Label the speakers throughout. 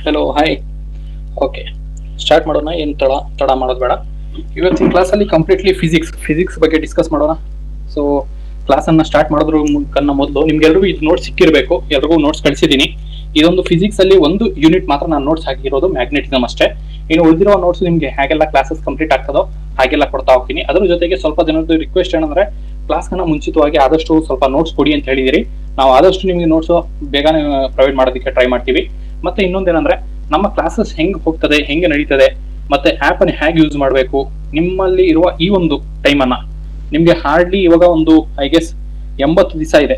Speaker 1: Hello hi. Okay, start ಮಾಡೋಣ. ಏನು ತಡ ಮಾಡೋದು ಬೇಡ. ಇವತ್ತಿನ ಕ್ಲಾಸಲ್ಲಿ ಕಂಪ್ಲೀಟ್ಲಿ ಫಿಸಿಕ್ಸ್ ಬಗ್ಗೆ ಡಿಸ್ಕಸ್ ಮಾಡೋಣ. ಸೊ ಕ್ಲಾಸನ್ನು ಸ್ಟಾರ್ಟ್ ಮಾಡೋದ್ರ ಮೊದಲು ನಿಮ್ಗೆಲ್ರಿಗೂ ಇದು ನೋಟ್ಸ್ ಸಿಕ್ಕಿರಬೇಕು. ಎಲ್ರಿಗೂ ನೋಟ್ಸ್ ಕಳಿಸಿದ್ದೀನಿ. ಇದೊಂದು ಫಿಸಿಕ್ಸ್ ಅಲ್ಲಿ ಒಂದು ಯೂನಿಟ್ ಮಾತ್ರ ನಾನು ನೋಟ್ಸ್ ಹಾಕಿರೋದು, ಮ್ಯಾಗ್ನೆಟಿಸಮ್ ಅಷ್ಟೇ. ಇನ್ನು ಉಳಿದಿರೋ ನೋಟ್ಸ್ ನಿಮ್ಗೆ ಹೇಗೆಲ್ಲ ಕ್ಲಾಸಸ್ ಕಂಪ್ಲೀಟ್ ಆಗ್ತದೋ ಹಾಗೆಲ್ಲ ಕೊಡ್ತಾ ಹೋಗ್ತೀನಿ. ಅದ್ರ ಜೊತೆಗೆ ಸ್ವಲ್ಪ ಜನರದ್ದು ರಿಕ್ವೆಸ್ಟ್ ಏನಂದ್ರೆ ಕ್ಲಾಸ್ನ ಮುಂಚಿತವಾಗಿ ಆದಷ್ಟು ಸ್ವಲ್ಪ ನೋಟ್ಸ್ ಕೊಡಿ ಅಂತ ಹೇಳಿದಿರಿ. ನಾವು ಆದಷ್ಟು ನಿಮಗೆ ನೋಟ್ಸ್ ಬೇಗನೆ ಪ್ರೊವೈಡ್ ಮಾಡೋದಕ್ಕೆ ಟ್ರೈ ಮಾಡ್ತೀವಿ. ಮತ್ತೆ ಇನ್ನೊಂದೇನಂದ್ರೆ ನಮ್ಮ ಕ್ಲಾಸಸ್ ಹೆಂಗ್ ಹೋಗ್ತದೆ, ಹೆಂಗೆ ನಡೀತದೆ, ಮತ್ತೆ ಆಪ್ ಅನ್ನು ಹೇಗೆ ಯೂಸ್ ಮಾಡಬೇಕು, ನಿಮ್ಮಲ್ಲಿ ಇರುವ ಈ ಒಂದು ಟೈಮ್ ಅನ್ನ ನಿಮ್ಗೆ ಹಾರ್ಡ್ಲಿ ಇವಾಗ ಒಂದು ಐ ಗೆಸ್ 80 ದಿವಸ ಇದೆ,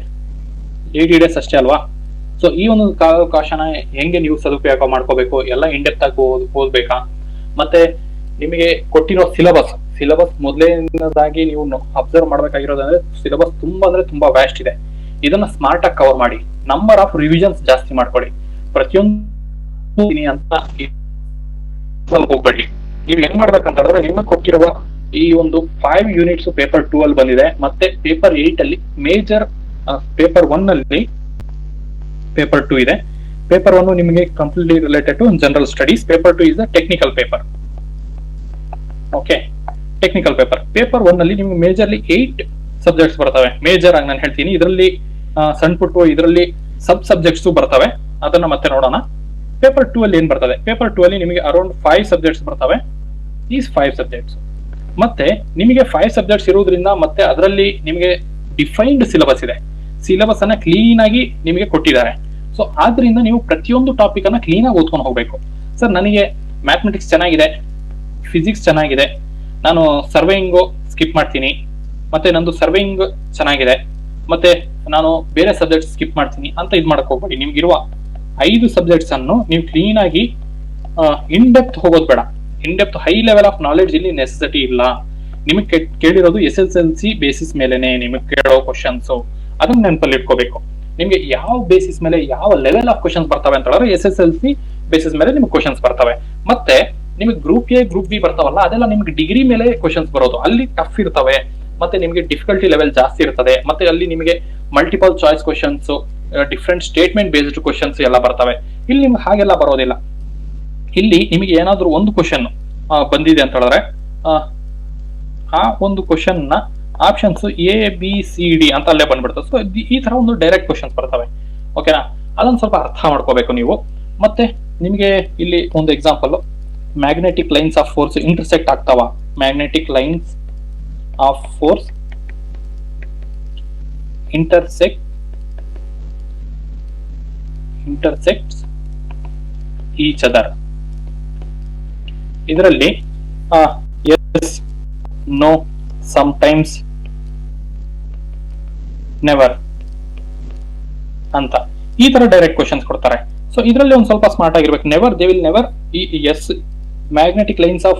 Speaker 1: 80 ಡೇಸ್ ಅಷ್ಟೇ ಅಲ್ವಾ. ಸೊ ಈ ಒಂದು ಕಾಲಾವಕಾಶನ ಹೆಂಗೆ ನೀವು ಸದುಪಯೋಗ ಮಾಡ್ಕೋಬೇಕು, ಎಲ್ಲ ಇಂಡೆಪ್ತ್ ಆಗಿ ಓದ್ಬೇಕಾ. ಮತ್ತೆ ನಿಮಗೆ ಕೊಟ್ಟಿರೋ ಸಿಲೆಬಸ್ ಮೊದಲನೇದಾಗಿ ನೀವು ಅಬ್ಸರ್ವ್ ಮಾಡ್ಬೇಕಾಗಿರೋದಂದ್ರೆ ಸಿಲೆಬಸ್ ತುಂಬಾ ಅಂದ್ರೆ ತುಂಬಾ ವ್ಯಾಸ್ಟ್ ಇದೆ. ಇದನ್ನ ಸ್ಮಾರ್ಟ್ ಆಗಿ ಕವರ್ ಮಾಡಿ, ನಂಬರ್ ಆಫ್ ರಿವಿಷನ್ಸ್ ಜಾಸ್ತಿ ಮಾಡ್ಕೊಳ್ಳಿ. ಪ್ರತಿಯೊಂದು ಅಂತ ಹೋಗ್ಬೇಡಿ. ನೀವು ಹೆಂಗ್ ಮಾಡ್ಬೇಕಂತಂದ್ರೆ ನಿಮಗೆ ಕೊಟ್ಟಿರುವ ಈ ಒಂದು 5 ಯೂನಿಟ್ಸ್ ಪೇಪರ್ 2 ಅಲ್ಲಿ ಬಂದಿದೆ, ಮತ್ತೆ ಪೇಪರ್ 8 ಅಲ್ಲಿ ಮೇಜರ್, ಪೇಪರ್ 1 ಅಲ್ಲಿ ಪೇಪರ್ 2 ಇದೆ. ಪೇಪರ್ 1 ನಿಮಗೆ completely related to general studies. Paper 2 is the technical paper. Okay, technical paper 1 ಅಲ್ಲಿ ನಿಮ್ಗೆ ಮೇಜರ್ಲಿ 8 ಸಬ್ಜೆಕ್ಟ್ಸ್ ಬರ್ತವೆ. ಮೇಜರ್ ಆಗಿ ನಾನು ಹೇಳ್ತೀನಿ, ಇದರಲ್ಲಿ ಸಣ್ಣ ಪುಟ್ಟು ಇದರಲ್ಲಿ ಸಬ್ಜೆಕ್ಟ್ಸ್ ಬರ್ತವೆ. ಅದನ್ನ ಮತ್ತೆ ನೋಡೋಣ. ಪೇಪರ್ 2 ಅಲ್ಲಿ ಏನ್ ಬರ್ತದೆ? ಪೇಪರ್ 2 ಅಲ್ಲಿ ನಿಮಗೆ ಅರೌಂಡ್ 5 ಸಬ್ಜೆಕ್ಟ್ಸ್ ಬರ್ತವೆ. ಈ 5 ಸಬ್ಜೆಕ್ಟ್ಸ್ ಮತ್ತೆ ನಿಮಗೆ 5 ಸಬ್ಜೆಕ್ಟ್ಸ್ ಇರುವುದರಿಂದ ಮತ್ತೆ ಅದರಲ್ಲಿ ನಿಮಗೆ ಡಿಫೈನ್ಡ್ ಸಿಲೆಬಸ್ ಇದೆ. ಸಿಲೆಬಸ್ ಅನ್ನ ಕ್ಲೀನ್ ಆಗಿ ನಿಮಗೆ ಕೊಟ್ಟಿದ್ದಾರೆ. ಸೊ ಆದ್ರಿಂದ ನೀವು ಪ್ರತಿಯೊಂದು ಟಾಪಿಕ್ ಅನ್ನ ಕ್ಲೀನ್ ಆಗಿ ಓದ್ಕೊಂಡು ಹೋಗ್ಬೇಕು. ಸರ್ ನನಗೆ ಮ್ಯಾಥಮೆಟಿಕ್ಸ್ ಚೆನ್ನಾಗಿದೆ, ಫಿಸಿಕ್ಸ್ ಚೆನ್ನಾಗಿದೆ, ನಾನು ಸರ್ವೇಯಿಂಗ್ ಸ್ಕಿಪ್ ಮಾಡ್ತೀನಿ, ಮತ್ತೆ ನಂದು ಸರ್ವೇಯಿಂಗ್ ಚೆನ್ನಾಗಿದೆ, ಮತ್ತೆ ನಾನು ಬೇರೆ ಸಬ್ಜೆಕ್ಟ್ ಸ್ಕಿಪ್ ಮಾಡ್ತೀನಿ ಅಂತ ಇದು ಮಾಡಕ್ ಹೋಗ್ಬೇಡಿ. ನಿಮ್ಗಿರುವ 5 ಸಬ್ಜೆಕ್ಟ್ಸ್ ಅನ್ನು ನೀವು ಕ್ಲೀನ್ ಆಗಿ ಇನ್ ಡೆಪ್ತ್ ಹೋಗೋದು ಬೇಡ. In depth high level of knowledge ಇಲ್ಲಿ ನೆಸೆಸಿಟಿ ಇಲ್ಲ. ನಿಮಗೆ ಕೇಳಿರೋದು SSLC ಬೇಸಿಸ್ ಮೇಲೆನೆ ನಿಮಗೆ ಕೇಳೋ ಕ್ವಶನ್ಸ್, ಅದನ್ನ ನೆನಪಲ್ಲಿ ಇಟ್ಕೋಬೇಕು. ನಿಮ್ಗೆ ಯಾವ ಬೇಸಿಸ್ ಮೇಲೆ ಯಾವ ಲೆವೆಲ್ ಆಫ್ ಕ್ವಶನ್ಸ್ ಬರ್ತವೆ ಅಂತ ಹೇಳಿದ್ರೆ SSLC ಬೇಸಿಸ್ ಮೇಲೆ ನಿಮ್ಗೆ ಕ್ವಶನ್ಸ್ ಬರ್ತವೆ. ಮತ್ತೆ ನಿಮಗೆ ಗ್ರೂಪ್ ಎ ಗ್ರೂಪ್ ಬಿ ಬರ್ತಾವಲ್ಲ, ಅದೆಲ್ಲ ನಿಮ್ಗೆ ಡಿಗ್ರಿ ಮೇಲೆ ಕ್ವಶನ್ಸ್ ಬರೋದು. ಅಲ್ಲಿ ಟಫ್ ಇರ್ತವೆ, ಮತ್ತೆ ನಿಮಗೆ ಡಿಫಿಕಲ್ಟಿ ಲೆವೆಲ್ ಜಾಸ್ತಿ ಇರ್ತದೆ. ಮತ್ತೆ ಅಲ್ಲಿ ನಿಮಗೆ multiple choice questions, different statement based questions ಎಲ್ಲ ಬರ್ತವೆ. ಇಲ್ಲಿ ನಿಮ್ಗೆ ಹಾಗೆಲ್ಲ ಬರೋದಿಲ್ಲ. ಇಲ್ಲಿ ನಿಮಗೆ ಏನಾದ್ರೂ ಒಂದು ಕ್ವಶನ್ ಬಂದಿದೆ ಅಂತ ಹೇಳಿದ್ರೆ ಆ ಒಂದು ಕ್ವಶನ್ ನ ಆಪ್ಷನ್ಸ್ ABCD ಅಂತ ಅಲ್ಲೇ ಬಂದ್ಬಿಡ್ತದೆ. ಸೊ ಈ ತರ ಒಂದು ಡೈರೆಕ್ಟ್ ಕ್ವಶನ್ಸ್ ಬರ್ತವೆ. ಓಕೆನಾ, ಅದನ್ನ ಸ್ವಲ್ಪ ಅರ್ಥ ಮಾಡ್ಕೋಬೇಕು ನೀವು. ಮತ್ತೆ ನಿಮಗೆ ಇಲ್ಲಿ ಒಂದು example, magnetic lines of force intersect ಆಗ್ತಾವ. Magnetic lines of force intersects each other. ಇದರಲ್ಲಿ yes, no, sometimes, never ಅಂತ ಈ ತರ ಡೈರೆಕ್ಟ್ ಕ್ವಶನ್ಸ್ ಕೊಡ್ತಾರೆ. ಸೊ ಇದರಲ್ಲಿ ಒಂದು ಸ್ವಲ್ಪ ಸ್ಮಾರ್ಟ್ ಆಗಿರ್ಬೇಕು. Never, they will never. Yes, magnetic lines of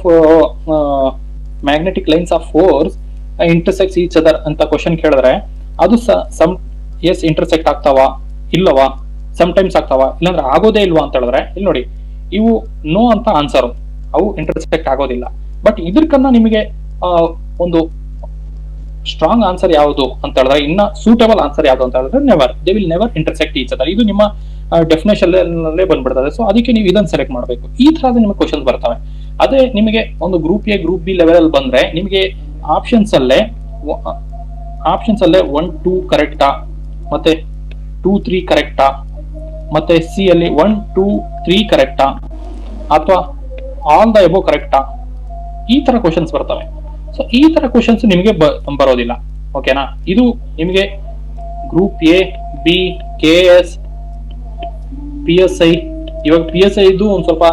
Speaker 1: force intersects each other ಅಂತ ಕ್ವಶನ್ ಕೇಳಿದ್ರೆ ಅದು ಎಸ್ ಇಂಟರ್ಸೆಕ್ಟ್ ಆಗ್ತಾವ ಇಲ್ಲವಾ, ಟೈಮ್ಸ್ ಆಗ್ತಾವ, ಇಲ್ಲಾಂದ್ರೆ ಆಗೋದೇ ಇಲ್ವಾ ಅಂತ ಹೇಳಿದ್ರೆ ಇಲ್ಲಿ ನೋಡಿ, ಇವು ನೋ ಅಂತ ಆನ್ಸರ್, ಅವು ಇಂಟರ್ಸೆಕ್ಟ್ ಆಗೋದಿಲ್ಲ. ಬಟ್ ಇದಕ್ಕನ್ನ ನಿಮಗೆ ಒಂದು ಸ್ಟ್ರಾಂಗ್ ಆನ್ಸರ್ ಯಾವುದು ಅಂತ ಹೇಳಿದ್ರೆ, ಇನ್ನ ಸೂಟಬಲ್ ಆನ್ಸರ್ ಯಾವುದು ಅಂತ ಹೇಳಿದ್ರೆ never, they will never intersect each other. ಇದು ನಿಮ್ಮ ಡೆಫಿನೇಷನ್ ಅಲ್ಲೇ ಬಂದ್ಬಿಡ್ತದೆ. ಸೊ ಅದಕ್ಕೆ ನೀವು ಇದನ್ನ ಸೆಲೆಕ್ಟ್ ಮಾಡಬೇಕು. ಈ ತರಹ ನಿಮಗೆ ಕ್ವಶನ್ಸ್ ಬರ್ತವೆ. ಅದೇ ನಿಮಗೆ ಒಂದು group A group B level ಅಲ್ಲಿ ಬಂದ್ರೆ ನಿಮಗೆ ಆಪ್ಷನ್ಸ್ ಅಲ್ಲೇ 1, 2 ಕರೆಕ್ಟಾ, ಮತ್ತೆ 2, 3 ಕರೆಕ್ಟಾ, ಮತ್ತೆ ಸಿ ಅಲ್ಲಿ 1, 2, 3 ಕರೆಕ್ಟಾ, ಅಥವಾ ಆಲ್ ದ ಎಬೋ ಕರೆಕ್ಟಾ, ಈ ತರ ಕ್ವಶನ್ಸ್ ಬರ್ತವೆ. ಸೊ ಈ ತರ ಕ್ವಶನ್ಸ್ ನಿಮಗೆ ಬರೋದಿಲ್ಲ. ಓಕೆನಾ, ಇದು ನಿಮಗೆ group A, B, KS, PSI. ಇವಾಗ PSI ಇದು ಒಂದು ಸ್ವಲ್ಪ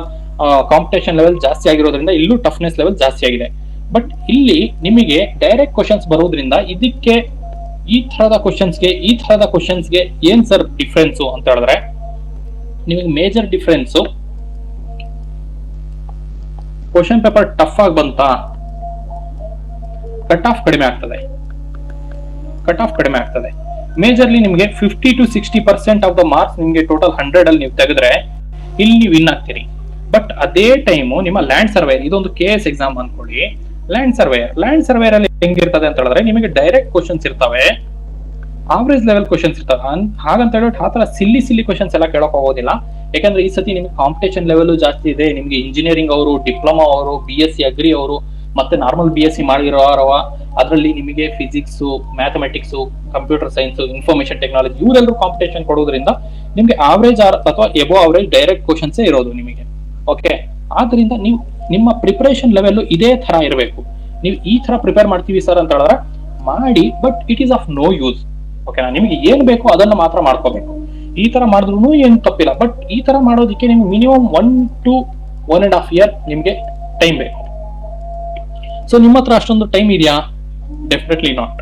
Speaker 1: ಕಾಂಪಿಟೇಷನ್ ಲೆವೆಲ್ ಜಾಸ್ತಿ ಆಗಿರೋದ್ರಿಂದ ಇಲ್ಲೂ ಟಫ್ನೆಸ್ ಲೆವೆಲ್ ಜಾಸ್ತಿ ಆಗಿದೆ. ಬಟ್ ಇಲ್ಲಿ ನಿಮಗೆ ಡೈರೆಕ್ಟ್ ಕ್ವಶನ್ಸ್ ಬರೋದ್ರಿಂದ ಇದಕ್ಕೆ ಈ ತರದ ಕ್ವಶನ್ಸ್ಗೆ ಏನ್ ಸರ್ ಡಿಫ್ರೆನ್ಸ್ ಅಂತ ಹೇಳಿದ್ರೆ, ನಿಮಗೆ major difference question paper tough ಆಗಿ ಬಂತಾ, ಕಟ್ ಆಫ್ ಕಡಿಮೆ ಆಗ್ತದೆ. ಮೇಜರ್ಲಿ ನಿಮಗೆ 50 to 60% ಆಫ್ ದ ಮಾರ್ಕ್ಸ್ ನಿಮಗೆ ಟೋಟಲ್ 100 ಅಲ್ಲಿ ನೀವು ತೆಗೆದ್ರೆ ಇಲ್ಲಿ ನೀವು ವಿನ್ ಆಗ್ತೀರಿ. ಬಟ್ ಅದೇ ಟೈಮು ನಿಮ್ಮ ಲ್ಯಾಂಡ್ ಸರ್ವೇಯರ್, ಇದೊಂದು KS ಎಕ್ಸಾಮ್ ಅನ್ಕೊಳ್ಳಿ. ಲ್ಯಾಂಡ್ ಸರ್ವೇಯರ್ ಅಲ್ಲಿ ಹೆಂಗಿರ್ತದೆ ಅಂತ ಹೇಳಿದ್ರೆ ನಿಮಗೆ ಡೈರೆಕ್ಟ್ ಕ್ವಶನ್ಸ್ ಇರ್ತವೆ. ಆವರೇಜ್ ಲೆವೆಲ್ ಕ್ವಶನ್ಸ್ ಇರ್ತವೆ. ಹಾಗಂತ ಹೇಳ್ಬಿಟ್ಟು ಆ ತರ ಸಿಲ್ಲಿ ಕ್ವಶನ್ಸ್ ಎಲ್ಲ ಕೇಳಕ್ ಹೋಗೋದಿಲ್ಲ. ಯಾಕಂದ್ರೆ ಈ ಸತಿ ನಿಮ್ಗೆ ಕಾಂಪಿಟೇಷನ್ ಲೆವೆಲ್ ಜಾಸ್ತಿ ಇದೆ. ನಿಮ್ಗೆ ಇಂಜಿನಿಯರಿಂಗ್ ಅವರು, ಡಿಪ್ಲೊಮಾ ಅವರು, BSc ಅಗ್ರಿ ಅವರು, ಮತ್ತೆ ನಾರ್ಮಲ್ BSc ಮಾಡಿರೋರವ, ಅದರಲ್ಲಿ ನಿಮಗೆ physics, mathematics, computer science, information technology ಇವರೆಲ್ಲರೂ ಕಾಂಪಿಟೇಷನ್ ಕೊಡೋದ್ರಿಂದ ನಿಮ್ಗೆ ಆವರೇಜ್ ಅಥವಾ ಎಬೋ ಆವರೇಜ್ ಡೈರೆಕ್ಟ್ ಕ್ವಶನ್ಸ್ ಇರೋದು ನಿಮಗೆ. ಓಕೆ, ಆದ್ರಿಂದ ನೀವು ನಿಮ್ಮ ಪ್ರಿಪರೇಷನ್ ಲೆವೆಲ್ ಇದೇ ತರ ಇರಬೇಕು. ನೀವು ಈ ತರ ಪ್ರಿಪೇರ್ ಮಾಡ್ತೀವಿ ಸರ್ ಅಂತ ಹೇಳಿದ್ರೆ ಮಾಡಿ, but it is of no use. ಓಕೆನಾ, ನಿಮಗೆ ಏನ್ ಬೇಕು ಅದನ್ನ ಮಾತ್ರ ಮಾಡ್ಕೋಬೇಕು. ಈ ತರ ಮಾಡಿದ್ರು ಏನು ತಪ್ಪಿಲ್ಲ, ಬಟ್ ಈ ತರ ಮಾಡೋದಕ್ಕೆ ನಿಮ್ಗೆ ಮಿನಿಮಮ್ 1 to 1.5 year ನಿಮ್ಗೆ ಟೈಮ್ ಬೇಕು. ಸೊ ನಿಮ್ಮ ಹತ್ರ ಅಷ್ಟೊಂದು ಟೈಮ್ ಇದೆಯಾ? Definitely not.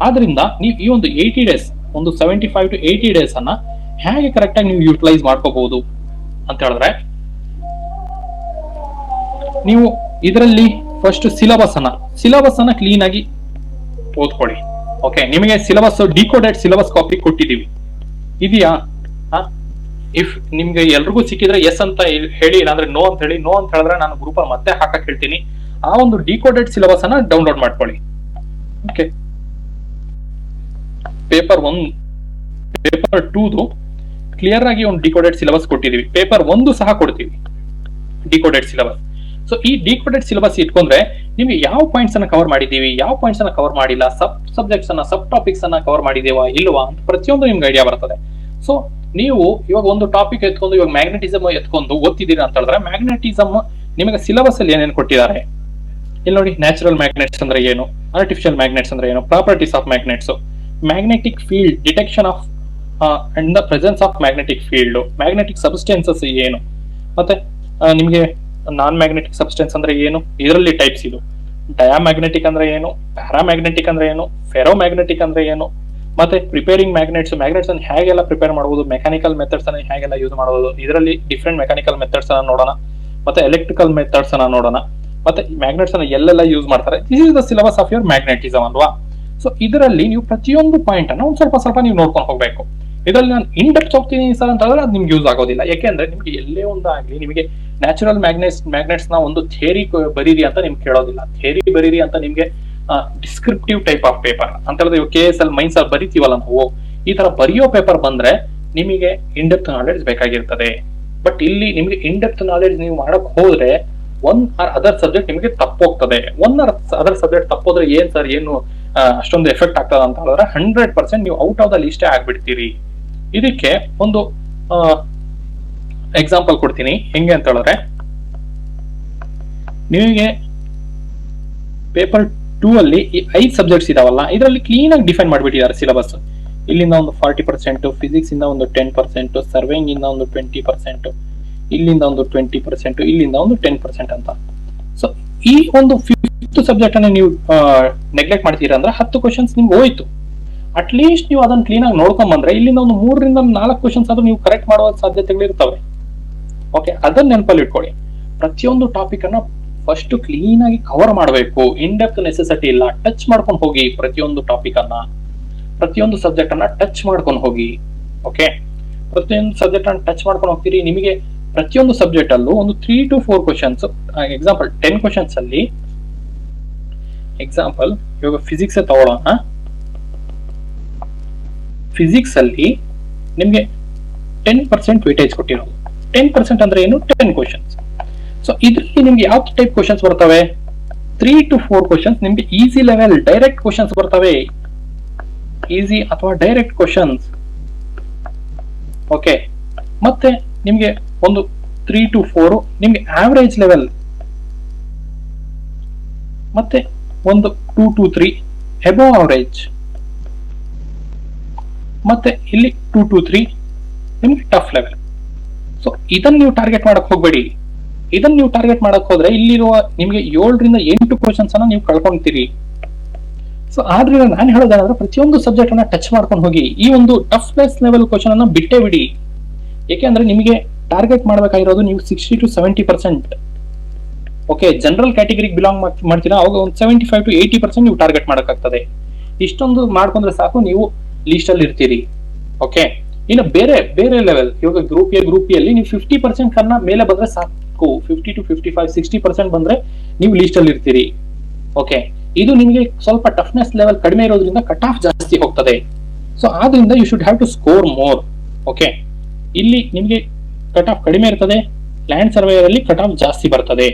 Speaker 1: ಆದ್ರಿಂದ ನೀವು ಈ ಒಂದು 80 days, ಒಂದು 75 to 80 days ಅನ್ನ ಹೇಗೆ ಕರೆಕ್ಟ್ ಆಗಿ ನೀವು ಯೂಟಿಲೈಸ್ ಮಾಡ್ಕೋಬಹುದು ಅಂತ ಹೇಳಿದ್ರೆ, ನೀವು ಇದರಲ್ಲಿ ಫಸ್ಟ್ ಸಿಲೆಬಸ್ ಅನ್ನ ಕ್ಲೀನ್ ಆಗಿ ಓದ್ಕೊಳ್ಳಿ. ಓಕೆ, ನಿಮಗೆ ಸಿಲೆಬಸ್ ಡಿಕೋಡೆಡ್ ಸಿಲೆಬಸ್ ಕಾಪಿ ಕೊಟ್ಟಿದೀವಿ, ಇದೆಯಾ? ಇಫ್ ನಿಮ್ಗೆ ಎಲ್ರಿಗೂ ಸಿಕ್ಕಿದ್ರೆ ಎಸ್ ಅಂತ ಹೇಳಿ, ಇಲ್ಲಾಂದ್ರೆ ನೋ ಅಂತ ಹೇಳಿ. ನೋ ಅಂತ ಹೇಳಿದ್ರೆ ನಾನು ಗ್ರೂಪ್ ಅಲ್ಲಿ ಮತ್ತೆ ಹಾಕಕ್ ಹೇಳ್ತೀನಿ. ಆ ಒಂದು ಡಿಕೋಡೆಡ್ ಸಿಲೆಬಸ್ ಅನ್ನ ಡೌನ್ಲೋಡ್ ಮಾಡ್ಕೊಳ್ಳಿ. ಓಕೆ, ಪೇಪರ್ 1, ಪೇಪರ್ 2 ಕ್ಲಿಯರ್ ಆಗಿ ಒಂದು ಡಿಕೋಡೆಡ್ ಸಿಲೆಬಸ್ ಕೊಟ್ಟಿದೀವಿ. ಪೇಪರ್ 1 ಸಹ ಕೊಡ್ತೀವಿ ಡಿಕೋಡೆಡ್ ಸಿಲೆಬಸ್. ಸೊ ಈ ಡಿಕೋಡೆಡ್ ಸಿಲೆಬಸ್ ಇಟ್ಕೊಂಡ್ರೆ ನಿಮ್ಗೆ ಯಾವ ಪಾಯಿಂಟ್ಸ್ ಅನ್ನ ಕವರ್ ಮಾಡಿದೀವಿ, ಯಾವ ಪಾಯಿಂಟ್ಸ್ ಅನ್ನ ಕವರ್ ಮಾಡಿಲ್ಲ, ಸಬ್ಜೆಕ್ಟ್ಸ್ ಅನ್ನ, ಸಬ್ ಟಾಪಿಕ್ಸ್ ಅನ್ನ ಕವರ್ ಮಾಡಿದೇವಾ ಇಲ್ವಾ ಅಂತ ಪ್ರತಿಯೊಂದು ನಿಮ್ಗೆ ಐಡಿಯಾ ಬರ್ತದೆ. ಸೊ ನೀವು ಇವಾಗ ಒಂದು ಟಾಪಿಕ್ ಎತ್ಕೊಂಡು, ಇವಾಗ ಮ್ಯಾಗ್ನೆಟಿಸಮ್ ಎತ್ಕೊಂಡು ಓದ್ತಿದ್ದೀರಾ ಅಂತ ಹೇಳಿದ್ರೆ, ಮ್ಯಾಗ್ನೆಟಿಸಮ್ ನಿಮಗೆ ಸಿಲೆಬಸ್ ಅಲ್ಲಿ ಏನೇನು ಕೊಟ್ಟಿದ್ದಾರೆ ಇಲ್ಲಿ ನೋಡಿ. ನ್ಯಾಚುರಲ್ ಮ್ಯಾಗ್ನೆಟ್ಸ್ ಅಂದ್ರೆ ಏನು, ಆರ್ಟಿಫಿಷಿಯಲ್ ಮ್ಯಾಗ್ನೆಟ್ಸ್ ಅಂದ್ರೆ ಏನು, properties of magnets, magnetic field, detection of and the presence of magnetic field, magnetic substances ಏನು, ಮತ್ತೆ ನಿಮಗೆ ನಾನ್ ಮ್ಯಾಗ್ನೆಟಿಕ್ ಸಬ್ಸ್ಟೆನ್ಸ್ ಅಂದ್ರೆ ಏನು, ಇದರಲ್ಲಿ ಟೈಪ್ಸ್ ಇದು, ಡಯಾಮ್ಯಾಗ್ನೆಟಿಕ್ ಅಂದ್ರೆ ಏನು, ಪ್ಯಾರಾಮ್ಯಾಗ್ನೆಟಿಕ್ ಅಂದ್ರೆ ಏನು, ಫೆರೋಮ್ಯಾಗ್ನೆಟಿಕ್ ಅಂದ್ರೆ ಏನು, ಮತ್ತೆ ಪ್ರಿಪೇರಿಂಗ್ ಮ್ಯಾಗ್ನೆಟ್ಸ್ ಅನ್ನು ಹೇಗೆಲ್ಲ ಪ್ರಿಪೇರ್ ಮಾಡಬಹುದು, ಮೆಕ್ಯಾನಿಕಲ್ ಮೆಥಡ್ಸ್ ಅನ್ನು ಹೇಗೆಲ್ಲ ಯೂಸ್ ಮಾಡಬಹುದು, ಇದರಲ್ಲಿ ಡಿಫ್ರೆಂಟ್ ಮೆಕ್ಯಾನಿಕಲ್ ಮೆಥಡ್ಸ್ ಅನ್ನ ನೋಡೋಣ, ಮತ್ತೆ ಎಲೆಕ್ಟ್ರಿಕಲ್ ಮೆಥಡ್ಸ್ ಅನ್ನ ನೋಡೋಣ, ಮತ್ತೆ ಮ್ಯಾಗ್ನೆಟ್ಸ್ ಅನ್ನ ಎಲ್ಲೆಲ್ಲ ಯೂಸ್ ಮಾಡ್ತಾರೆ. This is the syllabus of your magnetism ಅಲ್ವಾ. ಸೊ ಇದರಲ್ಲಿ ನೀವು ಪ್ರತಿಯೊಂದು ಪಾಯಿಂಟ್ ಅನ್ನ ಒಂದ್ ಸ್ವಲ್ಪ ನೀವು ನೋಡ್ಕೊಂಡು ಹೋಗ್ಬೇಕು. ಇದರಲ್ಲಿ ನಾನು ಇನ್ ಡೆಪ್ತ್ ಹೋಗ್ತೀನಿ ಸರ್ ಅಂತ ಹೇಳಿದ್ರೆ ಅದು ನಿಮ್ಗೆ ಯೂಸ್ ಆಗೋದಿಲ್ಲ. ಯಾಕೆಂದ್ರೆ ನಿಮ್ಗೆ ಎಲ್ಲೇ ಒಂದಾಗ್ಲಿ ನಿಮಗೆ ನ್ಯಾಚುರಲ್ ಮ್ಯಾಗ್ನೆಟ್ಸ್ ನ ಒಂದು ಥಿಯರಿ ಬರೀರಿ ಅಂತ ನಿಮ್ಗೆ ಕೇಳೋದಿಲ್ಲ. ಥಿಯರಿ ಬರೀರಿ ಅಂತ ನಿಮ್ಗೆ ಡಿಸ್ಕ್ರಿಪ್ಟಿವ್ ಟೈಪ್ ಆಫ್ ಪೇಪರ್ ಅಂತ ಹೇಳಿದ್ರೆ KSL ಮೈನ್ಸ್ ಅಲ್ಲಿ ಬರೀತೀವಲ್ಲ ನಾವು, ಈ ತರ ಬರೆಯೋ ಪೇಪರ್ ಬಂದ್ರೆ ನಿಮಗೆ ಇನ್ ಡೆಪ್ತ್ ನಾಲೆಡ್ಜ್ ಬೇಕಾಗಿರ್ತದೆ. ಬಟ್ ಇಲ್ಲಿ ನಿಮ್ಗೆ ಇನ್ ಡೆಪ್ತ್ ನಾಲೆಡ್ಜ್ ನೀವು ಮಾಡಕ್ ಹೋದ್ರೆ ಒನ್ ಆರ್ ಅದರ್ ಸಬ್ಜೆಕ್ಟ್ ನಿಮಗೆ ತಪ್ಪೋಗ್ತದೆ. ಒನ್ ಆರ್ ಅದರ್ ಸಬ್ಜೆಕ್ಟ್ ತಪ್ಪೋದ್ರೆ ಏನ್ ಸರ್ ಏನು ಅಷ್ಟೊಂದು ಎಫೆಕ್ಟ್ ಆಗ್ತದ ಅಂತ ಹೇಳಿದ್ರೆ 100% ನೀವು ಔಟ್ ಆಫ್ ದ ಲಿಸ್ಟೇ ಆಗ್ಬಿಡ್ತೀರಿ. ಇದಕ್ಕೆ ಒಂದು ಎಕ್ಸಾಂಪಲ್ ಕೊಡ್ತೀನಿ. ಹೆಂಗೆ ಅಂತ ಹೇಳಿದ್ರೆ, ನಿಮಗೆ ಪೇಪರ್ 2 ಅಲ್ಲಿ ಈ 5 ಸಬ್ಜೆಕ್ಟ್ಸ್ ಇದಾವಲ್ಲ, ಇದರಲ್ಲಿ ಕ್ಲೀನ್ ಆಗಿ ಡಿಫೈನ್ ಮಾಡಿಬಿಟ್ಟಿದ್ದಾರೆ ಸಿಲೆಬಸ್. ಇಲ್ಲಿಂದ ಒಂದು 40%, ಫಿಸಿಕ್ಸ್ ಇಂದ ಒಂದು 10%, ಸರ್ವೇಯಿಂಗ್ ಇಂದ ಒಂದು 20%, ಇಲ್ಲಿಂದ ಒಂದು 20%, ಇಲ್ಲಿಂದ ಒಂದು 10% ಅಂತ. ಸೊ ಈ ಒಂದು 5th ಸಬ್ಜೆಕ್ಟ್ ಅನ್ನ ನೀವು ನೆಗ್ಲೆಕ್ಟ್ ಮಾಡ್ತೀರಾ ಅಂದ್ರೆ 10 ಕ್ವಶನ್ಸ್ ನಿಮ್ಗೆ ಹೋಯ್ತು. ಅಟ್ಲೀಸ್ಟ್ ನೀವು ಅದನ್ನ ಕ್ಲೀನ್ ಆಗಿ ನೋಡ್ಕೊಂಡ್ ಬಂದ್ರೆ ಇಲ್ಲಿಂದ ಒಂದು 3 ರಿಂದ 4 ಕ್ವಶನ್ಸ್ ಆದ್ರೂ ನೀವು ಕರೆಕ್ಟ್ ಮಾಡುವ ಸಾಧ್ಯತೆಗಳು ಇರ್ತವೆ. ಓಕೆ, ಅದನ್ನ ನೆನಪಲ್ಲಿ ಇಟ್ಕೊಳ್ಳಿ. ಪ್ರತಿಯೊಂದು ಟಾಪಿಕ್ ಅನ್ನ ಫಸ್ಟ್ ಕ್ಲೀನ್ ಆಗಿ ಕವರ್ ಮಾಡಬೇಕು. ಇನ್ ಡೆಪ್ತ್ ನೆಸೆಸಿಟಿ ಇಲ್ಲ, ಟಚ್ ಮಾಡ್ಕೊಂಡು ಹೋಗಿ. ಪ್ರತಿಯೊಂದು ಟಾಪಿಕ್ ಅನ್ನ, ಪ್ರತಿಯೊಂದು ಸಬ್ಜೆಕ್ಟ್ ಅನ್ನ ಟಚ್ ಮಾಡ್ಕೊಂಡು ಹೋಗಿ. ಓಕೆ, ಪ್ರತಿಯೊಂದು ಸಬ್ಜೆಕ್ಟ್ ಅನ್ನ ಟಚ್ ಮಾಡ್ಕೊಂಡು ಹೋಗ್ತೀರಿ. ನಿಮಗೆ ಪ್ರತಿಯೊಂದು ಸಬ್ಜೆಕ್ಟ್ ಅಲ್ಲೂ ಒಂದು 3 to 4 ಕ್ವಶನ್ಸ್. ಎಕ್ಸಾಂಪಲ್ 10 ಕ್ವಶನ್ಸ್ ಅಲ್ಲಿ, ಎಕ್ಸಾಂಪಲ್ ಇವಾಗ ಫಿಸಿಕ್ಸ್ ತಗೊಳ್ಳೋಣ. ಫಿಸಿಕ್ಸ್ ಅಲ್ಲಿ ನಿಮ್ಗೆ 10% ವೇಟೇಜ್ ಕೊಟ್ಟಿರೋದು. 10% ಅಂದ್ರೆ ಏನು? 10 ಕ್ವಶನ್ಸ್. ಸೊ ಇದರಲ್ಲಿ ನಿಮ್ಗೆ ಯಾವ ಟೈಪ್ ಕ್ವಶನ್ಸ್ ಬರ್ತವೆ? 3 to 4 ಕ್ವಶನ್ಸ್ ನಿಮ್ಗೆ ಈಸಿ ಲೆವೆಲ್ ಡೈರೆಕ್ಟ್ ಕ್ವಶನ್ಸ್ ಬರ್ತವೆ. ಈಸಿ ಅಥವಾ ಡೈರೆಕ್ಟ್ ಕ್ವಶನ್ಸ್. ಓಕೆ, ಮತ್ತೆ ನಿಮ್ಗೆ ಒಂದು 3 to 4 ನಿಮ್ಗೆ ಆವರೇಜ್ ಲೆವೆಲ್, ಮತ್ತೆ ಒಂದು 2 to 3 ಅಬವ್ ಅವರೇಜ್, ಮತ್ತೆ ಇಲ್ಲಿ 2 to 3 ನಿಮ್ಗೆ ಟಫ್ ಲೆವೆಲ್. ಸೊ ಇದನ್ನ ನೀವು ಟಾರ್ಗೆಟ್ ಮಾಡಕ್ ಹೋಗ್ಬೇಡಿ. ಇದನ್ನ ನೀವು ಟಾರ್ಗೆಟ್ ಮಾಡಕ್ ಹೋದ್ರೆ ಇಲ್ಲಿರುವ ನಿಮ್ಗೆ 7 ರಿಂದ 8 ಕ್ವಶನ್ಸ್ ಅನ್ನ ನೀವು ಕಳ್ಕೊಂತೀರಿ. ಸೊ ಆದ್ರಿಂದ ನಾನು ಹೇಳೋದಾದ್ರೆ ಪ್ರತಿಯೊಂದು ಸಬ್ಜೆಕ್ಟ್ ಅನ್ನ ಟಚ್ ಮಾಡ್ಕೊಂಡು ಹೋಗಿ. ಈ ಒಂದು ಟಫ್ನೆಸ್ ಲೆವೆಲ್ ಕ್ವಶನ್ ಅನ್ನ ಬಿಟ್ಟೇ ಬಿಡಿ. ಯಾಕೆಂದ್ರೆ ನಿಮಗೆ ಟಾರ್ಗೆಟ್ ಮಾಡಬೇಕಾಗಿರೋದು ನೀವು 60 to 70%. ಓಕೆ, ಜನರಲ್ ಕ್ಯಾಟಗರಿಗೆ ಬಿಲಾಂಗ್ ಮಾಡ್ತೀರಾ, ಅವಾಗ ಒಂದು 75 to 80% ನೀವು ಟಾರ್ಗೆಟ್ ಮಾಡಕ್ಕಾಗ್ತದೆ. ಇಷ್ಟೊಂದು ಮಾಡ್ಕೊಂಡ್ರೆ ಸಾಕು, ನೀವು ಲೀಸ್ಟ್ ಅಲ್ಲಿ ಇರ್ತೀರಿ. ಓಕೆ, ಇನ್ನು ಬೇರೆ ಲೆವೆಲ್, ಇವಾಗ ಗ್ರೂಪ್ ಎ ಅಲ್ಲಿ ನೀವು 50% ಕನ್ನ ಮೇಲೆ ಬಂದ್ರೆ ಸಾಕು. 50 to 55, 60% ಬಂದ್ರೆ ನೀವು ಲೀಸ್ಟ್ ಅಲ್ಲಿ ಇರ್ತೀರಿ. ಓಕೆ, ಇದು ನಿಮಗೆ ಸ್ವಲ್ಪ ಟಫ್ನೆಸ್ ಲೆವೆಲ್ ಕಡಿಮೆ ಇರೋದ್ರಿಂದ ಕಟ್ ಆಫ್ ಜಾಸ್ತಿ ಹೋಗ್ತದೆ. ಸೊ ಆದ್ರಿಂದ you should have to score more. Okay, ಇಲ್ಲಿ ನಿಮಗೆ ಕಟ್ ಆಫ್ ಕಡಿಮೆ ಇರ್ತದೆ, ಲ್ಯಾಂಡ್ ಸರ್ವೇಯರ್ ಅಲ್ಲಿ ಕಟ್ ಆಫ್ ಜಾಸ್ತಿ ಬರ್ತದೆ,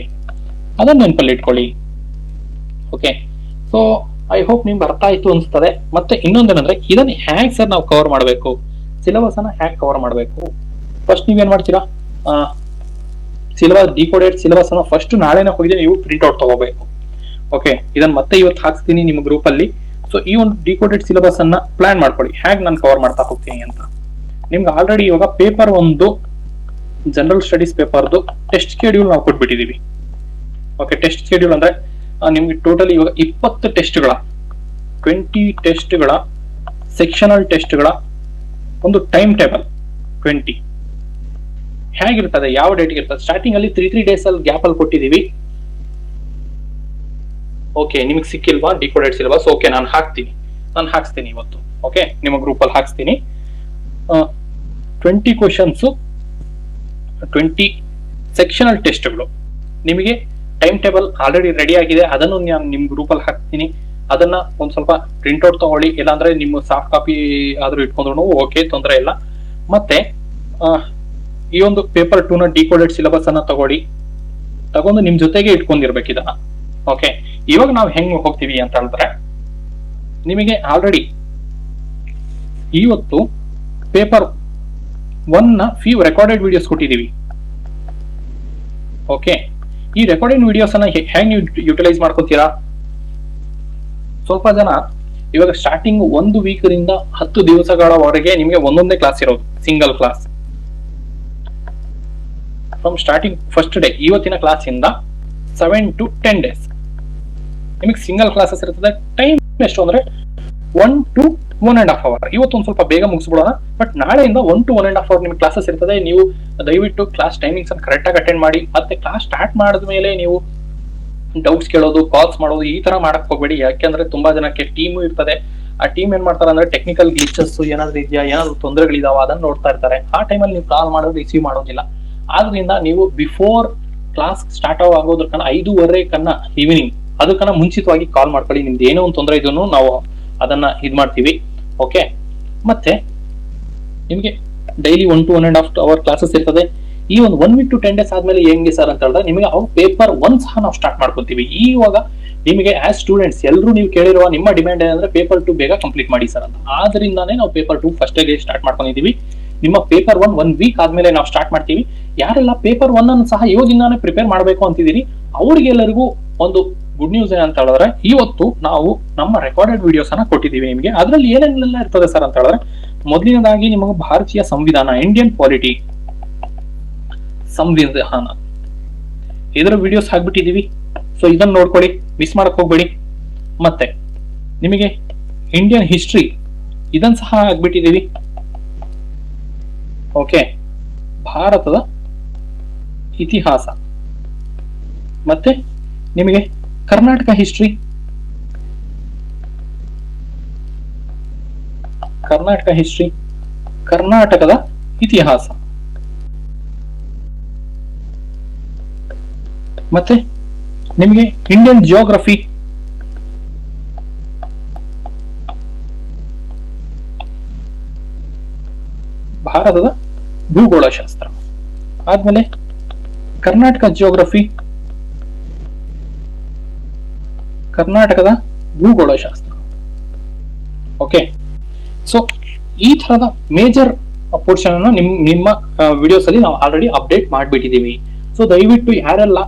Speaker 1: ಅದನ್ನ ನೆನಪಲ್ಲಿ ಇಟ್ಕೊಳ್ಳಿ. ಓಕೆ, ಸೊ ಐ ಹೋಪ್ ನಿಮ್ಗೆ ಅರ್ಥ ಆಯ್ತು ಅನ್ಸ್ತದೆ. ಮತ್ತೆ ಇನ್ನೊಂದೇನಂದ್ರೆ ಇದನ್ನ ಹ್ಯಾಗ್ ಸರ್ ನಾವು ಕವರ್ ಮಾಡಬೇಕು, ಸಿಲೆಬಸ್ ಅನ್ನ ಹ್ಯಾಗ್ ಕವರ್ ಮಾಡಬೇಕು. ಫಸ್ಟ್ ನೀವೇನ್ ಮಾಡ್ತೀರಾ, ಸಿಲೆಬಸ್ ಡಿಕೋಡೆಡ್ ಸಿಲೆಬಸ್ ಅನ್ನ ಫಸ್ಟ್ ನಾಳೆನೇ ಹೋಗಿದೆ ನೀವು ಪ್ರಿಂಟ್ ಔಟ್ ತಗೋಬೇಕು. ಓಕೆ, ಇದನ್ನ ಮತ್ತೆ ಇವತ್ತು ಹಾಕ್ಸ್ತೀನಿ ನಿಮ್ಮ ಗ್ರೂಪ್ ಅಲ್ಲಿ. ಸೊ ಈ ಒಂದು ಡಿಕೋಡೆಡ್ ಸಿಲೆಬಸ್ ಅನ್ನ ಪ್ಲಾನ್ ಮಾಡ್ಕೊಳ್ಳಿ, ಹ್ಯಾಗ್ ನಾನು ಕವರ್ ಮಾಡ್ತಾ ಹೋಗ್ತೀನಿ ಅಂತ. ನಿಮ್ಗೆ ಆಲ್ರೆಡಿ ಇವಾಗ ಪೇಪರ್ ಒಂದು ಜನರಲ್ ಸ್ಟಡೀಸ್ ಪೇಪರ್ದು ಟೆಸ್ಟ್ ಶೆಡ್ಯೂಲ್ ನಾವು ಕೊಟ್ಬಿಟ್ಟಿದೀವಿ. ಓಕೆ, ಟೆಸ್ಟ್ ಶೆಡ್ಯೂಲ್ ಅಂದ್ರೆ ನಿಮ್ಗೆ ಟೋಟಲ್ ಇವಾಗ 20 ಟೆಸ್ಟ್ಗಳ 20 ಟೆಸ್ಟ್ಗಳ ಸೆಕ್ಷನಲ್ ಟೆಸ್ಟ್ಗಳ ಒಂದು ಟೈಮ್ ಟೇಬಲ್ 20 ಹೇಗಿರ್ತದೆ, ಯಾವ ಡೇಟ್ಗೆ ಇರ್ತದೆ. ಸ್ಟಾರ್ಟಿಂಗ್ ಅಲ್ಲಿ 3 ಡೇಸ್ ಅಲ್ಲಿ ಗ್ಯಾಪ್ ಅಲ್ಲಿ ಕೊಟ್ಟಿದೀವಿ. ಓಕೆ, ನಿಮ್ಗೆ ಸಿಕ್ಕಿಲ್ವಾ ಡಿಕೋಡೆಡ್ ಸಿಲೆಬಸ್? ಓಕೆ, ನಾನು ಹಾಕ್ಸ್ತೀನಿ ಇವತ್ತು. ಓಕೆ, ನಿಮ್ಮ ಗ್ರೂಪ್ ಅಲ್ಲಿ ಹಾಕ್ಸ್ತೀನಿ. 20 ಕ್ವಶನ್ಸ್ 20 ಸೆಕ್ಷನಲ್ ಟೆಸ್ಟ್ಗಳು ನಿಮಗೆ ಟೈಮ್ ಟೇಬಲ್ ಆಲ್ರೆಡಿ ರೆಡಿ ಆಗಿದೆ. ಅದನ್ನು ನಾನು ನಿಮ್ ಗ್ರೂಪ್ ಅಲ್ಲಿ ಹಾಕ್ತೀನಿ. ಅದನ್ನ ಒಂದ್ ಸ್ವಲ್ಪ ಪ್ರಿಂಟ್ ಔಟ್ ತಗೊಳ್ಳಿ, ಇಲ್ಲಾಂದ್ರೆ ನಿಮ್ಮ ಸಾಫ್ಟ್ ಕಾಪಿ ಆದ್ರೂ ಇಟ್ಕೊಂಡ್ರು ಓಕೆ, ತೊಂದರೆ ಇಲ್ಲ. ಮತ್ತೆ ಈ ಒಂದು ಪೇಪರ್ 2 ನ ಡಿಕೋಡೆಡ್ ಸಿಲೆಬಸ್ ಅನ್ನ ತಗೊಂಡು ನಿಮ್ ಜೊತೆಗೆ ಇಟ್ಕೊಂಡಿರ್ಬೇಕು ಇದನ್ನ. ಓಕೆ, ಇವಾಗ ನಾವು ಹೆಂಗ್ ಹೋಗ್ತೀವಿ ಅಂತ ಹೇಳಿದ್ರೆ, ನಿಮಗೆ ಆಲ್ರೆಡಿ ಇವತ್ತು ಪೇಪರ್ 1 ನ ಫ್ಯೂ ರೆಕಾರ್ಡೆಡ್ ವಿಡಿಯೋಸ್ ಕೊಟ್ಟಿದೀವಿ. ಓಕೆ, ಈ ರೆಕಾರ್ಡಿಂಗ್ ವಿಡಿಯೋಸ್ ಅನ್ನ ಹೆಂಗ್ ನೀವು ಯುಟಿಲೈಸ್ ಮಾಡ್ಕೋತೀರಾ? ಸ್ವಲ್ಪ ಜನ ಇವಾಗ ಸ್ಟಾರ್ಟಿಂಗ್ 1 ವೀಕ್ ರಿಂದ 10 ದಿವಸಗಳವರೆಗೆ ನಿಮಗೆ ಒಂದೊಂದೇ ಕ್ಲಾಸ್ ಇರೋದು, single class. From starting first day ಇವತ್ತಿನ ಕ್ಲಾಸ್ ಇಂದ 7 to 10 ಡೇಸ್ ನಿಮಗೆ ಸಿಂಗಲ್ ಕ್ಲಾಸಸ್ ಇರ್ತದೆ. ಟೈಮ್ ಎಷ್ಟು ಅಂದ್ರೆ 1 to 1.5 hour. ಇವತ್ತು ಒಂದ್ ಸ್ವಲ್ಪ ಬೇಗ ಮುಗಿಸ್ಬಿಡೋಣ, ಬಟ್ ನಾಳೆಯಿಂದ 1 to 1.5 hour ನಿಮ್ಗೆ ಕ್ಲಾಸಸ್ ಇರ್ತದೆ. ನೀವು ದಯವಿಟ್ಟು ಕ್ಲಾಸ್ ಟೈಮಿಂಗ್ಸ್ ಅನ್ನು ಕರೆಕ್ಟ್ ಆಗಿ ಅಟೆಂಡ್ ಮಾಡಿ. ಮತ್ತೆ ಕ್ಲಾಸ್ ಸ್ಟಾರ್ಟ್ ಮಾಡಿದ್ಮೇಲೆ ನೀವು ಡೌಟ್ಸ್ ಕೇಳೋದು, ಕಾಲ್ಸ್ ಮಾಡೋದು ಈ ತರ ಮಾಡಕ್ ಹೋಗ್ಬೇಡಿ. ಯಾಕೆಂದ್ರೆ ತುಂಬಾ ಜನಕ್ಕೆ ಟೀಮು ಇರ್ತದೆ. ಆ ಟೀಮ್ ಏನ್ ಮಾಡ್ತಾರೆ ಅಂದ್ರೆ ಟೆಕ್ನಿಕಲ್ ಗ್ಲಿಚಸ್ ಏನಾದ್ರು ಇದೆಯಾ, ಏನಾದ್ರು ತೊಂದರೆಗಳಿದಾವ ಅದನ್ನ ನೋಡ್ತಾ ಇರ್ತಾರೆ. ಆ ಟೈಮಲ್ಲಿ ನೀವು ಕಾಲ್ ಮಾಡೋದು ರಿಸೀವ್ ಮಾಡೋದಿಲ್ಲ. ಆದ್ರಿಂದ ನೀವು ಬಿಫೋರ್ ಕ್ಲಾಸ್ ಸ್ಟಾರ್ಟ್ ಆಗೋದಕ್ಕನ್ನ 5:30 ಈವ್ನಿಂಗ್ ಅದಕ್ಕನ್ನ ಮುಂಚಿತವಾಗಿ ಕಾಲ್ ಮಾಡ್ಕೊಳ್ಳಿ. ನಿಮ್ದು ಏನೋ ಒಂದು ತೊಂದರೆ ಇದನ್ನು ನಾವು ಅದನ್ನ ಇದ್ ಮಾಡ್ತೀವಿ. ಓಕೆ, ಮತ್ತೆ ನಿಮ್ಗೆ ಡೈಲಿ 1 to 1.5 hour ಕ್ಲಾಸಸ್ ಇರ್ತದೆ. ಈ ಒಂದು 1 week to 10 days ಆದ್ಮೇಲೆ ಹೆಂಗೆ ಸರ್ ಅಂತ ಹೇಳಿದ್ರೆ, ನಿಮಗೆ ಅವು ಪೇಪರ್ 1 ಸಹ ನಾವು ಸ್ಟಾರ್ಟ್ ಮಾಡ್ಕೊತೀವಿ. ಇವಾಗ ನಿಮಗೆ ಆಸ್ ಸ್ಟೂಡೆಂಟ್ಸ್ ಎಲ್ಲರೂ ನೀವು ಕೇಳಿರುವ ನಿಮ್ಮ ಡಿಮ್ಯಾಂಡ್ ಏನಂದ್ರೆ ಪೇಪರ್ 2 ಬೇಗ ಕಂಪ್ಲೀಟ್ ಮಾಡಿ ಸರ್ ಅಂತ. ಆದ್ರಿಂದಾನೇ ನಾವು ಪೇಪರ್ 2 ಫಸ್ಟ್ ಡೇ ಸ್ಟಾರ್ಟ್ ಮಾಡ್ಕೊಂಡಿದೀವಿ. ನಿಮ್ಮ ಪೇಪರ್ 1 ವೀಕ್ ಆದ್ಮೇಲೆ ನಾವು ಸ್ಟಾರ್ಟ್ ಮಾಡ್ತೀವಿ. ಯಾರೆಲ್ಲ ಪೇಪರ್ 1 ಅನ್ನು ಸಹ ಇವಾಗಿಂದಾನೇ ಪ್ರಿಪೇರ್ ಮಾಡಬೇಕು ಅಂತಿದ್ದೀರಿ ಅವ್ರಿಗೆಲ್ಲರಿಗೂ ಒಂದು ಗುಡ್ ನ್ಯೂಸ್ ಏನಂತ ಹೇಳಿದ್ರೆ, ಇವತ್ತು ನಾವು ನಮ್ಮ ರೆಕಾರ್ಡೆಡ್ ವಿಡಿಯೋಸ್ ಅನ್ನ ಕೊಟ್ಟಿದ್ದೀವಿ ನಿಮಗೆ. ಅದರಲ್ಲಿ ಏನೇನೆಲ್ಲ ಇರ್ತದೆ ಸರ್ ಅಂತ ಹೇಳಿದ್ರೆ, ಮೊದಲನೇದಾಗಿ ನಿಮಗೆ ಭಾರತೀಯ ಸಂವಿಧಾನ, ಇಂಡಿಯನ್ ಪಾಲಿಟಿ ಸಂವಿಧಾನ, ಇದರ ವಿಡಿಯೋಸ್ ಹಾಕ್ಬಿಟ್ಟಿದೀವಿ. ಸೊ ಇದನ್ನ ನೋಡ್ಕೊಳ್ಳಿ, ಮಿಸ್ ಮಾಡಕ್ ಹೋಗ್ಬೇಡಿ. ಮತ್ತೆ ನಿಮಗೆ ಇಂಡಿಯನ್ ಹಿಸ್ಟ್ರಿ ಇದನ್ನ ಸಹ ಹಾಕ್ಬಿಟ್ಟಿದೀವಿ. ಓಕೆ, ಭಾರತದ ಇತಿಹಾಸ, ಮತ್ತೆ ನಿಮಗೆ ಕರ್ನಾಟಕ ಹಿಸ್ಟ್ರಿ, ಕರ್ನಾಟಕದ ಇತಿಹಾಸ, ಮತ್ತೆ ನಿಮಗೆ ಇಂಡಿಯನ್ ಜಿಯೋಗ್ರಫಿ, ಭಾರತದ ಭೂಗೋಳಶಾಸ್ತ್ರ, ಆದ್ಮೇಲೆ ಕರ್ನಾಟಕ ಜಿಯೋಗ್ರಫಿ, ಕರ್ನಾಟಕದ ಭೂಗೋಳಶಾಸ್ತ್ರ. ಓಕೆ, ಸೊ ಈ ತರದ ಮೇಜರ್ ಪೋರ್ಷನ್ ಅನ್ನು ನಿಮ್ಮ ವಿಡಿಯೋಸ್ ಅಲ್ಲಿ ನಾವು ಆಲ್ರೆಡಿ ಅಪ್ಡೇಟ್ ಮಾಡ್ಬಿಟ್ಟಿದೀವಿ. ಸೊ ದಯವಿಟ್ಟು ಯಾರೆಲ್ಲ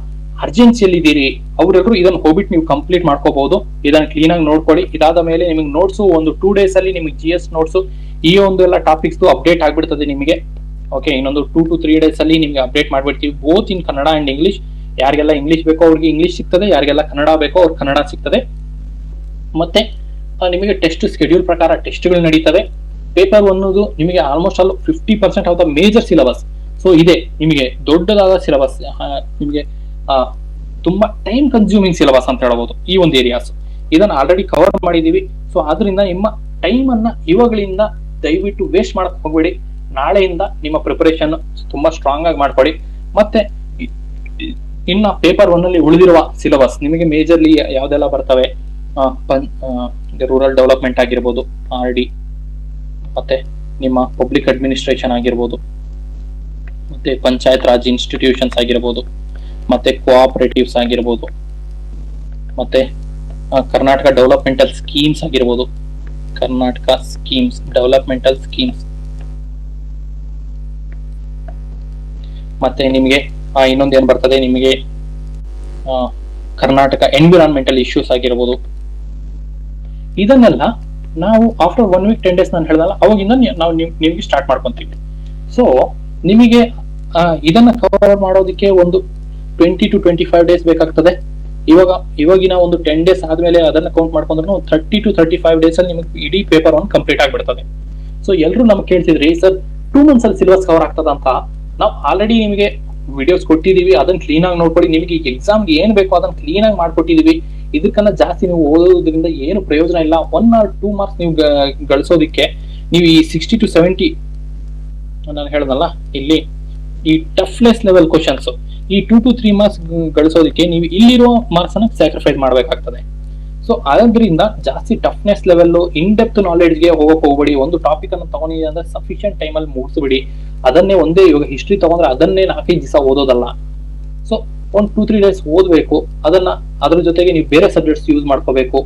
Speaker 1: ಅರ್ಜೆನ್ಸಿಯಲ್ಲಿ ಇದ್ದೀರಿ ಅವರೆಲ್ಲರೂ ಇದನ್ನ ಹೋಗ್ಬಿಟ್ಟು ನೀವು ಕಂಪ್ಲೀಟ್ ಮಾಡ್ಕೋಬಹುದು. ಇದನ್ನ ಕ್ಲೀನ್ ಆಗಿ ನೋಡ್ಕೊಳ್ಳಿ. ಇದಾದ ಮೇಲೆ ನಿಮಗೆ ನೋಟ್ಸ್ ಒಂದು 2 days ಅಲ್ಲಿ ನಿಮಗೆ GS ನೋಟ್ಸ್ ಈ ಒಂದು ಎಲ್ಲ ಟಾಪಿಕ್ಸ್ ಅಪ್ಡೇಟ್ ಆಗ್ಬಿಡ್ತದೆ ನಿಮಗೆ. ಓಕೆ, ಇನ್ನೊಂದು 2 to 3 days ಅಲ್ಲಿ ನಿಮ್ಗೆ ಅಪ್ಡೇಟ್ ಮಾಡ್ಬಿಡ್ತೀವಿ, both in Kannada and English. ಯಾರಿಗೆಲ್ಲ ಇಂಗ್ಲಿಷ್ ಬೇಕೋ ಅವ್ರಿಗೆ ಇಂಗ್ಲಿಷ್ ಸಿಗ್ತದೆ, ಯಾರಿಗೆಲ್ಲ ಕನ್ನಡ ಬೇಕೋ ಅವ್ರಿಗೆ ಕನ್ನಡ ಸಿಗ್ತದೆ. ಮತ್ತೆ ನಿಮಗೆ ಟೆಸ್ಟ್ ಸ್ಕೆಡ್ಯೂಲ್ ಪ್ರಕಾರ ಟೆಸ್ಟ್ಗಳು ನಡೀತವೆ. ಪೇಪರ್ 1 ನಿಮಗೆ almost all 50% of the major syllabus. So ಇದೆ ನಿಮಗೆ ದೊಡ್ಡದಾದ ಸಿಲೆಬಸ್, ನಿಮಗೆ ತುಂಬಾ ಟೈಮ್ ಕನ್ಸ್ಯೂಮಿಂಗ್ ಸಿಲೆಬಸ್ ಅಂತ ಹೇಳ್ಬೋದು. ಈ ಒಂದು ಏರಿಯಾಸ್ ಇದನ್ನ ಆಲ್ರೆಡಿ ಕವರ್ ಮಾಡಿದೀವಿ. ಸೊ ಆದ್ರಿಂದ ನಿಮ್ಮ ಟೈಮ್ ಅನ್ನ ಇವಾಗಲಿಂದ ದಯವಿಟ್ಟು ವೇಸ್ಟ್ ಮಾಡಕ್ ಹೋಗ್ಬೇಡಿ. ನಾಳೆಯಿಂದ ನಿಮ್ಮ ಪ್ರಿಪರೇಷನ್ ತುಂಬಾ ಸ್ಟ್ರಾಂಗ್ ಆಗಿ ಮಾಡ್ಕೊಳ್ಳಿ. ಮತ್ತೆ ಇನ್ನ ಪೇಪರ್ 1 ಅಲ್ಲಿ ಉಳಿದಿರುವ ಸಿಲೆಬಸ್ ನಿಮಗೆ ಮೇಜರ್ಲಿ ಯಾವ್ದೆಲ್ಲ ಬರ್ತವೆ, ರೂರಲ್ ಡೆವಲಪ್ಮೆಂಟ್ ಆಗಿರ್ಬೋದು, RD, ಮತ್ತೆ ನಿಮ್ಮ ಪಬ್ಲಿಕ್ ಅಡ್ಮಿನಿಸ್ಟ್ರೇಷನ್ ಆಗಿರ್ಬೋದು, ಮತ್ತೆ ಪಂಚಾಯತ್ ರಾಜ್ ಇನ್ಸ್ಟಿಟ್ಯೂಷನ್ಸ್ ಆಗಿರ್ಬೋದು, ಮತ್ತೆ ಕೋಆಪರೇಟಿವ್ಸ್ ಆಗಿರ್ಬೋದು, ಮತ್ತೆ ಕರ್ನಾಟಕ ಡೆವಲಪ್ಮೆಂಟಲ್ ಸ್ಕೀಮ್ಸ್ ಆಗಿರ್ಬೋದು, ಕರ್ನಾಟಕ ಸ್ಕೀಮ್ಸ್ ಡೆವಲಪ್ಮೆಂಟಲ್ ಸ್ಕೀಮ್ಸ್, ಮತ್ತೆ ನಿಮಗೆ ಇನ್ನೊಂದು ಏನ್ ಬರ್ತದೆ ನಿಮಗೆ ಕರ್ನಾಟಕ ಎನ್ವಿರಾನ್ಮೆಂಟಲ್ ಇಶ್ಯೂಸ್ ಆಗಿರ್ಬೋದು. ಇದನ್ನೆಲ್ಲ ನಾವು ಆಫ್ಟರ್ 1 ವೀಕ್ 10 ಡೇಸ್ ನಾನು ಹೇಳ್ದಲ್ಲ ಅವಾಗಿಂದ ನಾವು ನಿಮ್ಗೆ ಸ್ಟಾರ್ಟ್ ಮಾಡ್ಕೊಂತೀವಿ. ಸೊ ನಿಮಗೆ ಇದನ್ನ ಕವರ್ ಮಾಡೋದಕ್ಕೆ ಒಂದು 20 to 25 ಡೇಸ್ ಬೇಕಾಗ್ತದೆ. ಇವಾಗಿನ ಒಂದು 10 ಡೇಸ್ ಆದ್ಮೇಲೆ ಅದನ್ನ ಕೌಂಟ್ ಮಾಡ್ಕೊಂಡ್ರು 30 to 35 ಡೇಸ್ ಅಲ್ಲಿ ನಿಮಗೆ ಇಡೀ ಪೇಪರ್ 1 ಕಂಪ್ಲೀಟ್ ಆಗ್ಬಿಡ್ತದೆ. ಸೊ ಎಲ್ಲರೂ ನಮ್ಗೆ ಕೇಳ್ತಿದ್ರಿ ಸರ್ 2 months ಅಲ್ಲಿ ಸಿಲೆಬಸ್ ಕವರ್ ಆಗ್ತದ ಅಂತ. ನಾವು ಆಲ್ರೆಡಿ ನಿಮಗೆ ವಿಡಿಯೋಸ್ ಕೊಟ್ಟಿದೀವಿ, ಅದನ್ನ ಕ್ಲೀನ್ ಆಗಿ ನೋಡ್ಕೊಳ್ಳಿ. ನಿಮಗೆ ಈಗ ಎಕ್ಸಾಮ್ಗೆ ಏನ್ ಬೇಕೋ ಅದನ್ನ ಕ್ಲೀನ್ ಆಗಿ ಮಾಡ್ಕೊಟ್ಟಿದೀವಿ. ಇದಕ್ಕನ್ನ ಜಾಸ್ತಿ ನೀವು ಓದೋದ್ರಿಂದ ಏನು ಪ್ರಯೋಜನ ಇಲ್ಲ. 1 or 2 ಮಾರ್ಕ್ಸ್ ನೀವು ಗಳಿಸೋದಿಕ್ಕೆ ನೀವು ಈ 60 to 70 ನಾನು ಹೇಳ್ದಲ್ಲ ಇಲ್ಲಿ ಈ ಟಫ್ನೆಸ್ ಲೆವೆಲ್ ಕ್ವಶನ್ಸ್ ಈ 2 to 3 ಮಾರ್ಕ್ಸ್ ಗಳಿಸೋದಕ್ಕೆ ನೀವು ಇಲ್ಲಿರೋ ಮಾರ್ಕ್ಸ್ ಅನ್ನ ಸ್ಯಾಕ್ರಿಫೈಸ್ ಮಾಡ್ಬೇಕಾಗ್ತದೆ. ಸೊ ಅದರಿಂದ ಜಾಸ್ತಿ ಟಫ್ನೆಸ್ ಲೆವೆಲ್ ಇನ್ ಡೆಪ್ತ್ ನಾಲೆಡ್ಜ್ಗೆ ಹೋಗಕ್ ಹೋಗ್ಬೇಡಿ. ಒಂದು ಟಾಪಿಕ್ ಅನ್ನು ತಗೊಂಡಿದೆ ಅಂದ್ರೆ ಸಫಿಶಿಯಂಟ್ ಟೈಮ್ ಅಲ್ಲಿ ಮುಗಿಸ್ಬಿಡಿ. ಅದನ್ನೇ ಒಂದೇ ಇವಾಗ ಹಿಸ್ಟ್ರಿ ತಗೊಂಡ್ರೆ ಅದನ್ನೇ 4-5 ದಿವಸ ಓದೋದಲ್ಲ. ಸೊ 1-2-3 ಡೇಸ್ ಓದ್ಬೇಕು. ಅದ್ರ ಜೊತೆಗೆ ನೀವು ಬೇರೆ ಸಬ್ಜೆಕ್ಟ್ಸ್ ಯೂಸ್ ಮಾಡ್ಕೋಬೇಕು.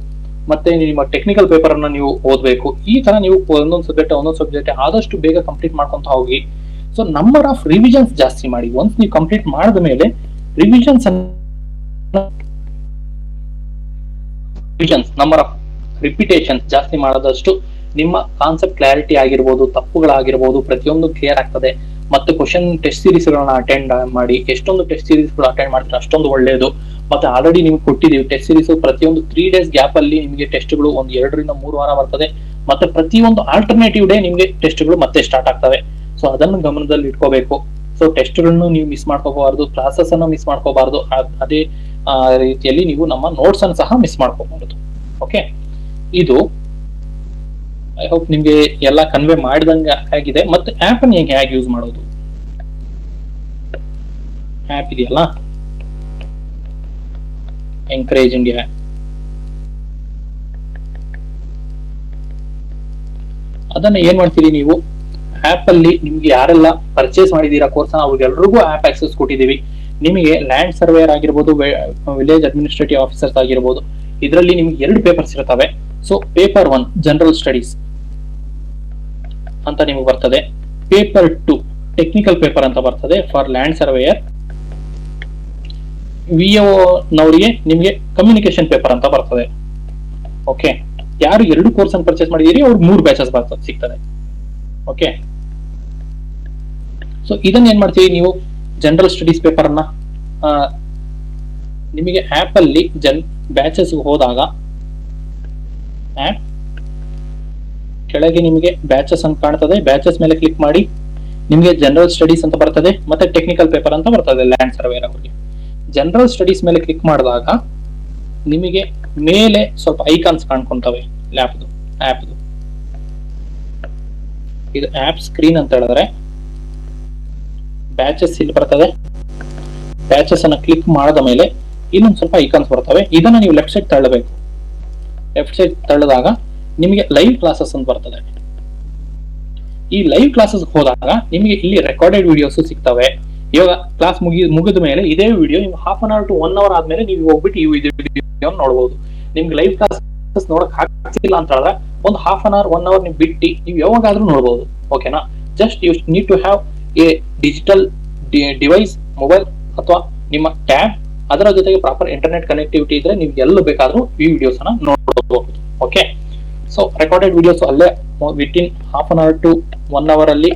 Speaker 1: ಮತ್ತೆ ನಿಮ್ಮ ಟೆಕ್ನಿಕಲ್ ಪೇಪರ್ ಅನ್ನ ನೀವು ಓದ್ಬೇಕು. ಈ ತರ ನೀವು ಒಂದೊಂದು ಸಬ್ಜೆಕ್ಟ್ ಆದಷ್ಟು ಬೇಗ ಕಂಪ್ಲೀಟ್ ಮಾಡ್ಕೊಂತ ಹೋಗಿ. ಸೊ ನಂಬರ್ ಆಫ್ ರಿವಿಷನ್ಸ್ ಜಾಸ್ತಿ ಮಾಡಿ. ಒನ್ಸ್ ನೀವು ಕಂಪ್ಲೀಟ್ ಮಾಡಿದ ಮೇಲೆ ರಿವಿಷನ್ಸ್ ನಂಬರ್ ಆಫ್ ರಿಪಿಟೇಷನ್ ಜಾಸ್ತಿ ಮಾಡೋದಷ್ಟು ನಿಮ್ಮ ಕಾನ್ಸೆಪ್ಟ್ ಕ್ಲಾರಿಟಿ ಆಗಿರ್ಬೋದು, ತಪ್ಪುಗಳಾಗಿರ್ಬೋದು ಪ್ರತಿಯೊಂದು ಕ್ಲಿಯರ್ ಆಗ್ತದೆ. ಮತ್ತೆ ಕ್ವಶನ್ ಟೆಸ್ಟ್ ಸೀರೀಸ್ ಗಳನ್ನ ಅಟೆಂಡ್ ಮಾಡಿ. ಎಷ್ಟೊಂದು ಟೆಸ್ಟ್ ಸೀರೀಸ್ ಗಳು ಅಟೆಂಡ್ ಮಾಡ್ತಾರೆ ಅಷ್ಟೊಂದು ಒಳ್ಳೆಯದು. ಮತ್ತೆ ಆಲ್ರೆಡಿ ನಿಮ್ಗೆ ಕೊಟ್ಟಿದ್ದೀವಿ ಟೆಸ್ಟ್ ಸೀರೀಸ್. ಪ್ರತಿಯೊಂದು 3 ಡೇಸ್ ಗ್ಯಾಪ್ ಅಲ್ಲಿ ನಿಮಗೆ ಟೆಸ್ಟ್ ಗಳು ಒಂದು 2 ರಿಂದ 3 ವಾರ ಬರ್ತದೆ. ಮತ್ತೆ ಪ್ರತಿಯೊಂದು ಆಲ್ಟರ್ನೇಟಿವ್ ಡೇ ನಿಮ್ಗೆ ಟೆಸ್ಟ್ ಗಳು ಮತ್ತೆ ಸ್ಟಾರ್ಟ್ ಆಗ್ತವೆ. ಸೊ ಅದನ್ನು ಗಮನದಲ್ಲಿ ಇಟ್ಕೋಬೇಕು. ಸೊ ಟೆಸ್ಟ್ ಗಳನ್ನು ನೀವು ಮಿಸ್ ಮಾಡ್ಕೋಬಾರ್ದು, ಕ್ಲಾಸಸ್ ಅನ್ನು ಮಿಸ್ ಮಾಡ್ಕೋಬಾರ್ದು. ಅದೇ ರೀತಿಯಲ್ಲಿ ನೀವು ನಮ್ಮ ನೋಟ್ಸ್ ಅನ್ನು ಸಹ ಮಿಸ್ ಮಾಡ್ಕೋಬಾರ್ದು. ಓಕೆ, ಇದು ಐ ಹೋಪ್ ನಿಮ್ಗೆ ಎಲ್ಲ ಕನ್ವೆ ಮಾಡಿದಂಗೆ ಆಗಿದೆ. ಮತ್ತೆ ಆಪ್ ಅನ್ನು ಹೇಗೆ ಯೂಸ್ ಮಾಡೋದು, ಆಪ್ ಇದೆಯಲ್ಲ ಎಂಕರೇಜ್ ಇಂಡಿಯಾ, ಅದನ್ನ ಏನ್ ಮಾಡ್ತೀರಿ ನೀವು ಆಪ್ ಅಲ್ಲಿ ನಿಮ್ಗೆ ಯಾರೆಲ್ಲ ಪರ್ಚೇಸ್ ಮಾಡಿದೀರಾ ಕೋರ್ಸ್ ಅವ್ರಿಗೆಲ್ರಿಗೂ ಆಪ್ ಆಕ್ಸೆಸ್ ಕೊಟ್ಟಿದೀವಿ. ನಿಮಗೆ ಲ್ಯಾಂಡ್ ಸರ್ವೇಯರ್ ಆಗಿರ್ಬೋದು, ವಿಲೇಜ್ ಅಡ್ಮಿನಿಸ್ಟ್ರೇಟಿವ್ ಆಫೀಸರ್ಸ್ ಆಗಿರ್ಬೋದು, ಇದರಲ್ಲಿ ನಿಮ್ಗೆ 2 ಪೇಪರ್ಸ್ ಇರ್ತವೆ. ಸೊ ಪೇಪರ್ 1 ಜನರಲ್ ಸ್ಟಡೀಸ್ ಅಂತ ನಿಮಗೆ ಬರ್ತದೆ. ಪೇಪರ್ 2 ಟೆಕ್ನಿಕಲ್ ಪೇಪರ್ ಅಂತ ಬರ್ತದೆ ಫಾರ್ ಲ್ಯಾಂಡ್ ಸರ್ವೇಯರ್. ವಿಒ ನವರಿಗೆ ನಿಮಗೆ ಕಮ್ಯುನಿಕೇಶನ್ ಪೇಪರ್ ಅಂತ ಬರ್ತದೆ. ಓಕೆ, ಯಾರು 2 ಕೋರ್ಸ್ ಅನ್ನು ಪರ್ಚೇಸ್ ಮಾಡಿದೀರಿ ಅವ್ರಿಗೆ 3 ಬ್ಯಾಚಸ್ ಸಿಗ್ತದೆ. ಓಕೆ, ಸೊ ಇದನ್ನ ಏನ್ ಮಾಡ್ತೀವಿ ನೀವು ಜನರಲ್ ಸ್ಟಡೀಸ್ ಪೇಪರ್ ಅನ್ನ ನಿಮಗೆ ಆಪ್ ಅಲ್ಲಿ ಬ್ಯಾಚಸ್ ಹೋದಾಗ ಆಪ್ ಕೆಳಗೆ ನಿಮಗೆ ಬ್ಯಾಚಸ್ ಅಂತ ಕಾಣ್ತದೆ. ಬ್ಯಾಚಸ್ ಮೇಲೆ ಕ್ಲಿಕ್ ಮಾಡಿ ನಿಮಗೆ ಜನರಲ್ ಸ್ಟಡೀಸ್ ಅಂತ ಬರ್ತದೆ. ಮತ್ತೆ ಟೆಕ್ನಿಕಲ್ ಪೇಪರ್ ಅಂತ ಬರ್ತದೆ ಲ್ಯಾಂಡ್ ಸರ್ವೇಯರ್ ಅವರಿಗೆ. ಜನರಲ್ ಸ್ಟಡೀಸ್ ಮೇಲೆ ಕ್ಲಿಕ್ ಮಾಡಿದಾಗ ನಿಮಗೆ ಮೇಲೆ ಸ್ವಲ್ಪ ಐಕಾನ್ಸ್ ಕಾಣ್ಕೊಂತವೆ ಆಪ್ದು. ಇದು ಆಪ್ ಸ್ಕ್ರೀನ್ ಅಂತ ಹೇಳಿದ್ರೆ ಬ್ಯಾಚಸ್ ಇಲ್ಲಿ ಬರ್ತದೆ. ಬ್ಯಾಚಸ್ ಅನ್ನ ಕ್ಲಿಕ್ ಮಾಡಿದ ಮೇಲೆ ಇನ್ನೊಂದು ಸ್ವಲ್ಪ ಐಕಾನ್ಸ್ ಬರ್ತವೆ. ಇದನ್ನ ನೀವು ಲೆಫ್ಟ್ ಸೈಡ್ ತಳ್ಳಬೇಕು. ಲೆಫ್ಟ್ ಸೈಡ್ ತಳ್ಳದಾಗ ನಿಮಗೆ ಲೈವ್ ಕ್ಲಾಸಸ್ ಅಂತ ಬರ್ತದೆ. ಈ ಲೈವ್ ಕ್ಲಾಸಸ್ ಹೋದಾಗ ನಿಮಗೆ ಇಲ್ಲಿ ರೆಕಾರ್ಡೆಡ್ ವಿಡಿಯೋಸ್ ಸಿಗ್ತವೆ. ಇವಾಗ ಕ್ಲಾಸ್ ಮುಗಿದ ಮೇಲೆ ಇದೇ ವಿಡಿಯೋ ನೀವು 1/2 hour to 1 hour ಆದ್ಮೇಲೆ ನೀವು ಹೋಗ್ಬಿಟ್ಟು ಈ ವಿಡಿಯೋ ನೋಡಬಹುದು. ನಿಮ್ಗೆ ಲೈವ್ ಕ್ಲಾಸಸ್ ನೋಡಕ್ ಆಗ್ತಿಲ್ಲ ಅಂತ ಹೇಳಿದ್ರೆ ಒಂದು 1/2 hour 1 hour ನೀವು ಬಿಟ್ಟು ನೀವು ಯಾವಾಗಾದ್ರೂ ನೋಡಬಹುದು. ಓಕೆನಾ? Just you need to have a digital device, mobile ಅಥವಾ ನಿಮ್ಮ ಟ್ಯಾಬ್, ಅದರ ಜೊತೆಗೆ ಪ್ರಾಪರ್ ಇಂಟರ್ನೆಟ್ ಕನೆಕ್ಟಿವಿಟಿ ಇದ್ರೆ ನೀವು ಎಲ್ಲೂ ಬೇಕಾದ್ರೂ ಈ ವಿಡಿಯೋಸ್ ಅನ್ನ ನೋಡಬಹುದು. ಓಕೆ, ಸೊ ರೆಕಾರ್ಡೆಡ್ ವಿಡಿಯೋಸ್ ಅಲ್ಲೇ ವಿತಿನ್ 1/2 hour to 1 hour ಅಲ್ಲಿ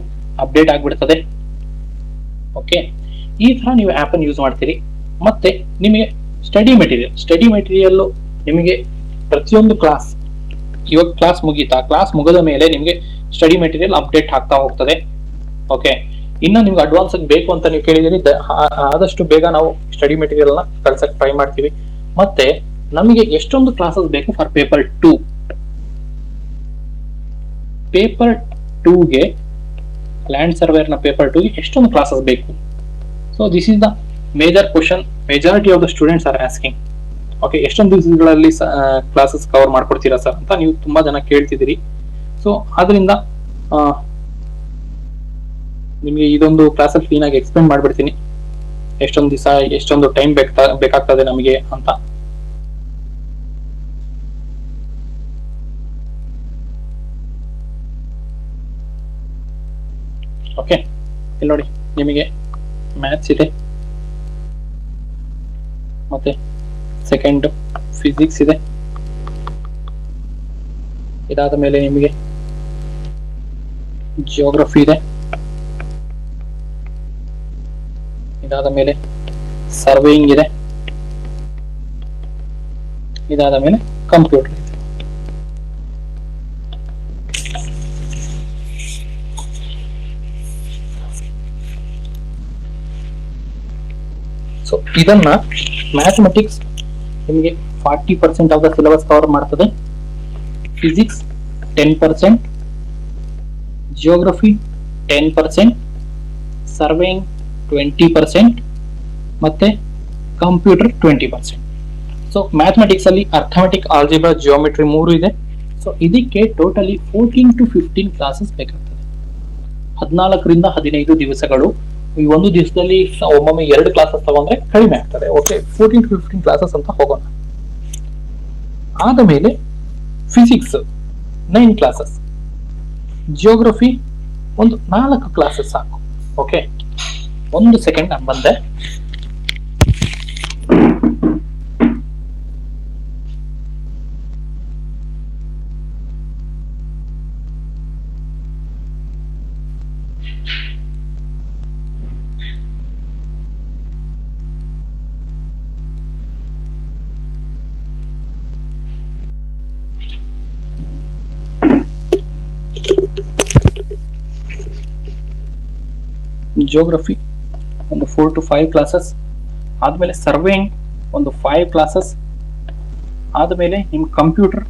Speaker 1: ಅಪ್ಡೇಟ್ ಆಗ್ಬಿಡ್ತದೆ. ಓಕೆ, ಈ ತರ ನೀವು ಆಪ್ ಅನ್ನು ಯೂಸ್ ಮಾಡ್ತೀರಿ. ಮತ್ತೆ ನಿಮಗೆ ಸ್ಟಡಿ ಮೆಟೀರಿಯಲ್ ನಿಮಗೆ ಪ್ರತಿಯೊಂದು ಕ್ಲಾಸ್, ಇವಾಗ ಕ್ಲಾಸ್ ಮುಗೀತಾ, ಕ್ಲಾಸ್ ಮುಗಿದ ಮೇಲೆ ನಿಮಗೆ ಸ್ಟಡಿ ಮೆಟೀರಿಯಲ್ ಅಪ್ಡೇಟ್ ಆಗ್ತಾ ಹೋಗ್ತದೆ. ಓಕೆ, ಇನ್ನು ನಿಮ್ಗೆ ಅಡ್ವಾನ್ಸ್ ಬೇಕು ಅಂತ ನೀವು ಕೇಳಿದಿರಿ, ಆದಷ್ಟು ಬೇಗ ನಾವು ಸ್ಟಡಿ ಮೆಟೀರಿಯಲ್ ನ ಕಳ್ಸಕ್ ಟ್ರೈ ಮಾಡ್ತೀವಿ. ಮತ್ತೆ ನಮಗೆ ಎಷ್ಟೊಂದು ಕ್ಲಾಸಸ್ ಬೇಕು ಫಾರ್ ಪೇಪರ್ 2. ಪೇಪರ್ 2ಗೆ ಲ್ಯಾಂಡ್ ಸರ್ವೇಯರ್ ನ ಪೇಪರ್ 2ಗೆ ಎಷ್ಟೊಂದು ಕ್ಲಾಸಸ್ ಬೇಕು. So this is the major question majority of the students are asking. Okay, ಎಷ್ಟೊಂದು ದಿವಸಗಳಲ್ಲಿ ಕ್ಲಾಸಸ್ ಕವರ್ ಮಾಡ್ಕೊಡ್ತೀರಾ ಸರ್ ಅಂತ ನೀವು ತುಂಬಾ ಜನ ಕೇಳ್ತಿದ್ದೀರಿ. ಸೊ ಆದ್ರಿಂದ ನಿಮಗೆ ಇದೊಂದು ಕ್ಲಾಸಲ್ಲಿ ಕ್ಲೀನ್ ಆಗಿ ಎಕ್ಸ್ಪ್ಲೇನ್ ಮಾಡ್ಬಿಡ್ತೀನಿ, ಎಷ್ಟೊಂದು ದಿವಸ ಎಷ್ಟೊಂದು ಟೈಮ್ ಬೇಕಾಗ್ತದೆ ನಮಗೆ ಅಂತ. ಓಕೆ, ಇಲ್ಲಿ ನೋಡಿ ನಿಮಗೆ ಮ್ಯಾಥ್ಸ್ ಇದೆ, ಮತ್ತೆ ಸೆಕೆಂಡ್ ಫಿಸಿಕ್ಸ್ ಇದೆ, ಇದಾದ ಮೇಲೆ ನಿಮಗೆ ಜಿಯೋಗ್ರಫಿ ಇದೆ, ಇದಾದ ಮೇಲೆ ಸರ್ವೇಯಿಂಗ್ ಇದೆ, ಇದಾದ ಮೇಲೆ ಕಂಪ್ಯೂಟರ್ ಇದೆ. ಸೊ ಇದನ್ನ ಮ್ಯಾಥಮೆಟಿಕ್ಸ್ ನಿಮಗೆ 40% ಆಫ್ ದ ಸಿಲೆಬಸ್ ಕವರ್ ಮಾಡ್ತದೆ, ಫಿಸಿಕ್ಸ್ 10%, ಜಿಯೋಗ್ರಫಿ 10%, ಸರ್ವೇಯಿಂಗ್ 20%, ಮತ್ತೆ ಕಂಪ್ಯೂಟರ್ 20%. ಸೊ ಮ್ಯಾಥಮೆಟಿಕ್ಸ್ ಅಲ್ಲಿ ಅರ್ಥಮೆಟಿಕ್, ಆಲ್ಜಿಬ್ರಾ, ಜಿಯೋಮೆಟ್ರಿ 3 ಇದೆ. ಸೊ ಇದಕ್ಕೆ ಟೋಟಲಿ 14 to 15 ಕ್ಲಾಸಸ್ ಬೇಕಾಗ್ತದೆ. 14 ರಿಂದ 15 ದಿವಸಗಳು. ಈ ಒಂದು ದಿವಸದಲ್ಲಿ ಒಮ್ಮೊಮ್ಮೆ 2 ಕ್ಲಾಸಸ್ ತಗೊಂಡ್ರೆ ಕಡಿಮೆ ಆಗ್ತದೆ. ಓಕೆ, 14 to 15 ಕ್ಲಾಸಸ್ ಅಂತ ಹೋಗೋಣ. ಆದ ಮೇಲೆ ಫಿಸಿಕ್ಸ್ 9 ಕ್ಲಾಸಸ್, ಜಿಯೋಗ್ರಫಿ ಒಂದು 4 ಕ್ಲಾಸಸ್ ಸಾಕು. ಓಕೆ, ಒಂದು ಸೆಕೆಂಡ್ ನಾನು ಬಂದೆ. ಜಿಯೋಗ್ರಫಿ ಒಂದು 4 to 5 ಕ್ಲಾಸಸ್, ಆದ್ಮೇಲೆ ಸರ್ವೇಯಿಂಗ್ ಒಂದು 5 ಕ್ಲಾಸಸ್, ಆದ್ಮೇಲೆ ನಿಮ್ಮ ಕಂಪ್ಯೂಟರ್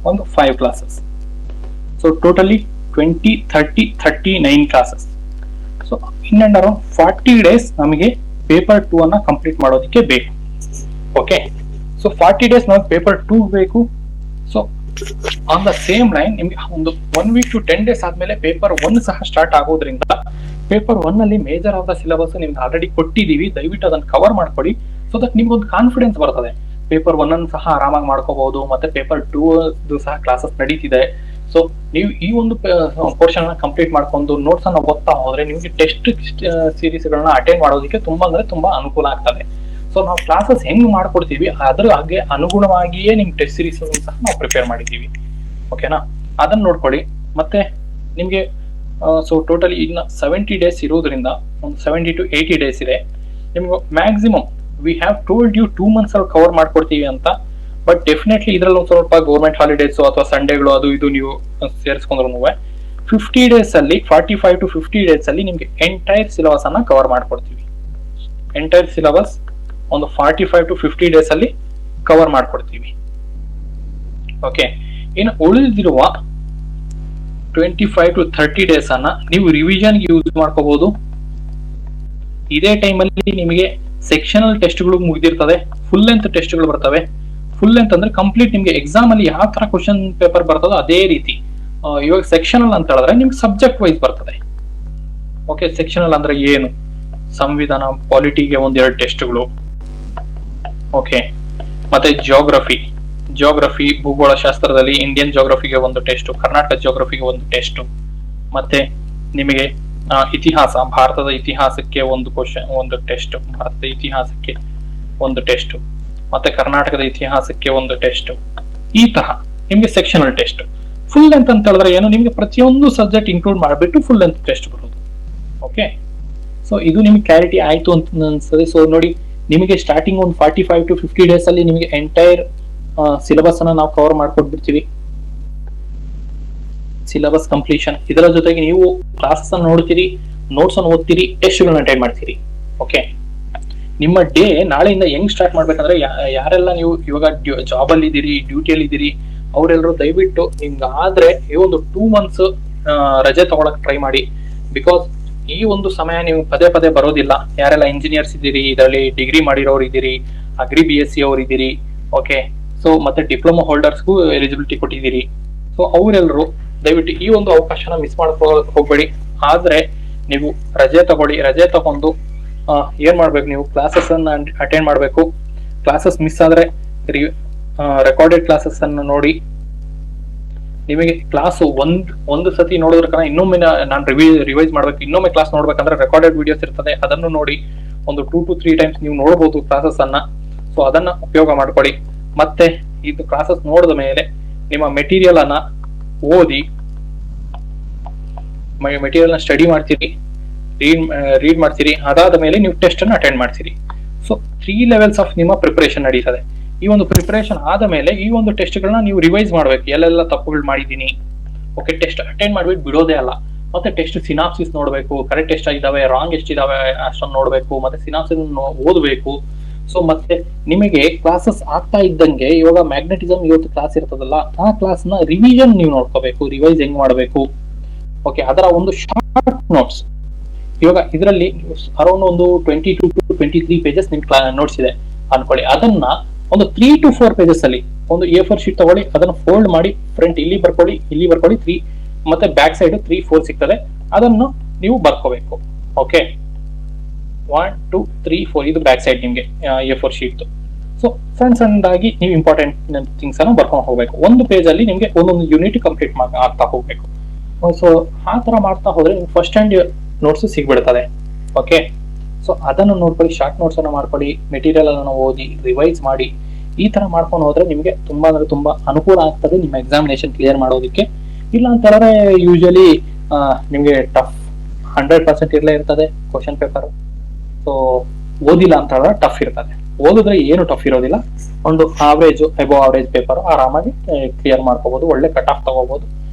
Speaker 1: ಒಂದು 5 classes. So totally 20, 30, 39 classes. So in and around 40 days ನಮಗೆ ಪೇಪರ್ 2 ಅನ್ನ ಕಂಪ್ಲೀಟ್ ಮಾಡೋದಕ್ಕೆ ಬೇಕು. ಓಕೆ, ಸೊ 40 ಡೇಸ್ ನಮಗೆ ಪೇಪರ್ 2 ಬೇಕು. So on the same line ನಿಮ್ಗೆ ಒಂದು 1 week to 10 ಡೇಸ್ ಆದ್ಮೇಲೆ ಪೇಪರ್ 1 ಸಹ ಸ್ಟಾರ್ಟ್ ಆಗೋದ್ರಿಂದ ಪೇಪರ್ 1 ಅಲ್ಲಿ ಮೇಜರ್ ಆಫ್ ದ ಸಿಲೆಬಸ್ ನಿಮ್ಗೆ ಆಲ್ರೆಡಿ ಕೊಟ್ಟಿದೀವಿ. ದಯವಿಟ್ಟು ಅದನ್ನ ಕವರ್ ಮಾಡ್ಕೊಳ್ಳಿ, ಸೊ ದಟ್ ನಿಮ್ಗೆ ಒಂದು ಕಾನ್ಫಿಡೆನ್ಸ್ ಬರ್ತದೆ. ಪೇಪರ್ 1 ಅನ್ನು ಸಹ ಆರಾಮಾಗಿ ಮಾಡ್ಕೋಬಹುದು, ಮತ್ತೆ ಪೇಪರ್ 2 ಸಹ ಕ್ಲಾಸಸ್ ನಡೀತಿದೆ. ಸೊ ನೀವು ಈ ಒಂದು ಪೋರ್ಷನ್ ಕಂಪ್ಲೀಟ್ ಮಾಡ್ಕೊಂಡು ನೋಟ್ಸ್ ಅನ್ನ ಓದ್ತಾ ಹೋದ್ರೆ ನಿಮ್ಗೆ ಟೆಸ್ಟ್ ಸೀರೀಸ್ ಗಳನ್ನ ಅಟೆಂಡ್ ಮಾಡೋದಕ್ಕೆ ತುಂಬಾ ಅಂದ್ರೆ ತುಂಬಾ ಅನುಕೂಲ ಆಗ್ತದೆ. ಸೊ ನಾವು ಕ್ಲಾಸಸ್ ಹೆಂಗ್ ಮಾಡ್ಕೊಡ್ತೀವಿ ಅದ್ರ ಹಾಗೆ ಅನುಗುಣವಾಗಿಯೇ ನಿಮ್ ಟೆಸ್ಟ್ ಸೀರೀಸ್ ಸಹ ನಾವು ಪ್ರಿಪೇರ್ ಮಾಡಿದೀವಿ. ಓಕೆನಾ, ಅದನ್ನ ನೋಡ್ಕೊಳ್ಳಿ. ಮತ್ತೆ ನಿಮ್ಗೆ ಸೊ ಟೋಟಲಿ ಇನ್ನ 70 ಡೇಸ್ ಇರೋದ್ರಿಂದ ಒಂದು 70 to 80 ಡೇಸ್ ಇದೆ. ನಿಮ್ಗೆ maximum we have told you 2 months ಅಲ್ಲಿ ಕವರ್ ಮಾಡ್ಕೊಡ್ತೀವಿ ಅಂತ. ಬಟ್ ಡೆಫಿನೆಟ್ಲಿ ಇದ್ರಲ್ಲಿ ಒಂದು ಸ್ವಲ್ಪ ಗೌರ್ಮೆಂಟ್ ಹಾಲಿಡೇಸ್ ಅಥವಾ ಸಂಡೇಗಳು ಅದು ಇದು ನೀವು ಸೇರಿಸ್ಕೊಂಡ್ರು 50 ಡೇಸ್ ಅಲ್ಲಿ 45 to 50 ಡೇಸ್ ಅಲ್ಲಿ ನಿಮ್ಗೆ ಎಂಟೈರ್ ಸಿಲೆಬಸ್ ಅನ್ನ ಕವರ್ ಮಾಡ್ಕೊಡ್ತೀವಿ. ಎಂಟೈರ್ ಸಿಲೆಬಸ್ ಒಂದು 45 to 50 ಡೇಸ್ ಅಲ್ಲಿ ಕವರ್ ಮಾಡ್ಕೊಡ್ತೀವಿ. ಓಕೆ, ಇನ್ನು ಉಳಿದಿರುವ 25 to 30 ಡೇಸ್ ಅನ್ನ ನೀವು ರಿವಿಷನ್ ಯೂಸ್ ಮಾಡ್ಕೋಬಹುದು. ಇದೇ ಟೈಮ್ ಅಲ್ಲಿ ನಿಮಗೆ ಸೆಕ್ಷನಲ್ ಟೆಸ್ಟ್ಗಳು ಮುಗಿದಿರ್ತದೆ, ಫುಲ್ ಲೆಂತ್ ಟೆಸ್ಟ್ಗಳು ಬರ್ತವೆ. ಫುಲ್ ಲೆಂತ್ ಅಂದ್ರೆ ಕಂಪ್ಲೀಟ್ ನಿಮ್ಗೆ ಎಕ್ಸಾಮ್ ಅಲ್ಲಿ ಯಾವ ತರ ಕ್ವಶನ್ ಪೇಪರ್ ಬರ್ತದೋ ಅದೇ ರೀತಿ. ಇವಾಗ ಸೆಕ್ಷನಲ್ ಅಂತ ಹೇಳಿದ್ರೆ ನಿಮ್ಗೆ ಸಬ್ಜೆಕ್ಟ್ ವೈಸ್ ಬರ್ತದೆ. ಓಕೆ, ಸೆಕ್ಷನಲ್ ಅಂದ್ರೆ ಏನು, ಸಂವಿಧಾನ, ಪಾಲಿಟಿಗೆ 1-2 ಟೆಸ್ಟ್ಗಳು. ಓಕೆ, ಮತ್ತೆ ಜಿಯೋಗ್ರಫಿ ಭೂಗೋಳಶಾಸ್ತ್ರದಲ್ಲಿ ಇಂಡಿಯನ್ ಜಿಯೋಗ್ರಫಿಗೆ ಒಂದು ಟೆಸ್ಟ್, ಕರ್ನಾಟಕ ಜಿಯೋಗ್ರಫಿಗೆ ಒಂದು ಟೆಸ್ಟ್, ಮತ್ತೆ ನಿಮಗೆ ಇತಿಹಾಸ, ಭಾರತದ ಇತಿಹಾಸಕ್ಕೆ ಒಂದು ಕ್ವಶನ್, ಒಂದು ಟೆಸ್ಟ್, ಭಾರತದ ಇತಿಹಾಸಕ್ಕೆ ಒಂದು ಟೆಸ್ಟ್, ಮತ್ತೆ ಕರ್ನಾಟಕದ ಇತಿಹಾಸಕ್ಕೆ ಒಂದು ಟೆಸ್ಟ್. ಈ ತರ ನಿಮ್ಗೆ ಸೆಕ್ಷನಲ್ ಟೆಸ್ಟ್. ಫುಲ್ ಲೆಂತ್ ಅಂತ ಹೇಳಿದ್ರೆ ಏನು, ನಿಮ್ಗೆ ಪ್ರತಿಯೊಂದು ಸಬ್ಜೆಕ್ಟ್ ಇನ್ಕ್ಲೂಡ್ ಮಾಡಿಬಿಟ್ಟು ಫುಲ್ ಲೆಂತ್ ಟೆಸ್ಟ್ ಬರೋದು. ಓಕೆ, ಸೊ ಇದು ನಿಮ್ಗೆ ಕ್ಲಾರಿಟಿ ಆಯ್ತು ಅಂತ ಅನ್ಸ್ತದೆ. ಸೊ ನೋಡಿ, ನಿಮಗೆ ಸ್ಟಾರ್ಟಿಂಗ್ ಒಂದು 45 to 50 ಡೇಸ್ ಅಲ್ಲಿ ನಿಮಗೆ ಎಂಟೈರ್ ಸಿಲೆಬಸ್ ಅನ್ನ ನಾವು ಕವರ್ ಮಾಡ್ಕೊಟ್ಬಿಡ್ತೀವಿ. ಸಿಲೆಬಸ್ ಕಂಪ್ಲೀಷನ್, ಇದರ ಜೊತೆಗೆ ನೀವು ಕ್ಲಾಸಸ್ ಅನ್ನು ನೋಡ್ತೀರಿ, ನೋಟ್ಸ್ ಅನ್ನು ಓದ್ತೀರಿ, ಟೆಸ್ಟ್ ಗಳನ್ನ ಅಟೆಂಡ್ ಮಾಡ್ತೀರಿ. ಓಕೆ, ನಿಮ್ಮ ಡೇ ನಾಳೆಯಿಂದ ಹೆಂಗ್ ಸ್ಟಾರ್ಟ್ ಮಾಡ್ಬೇಕಂದ್ರೆ, ಯಾರೆಲ್ಲ ನೀವು ಇವಾಗ ಜಾಬ್ ಅಲ್ಲಿ ಇದ್ದೀರಿ, ಡ್ಯೂಟಿಯಲ್ಲಿ ಇದ್ದೀರಿ, ಅವರೆಲ್ಲರೂ ದಯವಿಟ್ಟು ನಿಮ್ಗೆ ಆದ್ರೆ ಈ ಒಂದು 2 months ರಜೆ ತಗೊಳಕ್ ಟ್ರೈ ಮಾಡಿ. ಬಿಕಾಸ್ ಈ ಒಂದು ಸಮಯ ನೀವು ಪದೇ ಪದೇ ಬರೋದಿಲ್ಲ. ಯಾರೆಲ್ಲ ಇಂಜಿನಿಯರ್ಸ್ ಇದ್ದೀರಿ, ಇದರಲ್ಲಿ ಡಿಗ್ರಿ ಮಾಡಿರೋರು ಇದ್ದೀರಿ, ಅಗ್ರಿ BSc ಅವ್ರು ಇದ್ದೀರಿ. ಓಕೆ, ಸೊ ಮತ್ತೆ ಡಿಪ್ಲೊಮಾ ಹೋಲ್ಡರ್ಸ್ಗೂ ಎಲಿಜಿಬಿಲಿಟಿ ಕೊಟ್ಟಿದ್ದೀರಿ. ಸೊ ಅವರೆಲ್ಲರೂ ದಯವಿಟ್ಟು ಈ ಒಂದು ಅವಕಾಶನ ಮಿಸ್ ಮಾಡ್ಕೊಳ್ಳೋಕೆ ಹೋಗ್ಬೇಡಿ. ಆದ್ರೆ ನೀವು ರಜೆ ತಗೊಳ್ಳಿ, ರಜೆ ತಗೊಂಡು ಏನ್ ಮಾಡ್ಬೇಕು, ನೀವು ಕ್ಲಾಸಸ್ ಅನ್ನ ಅಟೆಂಡ್ ಮಾಡ್ಬೇಕು. ಕ್ಲಾಸಸ್ ಮಿಸ್ ಆದ್ರೆ ರೆಕಾರ್ಡೆಡ್ ಕ್ಲಾಸಸ್ ಅನ್ನು ನೋಡಿ. ನಿಮಗೆ ಕ್ಲಾಸ್ ಒಂದು ಸತಿ ನೋಡೋದ್ರ ಇನ್ನೊಮ್ಮೆ ನಾನು ರಿವೈಸ್ ಮಾಡ್ಬೇಕು, ಇನ್ನೊಮ್ಮೆ ಕ್ಲಾಸ್ ನೋಡ್ಬೇಕಂದ್ರೆ ರೆಕಾರ್ಡೆಡ್ ವಿಡಿಯೋಸ್ ಇರ್ತದೆ, ಅದನ್ನು ನೋಡಿ ಒಂದು 2 to 3 ಟೈಮ್ಸ್ ನೀವು ನೋಡಬಹುದು ಕ್ಲಾಸಸ್ ಅನ್ನ. ಸೊ ಅದನ್ನ ಉಪಯೋಗ ಮಾಡ್ಕೊಳ್ಳಿ. ಮತ್ತೆ ಇದು ಕ್ಲಾಸಸ್ ನೋಡಿದ ಮೇಲೆ ನಿಮ್ಮ ಮೆಟೀರಿಯಲ್ ಅನ್ನ ಓದಿ, ಮೆಟೀರಿಯಲ್ ನ ಸ್ಟಡಿ ಮಾಡ್ತೀರಿ, ರೀಡ್ ಮಾಡ್ತೀರಿ. ಅದಾದ ಮೇಲೆ ನೀವು ಟೆಸ್ಟ್ ಅನ್ನು ಅಟೆಂಡ್ ಮಾಡ್ತೀರಿ. ಸೊ 3 ಲೆವೆಲ್ಸ್ ಆಫ್ ನಿಮ್ಮ ಪ್ರಿಪರೇಷನ್ ನಡೀತದೆ. ಈ ಒಂದು ಪ್ರಿಪರೇಷನ್ ಆದ ಮೇಲೆ ಈ ಒಂದು ಟೆಸ್ಟ್ ಗಳನ್ನ ನೀವು ರಿವೈಸ್ ಮಾಡ್ಬೇಕು, ಎಲ್ಲೆಲ್ಲ ತಪ್ಪುಗಳು ಮಾಡಿದೀನಿ. ಓಕೆ, ಟೆಸ್ಟ್ ಅಟೆಂಡ್ ಮಾಡ್ಬಿಟ್ಟು ಬಿಡೋದೇ ಅಲ್ಲ. ಮತ್ತೆ ಟೆಸ್ಟ್ ಸಿನಾಪ್ಸಿಸ್ ನೋಡ್ಬೇಕು, ಕರೆಕ್ಟ್ ಎಷ್ಟಾಗಿದ್ದಾವೆ, ರಾಂಗ್ ಎಷ್ಟಿದಾವೆ ಅಷ್ಟೊಂದು ನೋಡ್ಬೇಕು, ಮತ್ತೆ ಸಿನಾಪ್ಸಿಸ್ ಓದಬೇಕು. ಸೊ ಮತ್ತೆ ನಿಮಗೆ ಕ್ಲಾಸಸ್ ಆಗ್ತಾ ಇದ್ದಂಗೆ ಇವಾಗ ಮ್ಯಾಗ್ನೆಟಿಸಮ್ ಇವತ್ತು ಕ್ಲಾಸ್ ಇರ್ತದಲ್ಲ, ಆ ಕ್ಲಾಸ್ ನ ರಿವಿಷನ್ ನೀವು ನೋಡ್ಕೋಬೇಕು, ರಿವೈಸ್ ಹೆಂಗ್ ಮಾಡ್ಬೇಕು. ಓಕೆ, ಅದರ ಒಂದು ಶಾರ್ಟ್ ನೋಟ್ಸ್ ಇವಾಗ ಇದರಲ್ಲಿ ಅರೌಂಡ್ ಒಂದು 22 to 23 ಪೇಜಸ್ ನಿಮ್ ನೋಟ್ಸ್ ಇದೆ ಅನ್ಕೊಳ್ಳಿ. ಅದನ್ನ ಒಂದು 3 to 4 ಪೇಜಸ್ ಅಲ್ಲಿ ಒಂದು A4 ಶೀಟ್ ತಗೊಳ್ಳಿ, ಅದನ್ನ ಫೋಲ್ಡ್ ಮಾಡಿ ಫ್ರಂಟ್ ಇಲ್ಲಿ ಬರ್ಕೊಳ್ಳಿ, 3 ಮತ್ತೆ ಬ್ಯಾಕ್ ಸೈಡ್ 3, 4 ಸಿಗ್ತದೆ, ಅದನ್ನು ನೀವು ಬರ್ಕೋಬೇಕು. ಓಕೆ, 1, 2, 3, 4 ಇದು ಬ್ಯಾಕ್ ಸೈಡ್ ನಿಮ್ಗೆ A4 ಶೀಟ್. ಸೊ ಸಣ್ಣದಾಗಿ ನೀವು ಇಂಪಾರ್ಟೆಂಟ್ ಥಿಂಗ್ಸ್ ಅನ್ನು ಬರ್ಕೊಂಡು ಹೋಗ್ಬೇಕು. ಒಂದು ಪೇಜ್ ಅಲ್ಲಿ ನಿಮ್ಗೆ ಒಂದೊಂದು ಯೂನಿಟ್ ಕಂಪ್ಲೀಟ್ ಆಗ್ತಾ ಹೋಗ್ಬೇಕು. ಸೊ ಆ ತರ ಮಾಡ್ತಾ ಹೋದ್ರೆ ನಿಮ್ಗೆ ಫಸ್ಟ್ ಹ್ಯಾಂಡ್ ನೋಟ್ಸ್ ಸಿಗ್ಬಿಡ್ತದೆ. ಓಕೆ, ಸೊ ಅದನ್ನು ನೋಡ್ಕೊಳ್ಳಿ, ಶಾರ್ಟ್ ನೋಟ್ಸ್ ಅನ್ನ ಮಾಡ್ಕೊಳ್ಳಿ, ಮೆಟೀರಿಯಲ್ ಅನ್ನು ಓದಿ, ರಿವೈಸ್ ಮಾಡಿ. ಈ ತರ ಮಾಡ್ಕೊಂಡು ಹೋದ್ರೆ ನಿಮ್ಗೆ ತುಂಬಾ ಅಂದ್ರೆ ತುಂಬಾ ಅನುಕೂಲ ಆಗ್ತದೆ ನಿಮ್ಮ ಎಕ್ಸಾಮಿನೇಷನ್ ಕ್ಲಿಯರ್ ಮಾಡೋದಕ್ಕೆ. ಇಲ್ಲ ಅಂತ ಹೇಳಿದ್ರೆ ಯೂಶಲಿ ನಿಮ್ಗೆ ಟಫ್ 100% ಇರ್ಲೇ ಇರ್ತದೆ ಕ್ವಶನ್ ಪೇಪರ್. ಸೊ ಓದಿಲ್ಲ ಅಂತ ಹೇಳಿದ್ರೆ ಟಫ್ ಇರ್ತದೆ, ಓದಿದ್ರೆ ಏನು ಟಫ್ ಇರೋದಿಲ್ಲ. ಒಂದು ಆವರೇಜ್ ಅಬೋ ಆವರೇಜ್ ಪೇಪರ್ ಆರಾಮಾಗಿ ಕ್ಲಿಯರ್ ಮಾಡ್ಕೋಬಹುದು, ಒಳ್ಳೆ ಕಟ್ ಆಫ್ ತಗೋಬಹುದು,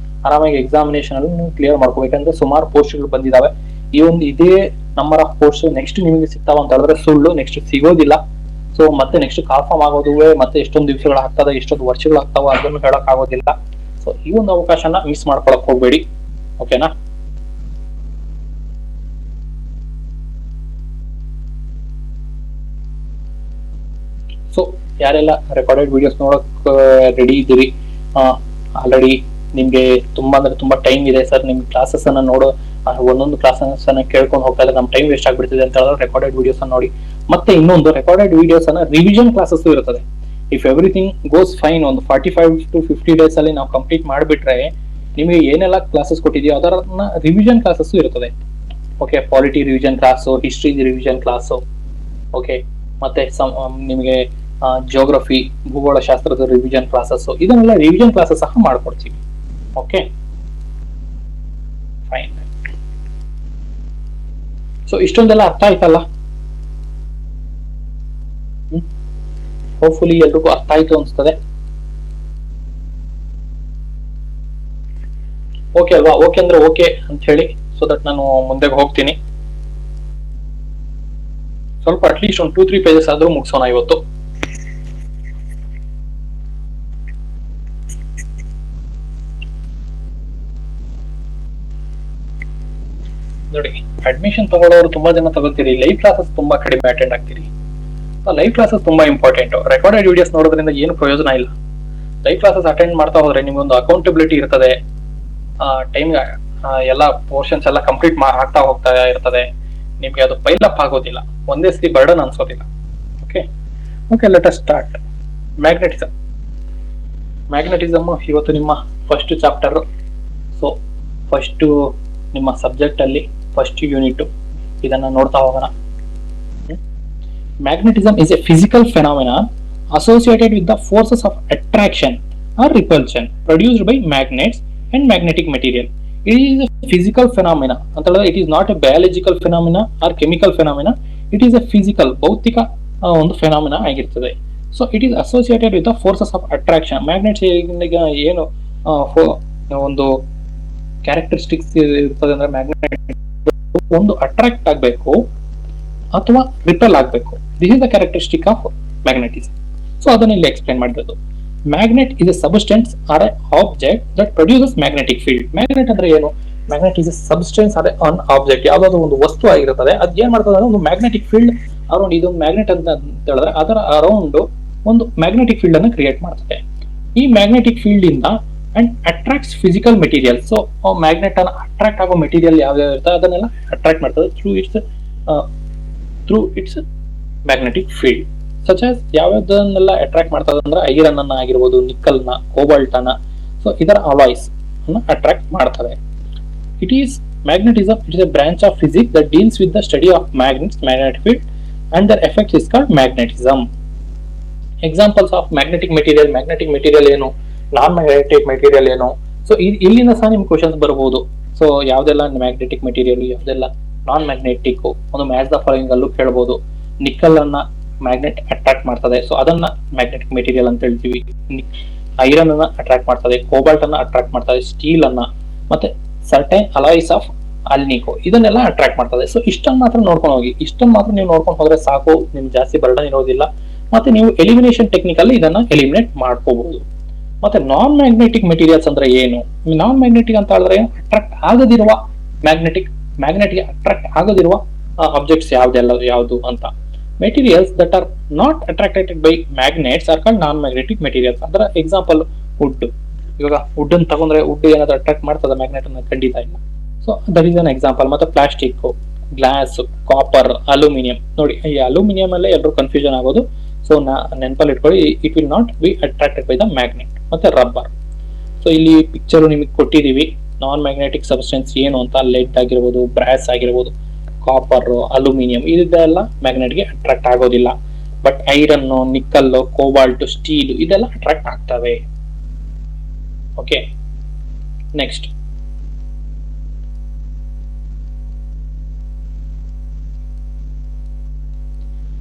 Speaker 1: ಆರಾಮಾಗಿ ಎಕ್ಸಾಮಿನೇಷನ್ ಅಲ್ಲಿ ನೀವು ಕ್ಲಿಯರ್ ಮಾಡ್ಕೋಬೇಕಂದ್ರೆ ಸುಮಾರು ಪೋಸ್ಟ್ಗಳು ಬಂದಿದಾವೆ. ಈ ಒಂದು ಇದೇ ನಂಬರ್ ಆಫ್ ಪೋಸ್ಟ್ ನೆಕ್ಸ್ಟ್ ನಿಮಗೆ ಸಿಗ್ತಾವ ಅಂತ ಹೇಳಿದ್ರೆ ಸುಳ್ಳು, ನೆಕ್ಸ್ಟ್ ಸಿಗೋದಿಲ್ಲ. ಸೊ ಮತ್ತೆ ನೆಕ್ಸ್ಟ್ ಕಾನ್ಫರ್ಮ್ ಆಗೋದುವೆ ಮತ್ತೆ ಎಷ್ಟೊಂದು ದಿವಸಗಳು ಆಗ್ತದೆ, ಎಷ್ಟೊಂದು ವರ್ಷಗಳು ಆಗ್ತಾವ, ಅದನ್ನು ಹೇಳಕ್ ಆಗೋದಿಲ್ಲ. ಸೊ ಈ ಒಂದು ಅವಕಾಶನ ಮಿಸ್ ಮಾಡ್ಕೊಳಕ್ ಹೋಗ್ಬೇಡಿ. ಓಕೆನಾ? ಸೊ ಯಾರೆಲ್ಲ ರೆಕಾರ್ಡೆಡ್ ವಿಡಿಯೋಸ್ ನೋಡಕ್ ರೆಡಿ ಇದ್ದೀರಿ, ಆಲ್ರೆಡಿ ನಿಮ್ಗೆ ತುಂಬಾ ಅಂದ್ರೆ ತುಂಬಾ ಟೈಮ್ ಇದೆ ಸರ್, ನಿಮ್ಗೆ ಕ್ಲಾಸಸ್ ಅನ್ನ ನೋಡೋ ಒಂದೊಂದು ಕ್ಲಾಸಸ್ ಅನ್ನ ಕೇಳ್ಕೊಂಡು ಹೋಗ್ತಾ ಇಲ್ಲ, ನಮ್ ಟೈಮ್ ವೇಸ್ಟ್ ಆಗ್ಬಿಡ್ತಿದೆ ಅಂತ ಹೇಳಿದ್ರೆ ರೆಕಾರ್ಡೆಡ್ ವಿಡಿಯೋಸ್ ಅನ್ನ ನೋಡಿ. ಮತ್ತೆ ಇನ್ನೊಂದು ರೆಕಾರ್ಡೆಡ್ ವಿಡಿಯೋಸ್ ಅನ್ನ ರಿವಿಷನ್ ಕ್ಲಾಸಸ್ ಇರ್ತದೆ. ಇಫ್ ಎವ್ರಿಥಿಂಗ್ ಗೋಸ್ ಫೈನ್, ಒಂದು 45 to 50 ಡೇಸ್ ಅಲ್ಲಿ ನಾವು ಕಂಪ್ಲೀಟ್ ಮಾಡಿಬಿಟ್ರೆ ನಿಮಗೆ ಏನೆಲ್ಲ ಕ್ಲಾಸಸ್ ಕೊಟ್ಟಿದೆಯೋ ಅದನ್ನ ರಿವಿಷನ್ ಕ್ಲಾಸಸ್ ಇರ್ತದೆ. Okay, polity revision class, history revision class, okay, ಮತ್ತೆ ನಿಮಗೆ ಜಿಯೋಗ್ರಫಿ ಭೂಗೋಳ ಶಾಸ್ತ್ರದ ರಿವಿಷನ್ ಕ್ಲಾಸಸ್, ಇದನ್ನೆಲ್ಲ ರಿವಿಷನ್ ಕ್ಲಾಸಸ್ ಸಹ ಮಾಡ್ಕೊಡ್ತೀವಿ. Okay, fine. ಸೊ ಇಷ್ಟೊಂದೆಲ್ಲ ಅರ್ಥ ಆಯ್ತಲ್ಲ? ಹೋಪ್ಫುಲಿ ಎಲ್ರಿಗೂ ಅರ್ಥ ಆಯ್ತು ಅನ್ಸ್ತದೆ. ಓಕೆ ಅಲ್ವಾ? ಓಕೆ ಅಂದ್ರೆ ಓಕೆ ಅಂತ ಹೇಳಿ, ಸೊ ದಟ್ ನಾನು ಮುಂದೆ ಹೋಗ್ತೀನಿ. ಸ್ವಲ್ಪ ಅಟ್ಲೀಸ್ಟ್ ಒಂದು 2-3 ಪೇಜಸ್ ಆದ್ರೂ ಮುಗಿಸೋಣ ಇವತ್ತು. ನೋಡಿ, ಅಡ್ಮಿಷನ್ ತಗೊಳ್ಳೋರು ತುಂಬಾ ಜನ ತಗೋತೀರಿ, ಲೈವ್ ಕ್ಲಾಸಸ್ ತುಂಬಾ ಕಡಿಮೆ ಅಟೆಂಡ್ ಆಗ್ತೀರಿ. ಲೈವ್ ಕ್ಲಾಸಸ್ ತುಂಬಾ ಇಂಪಾರ್ಟೆಂಟ್. ರೆಕಾರ್ಡೆಡ್ ವಿಡಿಯೋಸ್ ನೋಡೋದ್ರಿಂದ ಏನು ಪ್ರಯೋಜನ ಇಲ್ಲ. ಲೈವ್ ಕ್ಲಾಸಸ್ ಅಟೆಂಡ್ ಮಾಡ್ತಾ ಹೋದ್ರೆ ನಿಮ್ಗೊಂದು ಅಕೌಂಟಬಿಲಿಟಿ ಇರ್ತದೆ, ಟೈಮ್ ಎಲ್ಲ ಪೋರ್ಷನ್ಸ್ ಎಲ್ಲ ಕಂಪ್ಲೀಟ್ ಆಗ್ತಾ ಹೋಗ್ತಾ ಇರ್ತದೆ, ನಿಮ್ಗೆ ಅದು ಪೈಲ್ ಅಪ್ ಆಗೋದಿಲ್ಲ, ಒಂದೇ ಸತಿ ಬರ್ಡನ್ ಅನ್ಸೋದಿಲ್ಲ. Okay okay, let us start. Magnetism. Magnetism ಇವತ್ತು ನಿಮ್ಮ ಫಸ್ಟ್ ಚಾಪ್ಟರ್. ಸೊ ಫಸ್ಟ್ ನಿಮ್ಮ ಸಬ್ಜೆಕ್ಟ್ ಅಲ್ಲಿ ಫಸ್ಟ್ ಯೂನಿಟ್, ಇದನ್ನ ನೋಡ್ತಾ ಹೋಗೋಣ. Magnetism is a physical phenomenon associated with the forces of attraction or repulsion produced by magnets and magnetic material. It is a physical phenomena. It is not a biological phenomena or chemical phenomena. It is a physical, ಭೌತಿಕ ಒಂದು phenomena ಆಗಿರ್ತದೆ. So it is associated with the forces of attraction. Magnets ಏನು ಒಂದು characteristics ಇರ್ತದೆ ಅಂದ್ರೆ magnet ಒಂದು attract ಆಗಬೇಕು ಅಥವಾ ರಿಪೆಲ್ ಆಗಬೇಕು. This is the characteristic of magnetism. So ಅದನ್ನ ಇಲ್ಲಿ ಎಕ್ಸ್ಪ್ಲೈನ್ ಮಾಡಿರೋದು. Magnet is a substance or a object that produces magnetic field. Magnet ಅಂದ್ರೆ ಏನು? Magnet is a substance or an object, ಯಾವ್ದಾದ್ರು ಒಂದು ವಸ್ತು ಆಗಿರ್ತದೆ, ಅದ್ ಏನ್ ಮಾಡ್ತದೆ ಅಂದ್ರೆ ಒಂದು ಮ್ಯಾಗ್ನೆಟಿಕ್ ಫೀಲ್ಡ್ ಅರೌಂಡ್, ಇದು ಮ್ಯಾಗ್ನೆಟ್ ಅಂತ ಹೇಳಿದ್ರೆ ಅದರ ಅರೌಂಡ್ ಒಂದು ಮ್ಯಾಗ್ನೆಟಿಕ್ ಫೀಲ್ಡ್ ಅನ್ನು ಕ್ರಿಯೇಟ್ ಮಾಡ್ತದೆ. ಈ ಮ್ಯಾಗ್ನೆಟಿಕ್ ಫೀಲ್ಡ್ ಇಂದ and attracts physical material. So magnet ಅನ್ನ ಅಟ್ರಾಕ್ಟ್ ಆಗೋ ಮೆಟೀರಿಯಲ್ ಯಾವ್ಯಾವ ಇರ್ತದೆ ಅದನ್ನೆಲ್ಲ ಅಟ್ರಾಕ್ಟ್ ಮಾಡ್ತದೆ through its magnetic field. Such as ಯಾವ್ಯಾವ್ದನ್ನೆಲ್ಲ ಅಟ್ರಾಕ್ಟ್ ಮಾಡ್ತದೆ ಅಂದ್ರೆ ಐರನ್ ಅನ್ನ ಆಗಿರ್ಬೋದು, ನಿಕ್ಕಲ್ ನ, ಕೋಬಾಲ್ಟ್ ಅನ್ನ. ಸೊ ಇದರ ಅಲಾಯ್ಸ್ ಅನ್ನ ಅಟ್ರಾಕ್ಟ್ ಮಾಡ್ತದೆ. It is magnetism. It is a branch of physics that deals with the study of magnets, magnetic field, and their effect is called magnetism. Examples of magnetic material. Magnetic material ಏನು, ನಾನ್ magnetic material ಏನು. So ಇಲ್ಲಿಂದ ಸಹ ನಿಮ್ಗೆ questions ಬರಬಹುದು. So ಯಾವ್ದೆಲ್ಲ magnetic material, ಯಾವ್ದೆಲ್ಲ ನಾನ್ magnetic, ಒಂದು match the following ಅಲ್ಲೂ ಕೇಳಬಹುದು. Nickel ಅನ್ನ ಮ್ಯಾಗ್ನೆಟ್ ಅಟ್ರಾಕ್ಟ್ ಮಾಡ್ತದೆ, ಸೊ ಅದನ್ನ ಮ್ಯಾಗ್ನೆಟಿಕ್ ಮೆಟೀರಿಯಲ್ ಅಂತ ಹೇಳ್ತೀವಿ. ಐರನ್ ಅನ್ನ ಅಟ್ರಾಕ್ಟ್ ಮಾಡ್ತದೆ, ಕೋಬಾಲ್ಟ್ ಅನ್ನ ಅಟ್ರಾಕ್ಟ್ ಮಾಡ್ತದೆ, ಸ್ಟೀಲ್ ಅನ್ನ, ಮತ್ತೆ ಸರ್ಟೈನ್ ಅಲಾಯ್ಸ್ ಆಫ್ ಅಲ್ನಿಕೋ ಇದನ್ನೆಲ್ಲ ಅಟ್ರಾಕ್ಟ್ ಮಾಡ್ತದೆ. ಸೊ ಇಷ್ಟನ್ನು ಮಾತ್ರ ನೋಡ್ಕೊಂಡು ಹೋಗಿ. ಇಷ್ಟನ್ನು ಮಾತ್ರ ನೀವು ನೋಡ್ಕೊಂಡು ಹೋದ್ರೆ ಸಾಕು, ನಿಮ್ಗೆ ಜಾಸ್ತಿ ಬರ್ಡನ್ ಇರೋದಿಲ್ಲ. ಮತ್ತೆ ನೀವು ಎಲಿಮಿನೇಷನ್ ಟೆಕ್ನಿಕಲ್ ಇದನ್ನ ಎಲಿಮಿನೇಟ್ ಮಾಡ್ಕೋಬಹುದು. ಮತ್ತೆ ನಾನ್ ಮ್ಯಾಗ್ನೆಟಿಕ್ ಮೆಟೀರಿಯಲ್ಸ್ ಅಂದ್ರೆ ಏನು? ನಾನ್ ಮ್ಯಾಗ್ನೆಟಿಕ್ ಅಂತ ಹೇಳಿದ್ರೆ ಅಟ್ರಾಕ್ಟ್ ಆಗದಿರುವ ಮ್ಯಾಗ್ನೆಟ್ಗೆ ಅಟ್ರಾಕ್ಟ್ ಆಗದಿರುವ ಆಬ್ಜೆಕ್ಟ್ಸ್ ಯಾವ್ದು ಅಂತ. Materials that are not attracted by magnets are called non magnetic materials. ಅದರ ಎಕ್ಸಾಂಪಲ್ ವುಡ್. ಇವಾಗ ವುಡ್ ಅನ್ನು ತಗೊಂಡ್ರೆ ವುಡ್ ಏನಾದ್ರು ಅಟ್ರಾಕ್ಟ್ ಮಾಡ್ತದ ಮ್ಯಾಗ್ನೆಟ್ ಅನ್ನ? ಖಂಡಿತ ಇಲ್ಲ. So that is an example. ಮತ್ತೆ ಪ್ಲಾಸ್ಟಿಕ್, ಗ್ಲಾಸ್, ಕಾಪರ್, ಅಲ್ಯೂಮಿನಿಯಂ. ನೋಡಿ, ಈ ಅಲ್ಯೂಮಿನಿಯಂ ಅಲ್ಲೇ ಎಲ್ಲರೂ ಕನ್ಫ್ಯೂಷನ್ ಆಗೋದು. ಸೊ ನೆನಪಲ್ಲಿ ಇಟ್ಕೊಳ್ಳಿ, it will not be attracted by the magnet. ಮತ್ತೆ ರಬ್ಬರ್. ಸೊ ಇಲ್ಲಿ ಪಿಕ್ಚರ್ ನಿಮಗೆ ಕೊಟ್ಟಿದೀವಿ ನಾನ್ ಮ್ಯಾಗ್ನೆಟಿಕ್ ಸಬ್ಸ್ಟೆನ್ಸ್ ಏನು ಅಂತ. ಲೆಡ್ ಆಗಿರ್ಬೋದು, ಬ್ರಾಸ್ ಆಗಿರ್ಬೋದು, ಕಾಪರ್, ಅಲ್ಯೂಮಿನಿಯಂ ಇದೆಲ್ಲ ಮ್ಯಾಗ್ನೆಟ್ಗೆ ಅಟ್ರಾಕ್ಟ್ ಆಗೋದಿಲ್ಲ. But iron, nickel, cobalt, steel ಇದೆಲ್ಲ ಅಟ್ರಾಕ್ಟ್ ಆಗ್ತವೆ. Okay, next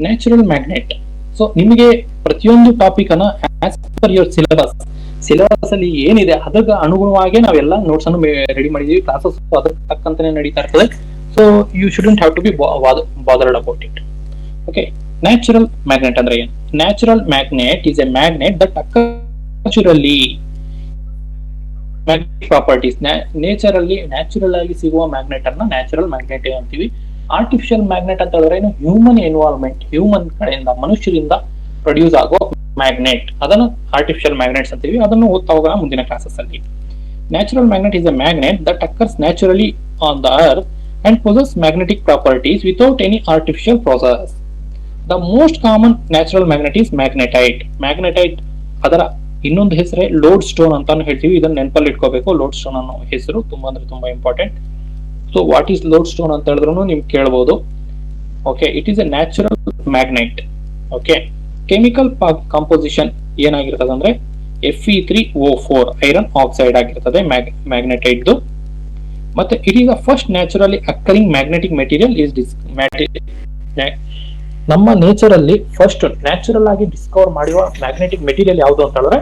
Speaker 1: natural magnet. So ನಿಮಗೆ ಪ್ರತಿಯೊಂದು ಟಾಪಿಕ್ ಅನ್ನ ಆಸ್ ಪರ್ ಯುವರ್ ಸಿಲೆಬಸ್ ಅಲ್ಲಿ ಏನಿದೆ ಅದಕ್ಕೆ ಅನುಗುಣವಾಗಿ ನಾವೆಲ್ಲ ನೋಟ್ಸ್ ಅನ್ನು ರೆಡಿ ಮಾಡಿದೀವಿ. ಕ್ಲಾಸಸ್ ಅದಕ್ಕೆ ತಕ್ಕಂತಾನೆ ನಡೀತಾ ಇರ್ತದೆ. So you shouldn't have to be bothered about it. Okay, natural magnet ಅಂದ್ರೆ ಏನು? Natural magnet is a magnet that naturally magnetic properties. Natural ಆಗಿ ಸಿಗುವ ಮ್ಯಾಗ್ನೆಟ್ ಅನ್ನ ನ್ಯಾಚುರಲ್ ಮ್ಯಾಗ್ನೆಟ್ ಅಂತೀವಿ. ಆರ್ಟಿಫಿಷಿಯಲ್ ಮ್ಯಾಗ್ನೆಟ್ ಅಂತ ಹೇಳಿದ್ರೆ ಏನು? ಹ್ಯೂಮನ್ ಎನ್ವಾಲ್ವ್ಮೆಂಟ್, ಹ್ಯೂಮನ್ ಕಡೆಯಿಂದ, ಮನುಷ್ಯರಿಂದ ಪ್ರೊಡ್ಯೂಸ್ ಆಗೋ ಮ್ಯಾಗ್ನೆಟ್, ಅದನ್ನು ಆರ್ಟಿಫಿಷಿಯಲ್ ಮ್ಯಾಗ್ನೆಟ್ಸ್ ಅಂತೀವಿ. ಅದನ್ನು ಓದ್ತಾ ಹೋಗೋಣ ಮುಂದಿನ ಕ್ಲಾಸಸ್ ಅಲ್ಲಿ. Natural magnet is a magnet that occurs naturally on the earth and possess magnetic properties without any artificial process. The most common natural magnet is magnetite. Magnetite ಅದರ ಇನ್ನೊಂದು ಹೆಸರೇ ಲೋಡ್ ಸ್ಟೋನ್ ಅಂತಾನು ಹೇಳ್ತೀವಿ. ಇದನ್ನ ನೆನಪಲ್ಲಿ ಇಟ್ಕೋಬೇಕು. ಲೋಡ್ ಸ್ಟೋನ್ ಅನ್ನೋ ಹೆಸರು ತುಂಬಾ ಅಂದ್ರೆ ತುಂಬಾ important. So what is lodestone ಅಂತ ಹೇಳಿದ್ರು ನಿಮ್ಗೆ ಕೇಳಬಹುದು. Okay, it is a natural magnet. Okay, chemical composition ಏನಾಗಿರ್ತದೆ ಅಂದ್ರೆ Fe3O4 ಐರನ್ ಆಕ್ಸೈಡ್ ಆಗಿರ್ತದೆ ಮ್ಯಾಗ್ನೆಟೈಟ್. ಮತ್ತೆ it is the first naturally occurring magnetic material is ನಮ್ಮ ನೇಚರ್ ಅಲ್ಲಿ ಫಸ್ಟ್ ನ್ಯಾಚುರಲ್ ಆಗಿ ಡಿಸ್ಕವರ್ ಮಾಡುವ ಮ್ಯಾಗ್ನೆಟಿಕ್ ಮೆಟೀರಿಯಲ್ ಯಾವುದು ಅಂತ ಹೇಳಿದ್ರೆ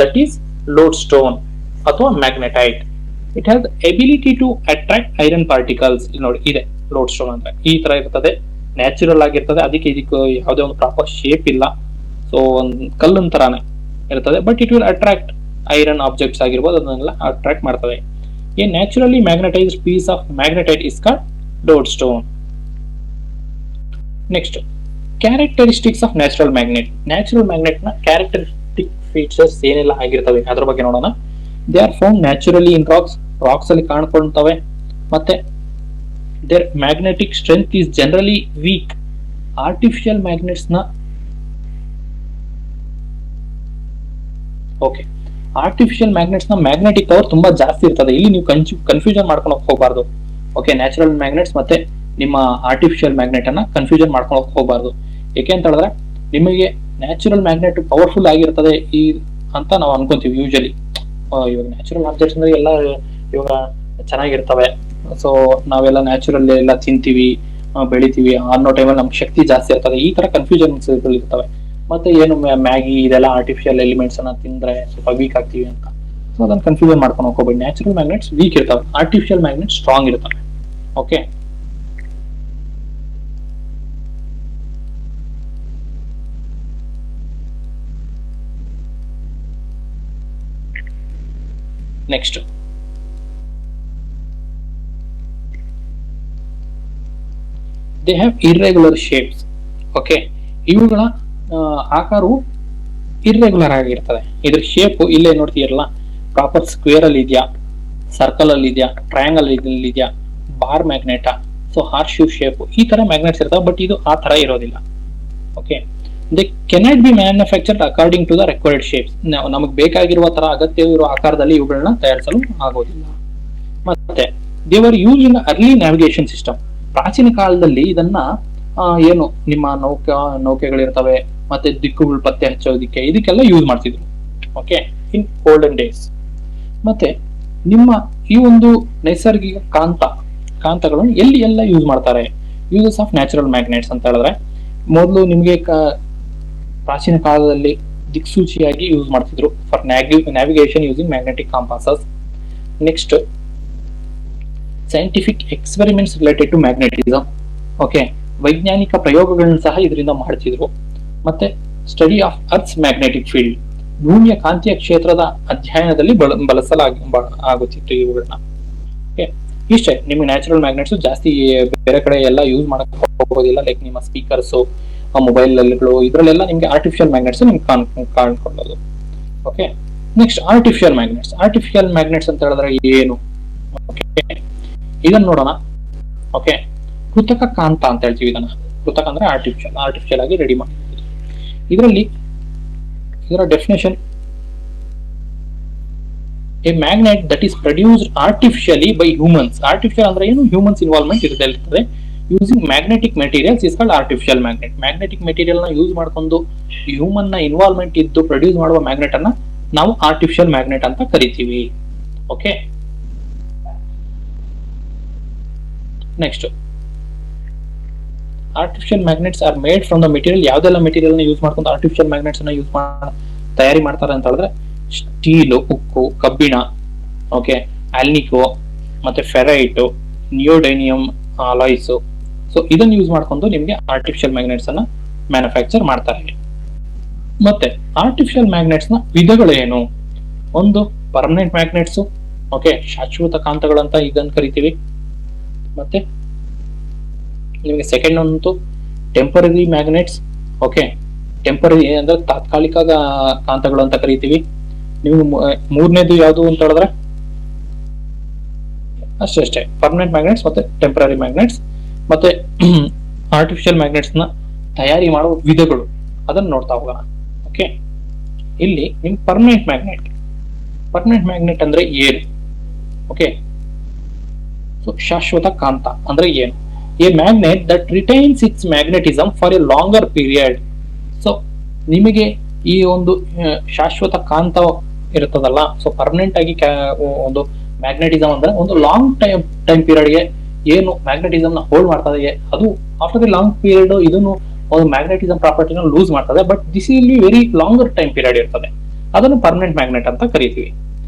Speaker 1: ದಟ್ ಈಸ್ ಲೋಡ್ ಸ್ಟೋನ್ ಅಥವಾ magnetite. It has ability to attract iron particles. ನೋಡಿ, ಇದೆ ಲೋಡ್ ಸ್ಟೋನ್ ಅಂದ್ರೆ ಈ ತರ ಇರ್ತದೆ, ನ್ಯಾಚುರಲ್ ಆಗಿರ್ತದೆ. ಇದಕ್ಕೆ ಯಾವುದೇ ಒಂದು ಪ್ರಾಪರ್ ಶೇಪ್ ಇಲ್ಲ. ಸೊ ಒಂದು ಕಲ್ಲಿನ ತರಾನೇ ಇರ್ತದೆ. But it will attract iron objects ಆಗಿರ್ಬೋದು, ಅದನ್ನೆಲ್ಲ ಅಟ್ರಾಕ್ಟ್ ಮಾಡ್ತದೆ. A naturally magnetised piece of magnetite is called lodestone. Next, characteristics of natural magnet. Natural magnet ನ ಕ್ಯಾರೆಕ್ಟರಿಸ್ಟಿಕ್ ಫೀಚರ್ಸ್ ಏನೆಲ್ಲ ಆಗಿರ್ತವೆ ಅದ್ರ ಬಗ್ಗೆ ನೋಡೋಣ. They are found naturally in rocks ಅಲ್ಲಿ ಕಾಣ್ಕೊಳ್ತವೆ. ಮತ್ತೆ their magnetic strength is generally weak. Artificial magnets ನ ಆರ್ಟಿಫಿಷಿಯಲ್ ಮ್ಯಾಗ್ನೆಟ್ಸ್ ನ ಮ್ಯಾಗ್ನೆಟಿಕ್ ಪವರ್ ತುಂಬಾ ಜಾಸ್ತಿ ಇರ್ತದೆ. ಇಲ್ಲಿ ನೀವು ಕನ್ಫ್ಯೂಷನ್ ಮಾಡ್ಕೊಂಡು ಹೋಗಬಾರ್ದು. ಓಕೆ, ನ್ಯಾಚುರಲ್ ಮ್ಯಾಗ್ನೆಟ್ಸ್ ಮತ್ತೆ ನಿಮ್ಮ ಆರ್ಟಿಫಿಷಿಯಲ್ ಮ್ಯಾಗ್ನೆಟ್ ಅನ್ನ ಕನ್ಫ್ಯೂಷನ್ ಮಾಡ್ಕೊಂಡು ಹೋಗಬಾರ್ದು. ಯಾಕೆ ಅಂತ ಹೇಳಿದ್ರೆ ನಿಮಗೆ ನ್ಯಾಚುರಲ್ ಮ್ಯಾಗ್ನೆಟ್ ಪವರ್ಫುಲ್ ಆಗಿರ್ತದೆ ಅಂತ ನಾವು ಅನ್ಕೊಂತೀವಿ ಯೂಶಲಿ. ಇವಾಗ ನ್ಯಾಚುರಲ್ ಆಬ್ಜೆಕ್ಟ್ಸ್ ಅಂದ್ರೆ ಎಲ್ಲ ಇವಾಗ ಚೆನ್ನಾಗಿರ್ತವೆ. ಸೊ ನಾವೆಲ್ಲ ನ್ಯಾಚುರಲ್ ಎಲ್ಲ ತಿಂತೀವಿ, ಬೆಳಿತೀವಿ ಅನ್ನೋ ಟೈಮಲ್ಲಿ ನಮ್ಗೆ ಶಕ್ತಿ ಜಾಸ್ತಿ ಇರ್ತದೆ. ಈ ತರ ಕನ್ಫ್ಯೂಷನ್ಸ್ ಇರ್ತವೆ. ಮತ್ತೆ ಏನು ಮ್ಯಾಗಿ ಇದೆಲ್ಲ ಆರ್ಟಿಫಿಷಿಯಲ್ ಎಲಿಮೆಂಟ್ಸ್ ಅನ್ನ ತಿಂದ್ರೆ ಸ್ವಲ್ಪ ವೀಕ್ ಆಗ್ತೀವಿ ಅಂತ. ಸೊ ಅದನ್ನ ಕನ್ಫ್ಯೂಷನ್ ಮಾಡ್ಕೊಂಡು ಹೋಗ್ಬೇಡಿ. ನ್ಯಾಚುರಲ್ ಮ್ಯಾಗ್ನೆಟ್ಸ್ ವೀಕ್ ಇರ್ತವೆ, ಆರ್ಟಿಫಿಷಿಯಲ್ ಮ್ಯಾಗ್ನೆಟ್ಸ್ ಸ್ಟ್ರಾಂಗ್ ಇರ್ತವೆ. Okay, next they have irregular shapes. Okay, ಇವುಗಳ ಆಕಾರವು ಇರ್ರೆಗ್ಯುಲರ್ ಆಗಿರ್ತದೆ. ಇದ್ರ ಶೇಪ್ ಇಲ್ಲೇ ನೋಡ್ತೀರಲ್ಲ, ಪ್ರಾಪರ್ ಸ್ಕ್ವೇರ್ ಅಲ್ಲಿ ಇದೆಯಾ, ಸರ್ಕಲ್ ಅಲ್ಲಿ ಇದೆಯಾ, ಟ್ರಯಾಂಗಲ್ ಇದೆಯಾ, ಬಾರ್ ಮ್ಯಾಗ್ನೆಟಾ, ಸೊ ಹಾರ್ಶ್ ಶೂ ಶೇಪ್, ಈ ತರ ಮ್ಯಾಗ್ನೆಟ್ಸ್ ಇರ್ತಾವೆ. ಬಟ್ ಇದು ಆ ತರ ಇರೋದಿಲ್ಲ. Okay, they cannot be manufactured according to the required shapes. ನಮಗೆ ಬೇಕಾಗಿರುವ ತರ ಅಗತ್ಯವಿರುವ ಆಕಾರದಲ್ಲಿ ಇವುಗಳನ್ನ ತಯಾರಿಸಲು ಆಗೋದಿಲ್ಲ. ಮತ್ತೆ ದೇವರ್ use in early navigation system. ಪ್ರಾಚೀನ ಕಾಲದಲ್ಲಿ ಇದನ್ನ ಏನು ನಿಮ್ಮ ನೌಕೆಗಳಿರ್ತವೆ, ಮತ್ತೆ ದಿಕ್ಕುಗಳು ಪತ್ತೆ ಹಚ್ಚೋದಿಕ್ಕೆ ಇದಕ್ಕೆಲ್ಲ ಯೂಸ್ ಮಾಡ್ತಿದ್ರು. ಓಕೆ, ಇನ್ ಓಲ್ಡನ್ ಡೇಸ್. ಮತ್ತೆ ನಿಮ್ಮ ಈ ಒಂದು ನೈಸರ್ಗಿಕ ಕಾಂತಗಳನ್ನು ಎಲ್ಲಿ ಎಲ್ಲ ಯೂಸ್ ಮಾಡ್ತಾರೆ? ಯೂಸಸ್ ಆಫ್ ನ್ಯಾಚುರಲ್ ಮ್ಯಾಗ್ನೆಟ್ಸ್ ಅಂತ ಹೇಳಿದ್ರೆ, ಮೊದಲು ನಿಮಗೆ ಪ್ರಾಚೀನ ಕಾಲದಲ್ಲಿ ದಿಕ್ಸೂಚಿಯಾಗಿ ಯೂಸ್ ಮಾಡ್ತಿದ್ರು for navigation using magnetic compasses. Next scientific experiments related to magnetism. Okay, ವೈಜ್ಞಾನಿಕ ಪ್ರಯೋಗಗಳನ್ನ ಸಹ ಇದರಿಂದ ಮಾಡ್ತಿದ್ರು. ಮತ್ತೆ study of earth's magnetic field, ಭೂಮಿಯ ಕಾಂತೀಯ ಕ್ಷೇತ್ರದ ಅಧ್ಯಯನದಲ್ಲಿ ಆಗುತ್ತಿತ್ತು ಇವುಗಳನ್ನ. ಓಕೆ, ಇಷ್ಟೇ. ನಿಮಗೆ ನ್ಯಾಚುರಲ್ ಮ್ಯಾಗ್ನೆಟ್ಸ್ ಜಾಸ್ತಿ ಬೇರೆ ಕಡೆ ಎಲ್ಲ ಯೂಸ್ ಮಾಡಕ್ ಹೋಗೋದಿಲ್ಲ. ಲೈಕ್ ನಿಮ್ಮ ಸ್ಪೀಕರ್ಸ್, ಮೊಬೈಲ್ ಇದರಲ್ಲೆಲ್ಲ ನಿಮ್ಗೆ ಆರ್ಟಿಫಿಷಿಯಲ್ ಮ್ಯಾಗ್ನೆಟ್ಸ್ ನಿಮ್ಗೆ ಕಾಣ್ಕೊಳ್ಳೋದು. ಓಕೆ, ನೆಕ್ಸ್ಟ್ ಆರ್ಟಿಫಿಷಿಯಲ್ ಮ್ಯಾಗ್ನೆಟ್ಸ್ ಅಂತ ಹೇಳಿದ್ರೆ ಏನು? ಓಕೆ, ಇದನ್ನ ನೋಡೋಣ. ಓಕೆ, ಕೃತಕ ಕಾಂತ ಅಂತ ಹೇಳ್ತೀವಿ ಇದನ್ನ. ಕೃತಕ ಅಂದ್ರೆ ಆರ್ಟಿಫಿಷಿಯಲ್ ಆಗಿ ರೆಡಿ ಮಾಡಿ. ಇದರ definition: a magnet that is produced artificially by humans. Artificial ಅಂದ್ರೆ ಏನು? ಹ್ಯೂಮನ್ಸ್ ಇನ್ವಾಲ್ವ್ಮೆಂಟ್ ಇರ್ತದೆ. Using magnetic materials is called artificial magnet. Magnetic material ನ ಯೂಸ್ ಮಾಡ್ಕೊಂಡು ಹ್ಯೂಮನ್ ನ ಇನ್ವಾಲ್ವ್ಮೆಂಟ್ ಇದ್ದು ಪ್ರೊಡ್ಯೂಸ್ ಮಾಡುವ ಮ್ಯಾಗ್ನೆಟ್ ಅನ್ನ ನಾವು ಆರ್ಟಿಫಿಷಿಯಲ್ ಮ್ಯಾಗ್ನೆಟ್ ಅಂತ ಕರಿತೀವಿ. Okay, next artificial magnets are made from the material. ಯಾವ್ದೆಲ್ಲ ಮೆಟೀರಿಯಲ್ ನ ಯೂಸ್ ಮಾಡ್ಕೊಂಡು ಆರ್ಟಿಫಿಷಿಯಲ್ ಮ್ಯಾಗ್ನೆಟ್ಸ್ ಅನ್ನ ತಯಾರಿ ಮಾಡ್ತಾರೆ ಅಂತ ಹೇಳಿದ್ರೆ, ಸ್ಟೀಲು, ಉಕ್ಕು, ಕಬ್ಬಿಣ, ಓಕೆ, ಆಲ್ನಿಕೋ, ಮತ್ತೆ ಫೆರೈಟ್, ನಿಯೋಡೈನಿಯಂ ಅಲಾಯ್ಸ್. ಸೊ ಇದನ್ನ ಯೂಸ್ ಮಾಡ್ಕೊಂಡು ನಿಮ್ಗೆ ಆರ್ಟಿಫಿಷಿಯಲ್ ಮ್ಯಾಗ್ನೆಟ್ಸ್ ಅನ್ನ ಮ್ಯಾನುಫ್ಯಾಕ್ಚರ್ ಮಾಡ್ತಾರೆ. ಮತ್ತೆ ಆರ್ಟಿಫಿಷಿಯಲ್ ಮ್ಯಾಗ್ನೆಟ್ಸ್ ನ ವಿಧಗಳೇನು? ಒಂದು ಪರ್ಮನೆಂಟ್ ಮ್ಯಾಗ್ನೆಟ್ಸ್, ಓಕೆ, ಶಾಶ್ವತ ಕಾಂತಗಳಂತ ಇದನ್ನ ಕರಿತೀವಿ. ಮತ್ತೆ ನಿಮಗೆ ಸೆಕೆಂಡ್ ಅಂತೂ ಟೆಂಪರರಿ ಮ್ಯಾಗ್ನೆಟ್ಸ್. ಓಕೆ, ಟೆಂಪರರಿ ಅಂದ್ರೆ ತಾತ್ಕಾಲಿಕ ಕಾಂತಗಳು ಅಂತ ಕರಿತೀವಿ. ನೀವು ಮೂರನೇದು ಯಾವುದು ಅಂತ ಹೇಳಿದ್ರೆ ಅಷ್ಟೇ, ಪರ್ಮನೆಂಟ್ ಮ್ಯಾಗ್ನೆಟ್ಸ್ ಮತ್ತೆ ಟೆಂಪರರಿ ಮ್ಯಾಗ್ನೆಟ್ಸ್. ಮತ್ತೆ ಆರ್ಟಿಫಿಷಿಯಲ್ ಮ್ಯಾಗ್ನೆಟ್ಸ್ ನ ತಯಾರಿ ಮಾಡುವ ವಿಧಗಳು ಅದನ್ನ ನೋಡ್ತಾ ಹೋಗೋಣ. ಓಕೆ, ಇಲ್ಲಿ ನಿಮ್ ಪರ್ಮನೆಂಟ್ ಮ್ಯಾಗ್ನೆಟ್ ಅಂದ್ರೆ ಏನು? ಓಕೆ, ಸೊ ಶಾಶ್ವತ ಕಾಂತ ಅಂದ್ರೆ ಏನು? A magnet that retains it's magnetism for A longer period. So ನಿಮಗೆ ಈ ಒಂದು ಶಾಶ್ವತ ಕಾಂತ ಇರ್ತದಲ್ಲ, ಸೊ ಪರ್ಮನೆಂಟ್ ಆಗಿ ಒಂದು ಮ್ಯಾಗ್ನೆಟಿಸಮ್ ಅಂದ್ರೆ ಒಂದು ಲಾಂಗ್ ಟೈಮ್ ಪೀರಿಯಡ್ಗೆ ಏನು ಮ್ಯಾಗ್ನೆಟಿಸಮ್ ನ ಹೋಲ್ಡ್ ಮಾಡ್ತದೆ, ಅದು ಆಫ್ಟರ್ ದಿ ಲಾಂಗ್ ಪೀರಿಯಡ್ ಇದನ್ನು ಒಂದು ಮ್ಯಾಗ್ನೆಟಿಸಮ್ ಪ್ರಾಪರ್ಟಿನ ಲೂಸ್ ಮಾಡ್ತದೆ. ಬಟ್ ದಿಸ್ ಇಲ್ಲಿ ವೆರಿ ಲಾಂಗರ್ ಟೈಮ್ ಪೀರಿಯಡ್ ಇರ್ತದೆ. ಅದನ್ನು ಪರ್ಮನೆಂಟ್ ಮ್ಯಾಗ್ನೆಟ್ ಅಂತ ಕರಿತೀವಿ.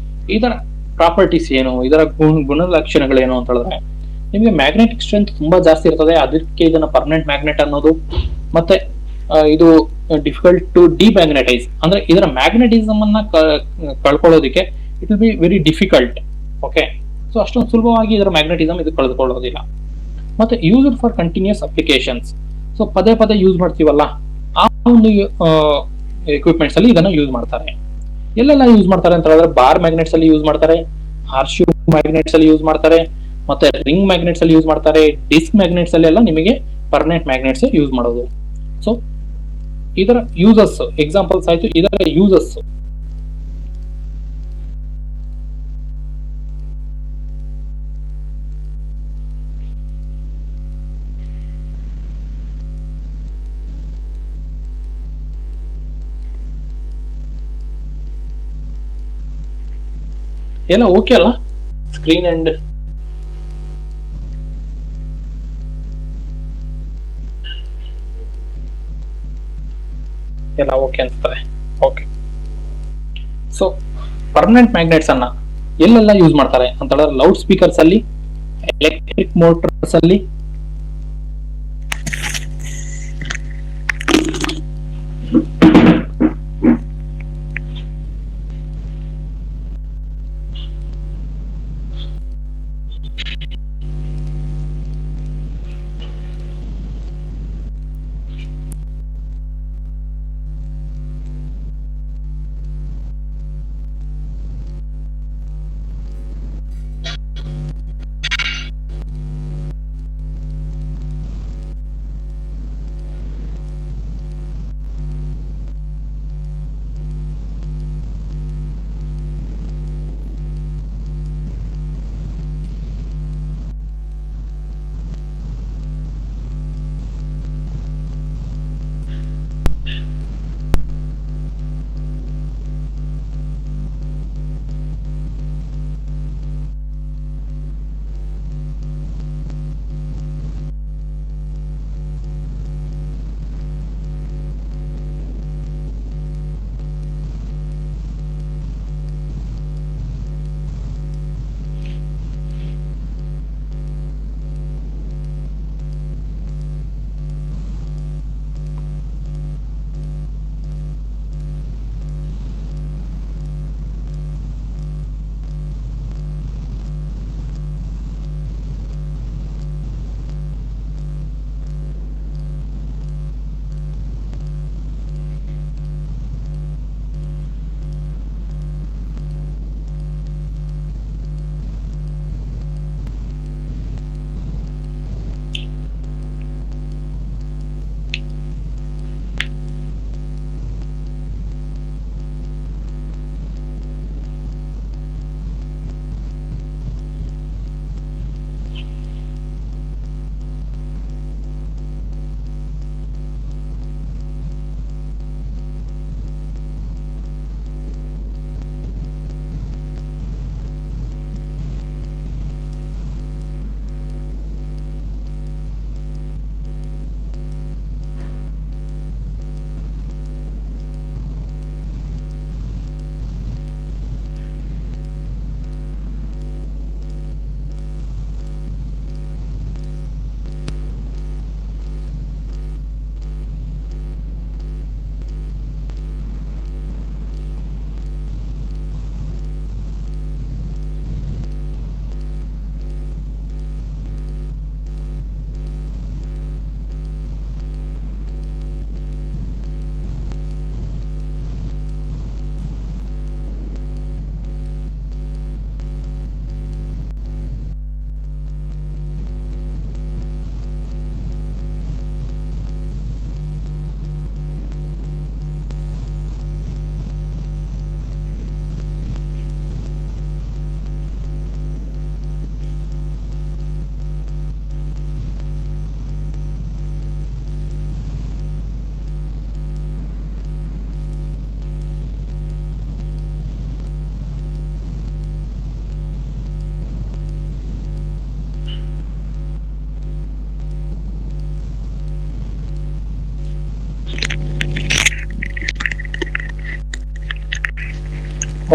Speaker 1: ಇದರ ಪ್ರಾಪರ್ಟೀಸ್ ಏನು, ಇದರ ಗುಣಲಕ್ಷಣಗಳೇನು ಅಂತ ಹೇಳಿದ್ರೆ, ನಿಮಗೆ ಮ್ಯಾಗ್ನೆಟಿಕ್ ಸ್ಟ್ರೆಂತ್ ತುಂಬಾ ಜಾಸ್ತಿ ಇರ್ತದೆ, ಅದಕ್ಕೆ ಇದನ್ನ ಪರ್ಮನೆಂಟ್ ಮ್ಯಾಗ್ನೆಟ್ ಅನ್ನೋದು. ಮತ್ತೆ ಇದು ಡಿಫಿಕಲ್ಟ್ ಟು ಡಿಮ್ಯಾಗ್ನೆಟೈಸ್, ಅಂದ್ರೆ ಇದರ ಮ್ಯಾಗ್ನೆಟಿಸಮ್ ಅನ್ನ ಕಳ್ಕೊಳ್ಳೋದಕ್ಕೆ it will be very difficult. Okay, so ಅಷ್ಟೊಂದು ಸುಲಭವಾಗಿ ಇದರ ಮ್ಯಾಗ್ನೆಟಿಸಮ್ ಇದು ಕಳೆದುಕೊಳ್ಳೋದಿಲ್ಲ. ಮತ್ತೆ used for continuous applications. So ಪದೇ ಪದೇ ಯೂಸ್ ಮಾಡ್ತೀವಲ್ಲ, ಆ ಒಂದು ಎಕ್ವಿಪ್ಮೆಂಟ್ಸ್ ಅಲ್ಲಿ ಇದನ್ನ ಯೂಸ್ ಮಾಡ್ತಾರೆ. ಎಲ್ಲೆಲ್ಲ ಯೂಸ್ ಮಾಡ್ತಾರೆ ಅಂತ ಹೇಳಿದ್ರೆ, ಬಾರ್ ಮ್ಯಾಗ್ನೆಟ್ಸ್ ಅಲ್ಲಿ ಯೂಸ್ ಮಾಡ್ತಾರೆ, ಹಾರ್ಶ್ ಮ್ಯಾಗ್ನೆಟ್ಸ್ ಅಲ್ಲಿ ಯೂಸ್ ಮಾಡ್ತಾರೆ, ಮತ್ತೆ ರಿಂಗ್ ಮ್ಯಾಗ್ನೆಟ್ಸ್ ಅಲ್ಲಿ ಯೂಸ್ ಮಾಡ್ತಾರೆ, ಡಿಸ್ಕ್ ಮ್ಯಾಗ್ನೆಟ್ಸ್ ಅಲ್ಲಿ ಎಲ್ಲ ನಿಮಗೆ ಪರ್ಮನೆಂಟ್ ಮ್ಯಾಗ್ನೆಟ್ಸ್ ಯೂಸ್ ಮಾಡೋದು. ಸೊ ಇದರ ಯೂಸಸ್ ಎಕ್ಸಾಂಪಲ್ಸ್ ಆಯ್ತು. ಇದರ ಯೂಸಸ್ ಎಲ್ಲ ಓಕೆ ಅಲ್ಲ? ಸ್ಕ್ರೀನ್ ಅಂಡ್ ಎಲ್ಲ ಓಕೆ ಅನ್ಸ್ತದೆ. ಓಕೆ, ಸೊ ಪರ್ಮನೆಂಟ್ ಮ್ಯಾಗ್ನೆಟ್ಸ್ ಅನ್ನ ಎಲ್ಲೆಲ್ಲ ಯೂಸ್ ಮಾಡ್ತಾರೆ ಅಂತ ಹೇಳಿದ್ರೆ, ಲೌಡ್ ಸ್ಪೀಕರ್ಸ್ ಅಲ್ಲಿ, ಎಲೆಕ್ಟ್ರಿಕ್ ಮೋಟರ್ಸ್ ಅಲ್ಲಿ,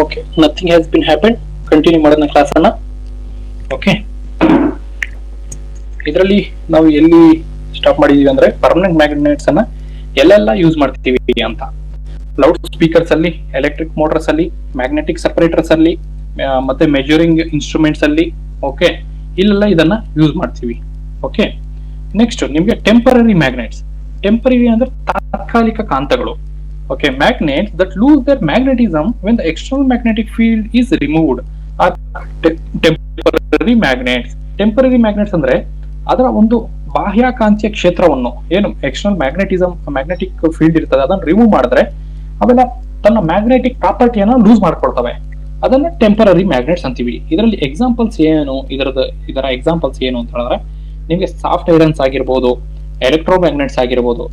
Speaker 1: okay, nothing has been happen. Continue ಮಾಡೋಣ ಕ್ಲಾಸ್ ಅನ್ನ. ಓಕೆ, ಇದರಲ್ಲಿ ನಾವು ಎಲ್ಲಿ ಸ್ಟಾಪ್ ಮಾಡಿದೀವಿ ಅಂದ್ರೆ ಪರ್ಮನೆಂಟ್ ಮ್ಯಾಗ್ನೆಟ್ಸ್ ಅನ್ನ ಎಲ್ಲೆಲ್ಲ ಯೂಸ್ ಮಾಡ್ತೀವಿ ಅಂತ. ಲೌಡ್ ಸ್ಪೀಕರ್ಸ್ ಅಲ್ಲಿ, ಎಲೆಕ್ಟ್ರಿಕ್ ಮೋಟರ್ಸ್ ಅಲ್ಲಿ, ಮ್ಯಾಗ್ನೆಟಿಕ್ ಸೆಪರೇಟರ್ಸ್ ಅಲ್ಲಿ, ಮತ್ತೆ ಮೆಜರಿಂಗ್ ಇನ್ಸ್ಟ್ರೂಮೆಂಟ್ಸ್ ಅಲ್ಲಿ. ಓಕೆ, ಇಲ್ಲೆಲ್ಲ ಇದನ್ನ ಯೂಸ್ ಮಾಡ್ತೀವಿ. ಓಕೆ, ನೆಕ್ಸ್ಟ್ ನಿಮ್ಗೆ ಟೆಂಪರರಿ ಮ್ಯಾಗ್ನೆಟ್ಸ್. ಟೆಂಪರರಿ ಅಂದ್ರೆ ತಾತ್ಕಾಲಿಕ ಕಾಂತಗಳು. Okay, magnets that lose their magnetism when the external magnetic field is removed are temporary magnets. Temporary magnets ಅಂದ್ರೆ ಅದರ ಒಂದು ಬಾಹ್ಯಕಾಂತೀಯ ಕ್ಷೇತ್ರವನ್ನು, ಏನು ಎಕ್ಸ್ಟರ್ನಲ್ ಮ್ಯಾಗ್ನೆಟಿಕ್ ಫೀಲ್ಡ್ ಇರ್ತದೆ, ಅದನ್ನ ರಿಮೂವ್ ಮಾಡಿದ್ರೆ ಅವೆಲ್ಲ ತನ್ನ ಮ್ಯಾಗ್ನೆಟಿಕ್ ಪ್ರಾಪರ್ಟಿಯನ್ನ ಲೂಸ್ ಮಾಡ್ಕೊಳ್ತವೆ. ಅದನ್ನ ಟೆಂಪರರಿ ಮ್ಯಾಗ್ನೆಟ್ಸ್ ಅಂತೀವಿ. ಇದರಲ್ಲಿ ಎಕ್ಸಾಂಪಲ್ಸ್ ಏನು, ಇದರ ಎಕ್ಸಾಂಪಲ್ಸ್ ಏನು ಅಂತ ಹೇಳಿದ್ರೆ ನಿಮ್ಗೆ ಸಾಫ್ಟ್ ಐರನ್ಸ್ ಆಗಿರ್ಬೋದು, ಎಲೆಕ್ಟ್ರೋ ಮ್ಯಾಗ್ನೆಟ್ಸ್ ಆಗಿರ್ಬೋದು,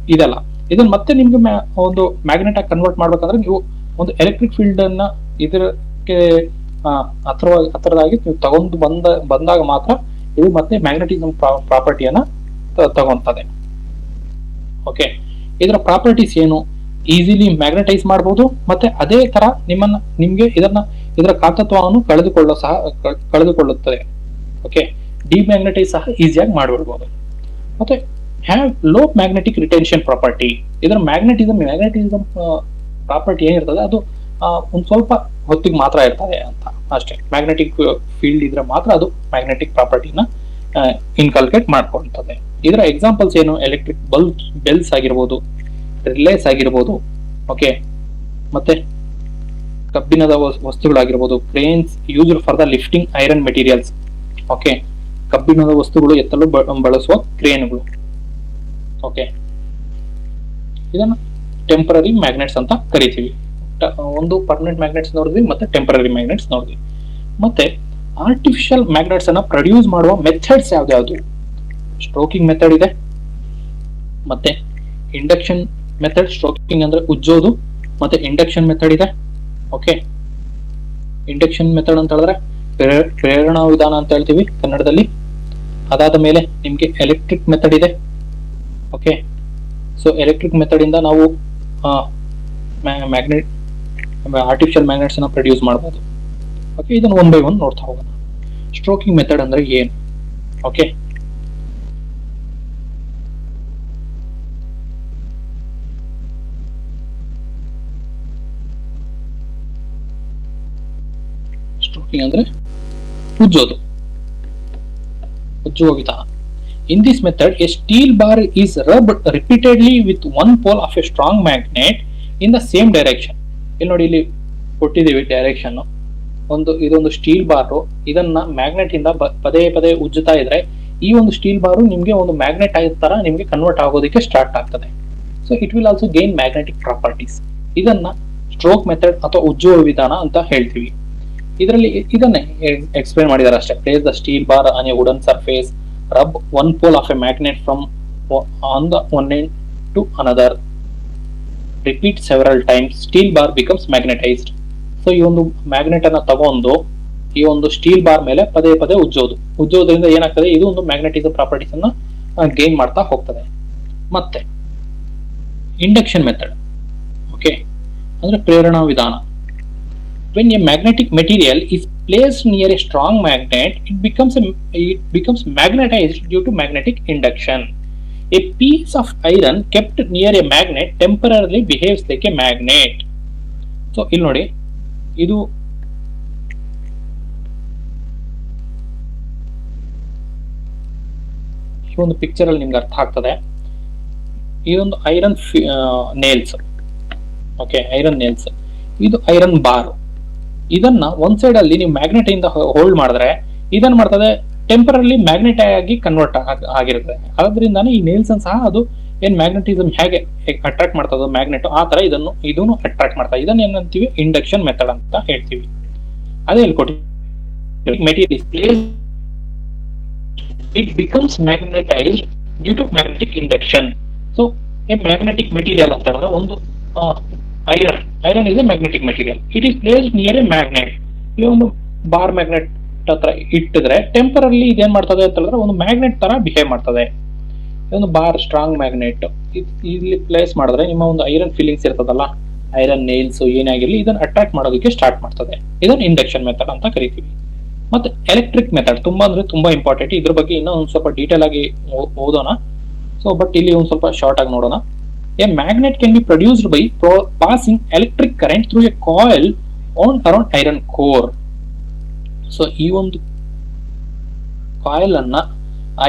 Speaker 1: ಇದನ್ನ ಮತ್ತೆ ನಿಮ್ಗೆ ಒಂದು ಮ್ಯಾಗ್ನೆಟ್ ಆಗಿ ಕನ್ವರ್ಟ್ ಮಾಡ್ಬೇಕಂದ್ರೆ ನೀವು ಒಂದು ಎಲೆಕ್ಟ್ರಿಕ್ ಫೀಲ್ಡ್ ಅನ್ನ ಇದಕ್ಕೆ ಹತ್ರದಾಗಿ ನೀವು ತಗೊಂಡು ಬಂದಾಗ ಮಾತ್ರ ಇದು ಮತ್ತೆ ಮ್ಯಾಗ್ನೆಟಿಸಮ್ ಪ್ರಾಪರ್ಟಿಯನ್ನ ತಗೊಂತದೆ. ಓಕೆ, ಇದರ ಪ್ರಾಪರ್ಟೀಸ್ ಏನು? ಈಸಿಲಿ ಮ್ಯಾಗ್ನೆಟೈಸ್ ಮಾಡಬಹುದು, ಮತ್ತೆ ಅದೇ ತರ ನಿಮ್ಗೆ ಇದರ ಕಾಂತತ್ವವನ್ನು ಕಳೆದುಕೊಳ್ಳುತ್ತದೆ. ಓಕೆ, ಡಿಮ್ಯಾಗ್ನೆಟೈಸ್ ಸಹ ಈಸಿಯಾಗಿ ಮಾಡಿಬಿಡ್ಬೋದು. ಮತ್ತೆ have low magnetic retention property. ಇದರ ಮ್ಯಾಗ್ನೆಟಿಸಮ್ ಪ್ರಾಪರ್ಟಿ ಏನಿರ್ತದೆ ಅದು ಒಂದ್ ಸ್ವಲ್ಪ ಹೊತ್ತಿಗೆ ಮಾತ್ರ ಇರ್ತದೆ ಅಂತ ಅಷ್ಟೇ. ಮ್ಯಾಗ್ನೆಟಿಕ್ ಫೀಲ್ಡ್ ಇದ್ರೆ ಮಾತ್ರ ಅದು ಮ್ಯಾಗ್ನೆಟಿಕ್ ಪ್ರಾಪರ್ಟಿನ ಇನ್ಕಲ್ಕೇಟ್ ಮಾಡ್ಕೊಳ್ತದೆ. ಇದರ ಎಕ್ಸಾಂಪಲ್ಸ್ ಏನು? ಎಲೆಕ್ಟ್ರಿಕ್ ಬೆಲ್ಸ್ ಆಗಿರ್ಬೋದು, ರಿಲೇಸ್ ಆಗಿರ್ಬೋದು. ಓಕೆ, ಮತ್ತೆ ಕಬ್ಬಿಣದ ವಸ್ತುಗಳಾಗಿರ್ಬೋದು, cranes used for the lifting iron materials. Okay, ಕಬ್ಬಿಣದ ವಸ್ತುಗಳು ಎತ್ತಲು ಬಳಸುವ ಕ್ರೇನ್ಗಳು. ಓಕೆ, ಇದನ್ನ ಟೆಂಪರರಿ ಮ್ಯಾಗ್ನೆಟ್ಸ್ ಅಂತ ಕರಿತೀವಿ. ಒಂದು ಪರ್ಮನೆಂಟ್ ಮ್ಯಾಗ್ನೆಟ್ಸ್ ನೋಡಿದ್ವಿ, ಮತ್ತೆ ಟೆಂಪರರಿ ಮ್ಯಾಗ್ನೆಟ್ಸ್ ನೋಡಿದ್ವಿ. ಮತ್ತೆ ಆರ್ಟಿಫಿಷಿಯಲ್ ಮ್ಯಾಗ್ನೆಟ್ಸ್ ಅನ್ನ ಪ್ರೊಡ್ಯೂಸ್ ಮಾಡುವ ಮೆಥಡ್ಸ್ ಯಾವ್ದು? ಸ್ಟ್ರೋಕಿಂಗ್ ಮೆಥಡ್ ಇದೆ, ಮತ್ತೆ ಇಂಡಕ್ಷನ್ ಮೆಥಡ್. ಸ್ಟ್ರೋಕಿಂಗ್ ಅಂದ್ರೆ ಉಜ್ಜೋದು, ಮತ್ತೆ ಇಂಡಕ್ಷನ್ ಮೆಥಡ್ ಇದೆ. ಓಕೆ, ಇಂಡಕ್ಷನ್ ಮೆಥಡ್ ಅಂತ ಹೇಳಿದ್ರೆ ಪ್ರೇರಣಾ ವಿಧಾನ ಅಂತ ಹೇಳ್ತೀವಿ ಕನ್ನಡದಲ್ಲಿ. ಅದಾದ ಮೇಲೆ ನಿಮ್ಗೆ ಎಲೆಕ್ಟ್ರಿಕ್ ಮೆಥಡ್ ಇದೆ. ಓಕೆ, ಸೊ ಎಲೆಕ್ಟ್ರಿಕ್ ಮೆಥಡ್ ಇಂದ ನಾವು ಆರ್ಟಿಫಿಷಿಯಲ್ ಮ್ಯಾಗ್ನೆಟ್ಸ್ ಅನ್ನ ಪ್ರೊಡ್ಯೂಸ್ ಮಾಡಬಹುದು. ಓಕೆ, ಇದನ್ನು ಒನ್ ಬೈ ಒನ್ ನೋಡ್ತಾ ಹೋಗೋಣ. ಸ್ಟ್ರೋಕಿಂಗ್ ಮೆಥಡ್ ಅಂದ್ರೆ ಏನು? ಓಕೆ, ಸ್ಟ್ರೋಕಿಂಗ್ ಅಂದ್ರೆ ಉಜ್ಜುವ ವಿಧಾನ. In this method, a steel bar is rubbed repeatedly with one pole of a strong magnet in the same direction. ಇಲ್ಲಿ ನೋಡಿ, ಇಲ್ಲಿ ಕೊಟ್ಟಿದ್ದೀವಿ ಡೈರೆಕ್ಷನ್. ಇದೊಂದು ಸ್ಟೀಲ್ ಬಾರು, ಇದನ್ನ ಮ್ಯಾಗ್ನೆಟ್ ಇಂದ ಪದೇ ಪದೇ ಉಜ್ಜುತ್ತಾ ಇದ್ರೆ ಈ ಒಂದು ಸ್ಟೀಲ್ ಬಾರು ನಿಮ್ಗೆ ಒಂದು ಮ್ಯಾಗ್ನೆಟ್ ಆದ ತರ ನಿಮ್ಗೆ ಕನ್ವರ್ಟ್ ಆಗೋದಕ್ಕೆ ಸ್ಟಾರ್ಟ್ ಆಗ್ತದೆ. So it will also gain magnetic properties. ಇದನ್ನ ಸ್ಟ್ರೋಕ್ ಮೆಥಡ್ ಅಥವಾ ಉಜ್ಜುವ ವಿಧಾನ ಅಂತ ಹೇಳ್ತೀವಿ. ಇದರಲ್ಲಿ ಇದನ್ನೇ ಎಕ್ಸ್ಪ್ಲೇನ್ ಮಾಡಿದ್ದಾರೆ ಅಷ್ಟೇ. Place the steel bar on A wooden surface, rub one pole of a magnet from on the one end to another, repeat several times, steel bar becomes magnetized. So ಈ ಒಂದು ಮ್ಯಾಗ್ನೆಟ್ ಅನ್ನ ತಗೊಂಡು ಈ ಒಂದು steel bar ಮೇಲೆ ಪದೇ ಪದೇ ಉಜ್ಜೋದ್ರಿಂದ ಏನಾಗ್ತದೆ, ಇದು ಒಂದು ಮ್ಯಾಗ್ನೆಟಿಸಮ್ ಪ್ರಾಪರ್ಟೀಸ್ ಅನ್ನ ಗೇನ್ ಮಾಡ್ತಾ ಹೋಗ್ತದೆ. ಮತ್ತೆ ಇಂಡಕ್ಷನ್ ಮೆಥಡ್. ಓಕೆ, ಅಂದ್ರೆ ಪ್ರೇರಣಾ ವಿಧಾನ. When a magnetic material is placed near a strong magnet, it becomes magnetized due to magnetic induction. A piece of iron kept near a magnet temporarily behaves like a magnet. So ಇಲ್ಲಿ ನೋಡಿ, ಇದು ಈ ಒಂದು picture ಅಲ್ಲಿ ನಿಮ್ಗೆ ಅರ್ಥ ಆಗ್ತದೆ. ಇದೊಂದು iron nails. Okay, iron nails, ಇದು ಐರನ್ ಬಾರ್. ಇದನ್ನ ಒಂದ್ ಸೈಡ್ ಅಲ್ಲಿ ನೀವು ಮ್ಯಾಗ್ನೆಟ್ ಇಂದ ಹೋಲ್ಡ್ ಮಾಡಿದ್ರೆ ಇದನ್ನ ಮಾಡ್ತದೆ ಟೆಂಪರಲಿ ಮ್ಯಾಗ್ನೆಟ್ ಆಗಿ ಕನ್ವರ್ಟ್ ಆಗಿರ್ತದೆ. ಅದರಿಂದಾನೇ ಈ ನೇಲ್ಸ್ ಸಹ ಅದು ಏನ್ ಮ್ಯಾಗ್ನೆಟಿಸಮ್ ಹೇಗೆ ಅಟ್ರಾಕ್ಟ್ ಮಾಡ್ತದ ಮ್ಯಾಗ್ನೆಟ್, ಆ ತರ ಇದನ್ನು ಅಟ್ರಾಕ್ಟ್ ಮಾಡ್ತಾ. ಇದನ್ನ ಏನಂತೀವಿ? ಇಂಡಕ್ಷನ್ ಮೆಥಡ್ ಅಂತ ಹೇಳ್ತೀವಿ. ಅದೇ ಇಲ್ಲಿ ಕೊಟ್ಟು material it becomes magnetised due to magnetic induction. So a magnetic material ಅಂತ ಹೇಳಿದ್ರೆ ಒಂದು iron is a magnetic material. It is placed near a magnet. ಇಲ್ಲಿ ಒಂದು ಬಾರ್ ಮ್ಯಾಗ್ನೆಟ್ ಹತ್ರ ಇಟ್ಟಿದ್ರೆ ಟೆಂಪರಲಿ ಇದೇನ್ ಮಾಡ್ತದೆ ಅಂತ ಹೇಳಿದ್ರೆ ಒಂದು ಮ್ಯಾಗ್ನೆಟ್ ತರ ಬಿಹೇವ್ ಮಾಡ್ತದೆ. ಇದೊಂದು ಬಾರ್ ಸ್ಟ್ರಾಂಗ್ ಮ್ಯಾಗ್ನೆಟ್ ಇಲ್ಲಿ ಪ್ಲೇಸ್ ಮಾಡಿದ್ರೆ ನಿಮ್ಮ ಒಂದು ಐರನ್ ಫೀಲಿಂಗ್ಸ್ ಇರ್ತದಲ್ಲ, ಐರನ್ ನೇಲ್ಸ್ ಏನಾಗಿರ್ಲಿ ಇದನ್ನ ಅಟ್ರಾಕ್ಟ್ ಮಾಡೋದಕ್ಕೆ ಸ್ಟಾರ್ಟ್ ಮಾಡ್ತದೆ. ಇದನ್ನ ಇಂಡಕ್ಷನ್ ಮೆಥಡ್ ಅಂತ ಕರಿತೀವಿ. ಮತ್ತೆ ಎಲೆಕ್ಟ್ರಿಕ್ ಮೆಥಡ್ ತುಂಬಾ ಅಂದ್ರೆ ತುಂಬಾ ಇಂಪಾರ್ಟೆಂಟ್. ಇದ್ರ ಬಗ್ಗೆ ಇನ್ನೂ ಒಂದ್ ಸ್ವಲ್ಪ ಡೀಟೇಲ್ ಆಗಿ ಓದೋಣ. ಸೊ ಬಟ್ ಇಲ್ಲಿ ಒಂದ್ ಸ್ವಲ್ಪ ಶಾರ್ಟ್ ಆಗಿ ನೋಡೋಣ. A magnet can be produced by passing electric current through A coil on around iron core. So ಈ ಒಂದು ಕಾಯಿಲ್ ಅನ್ನ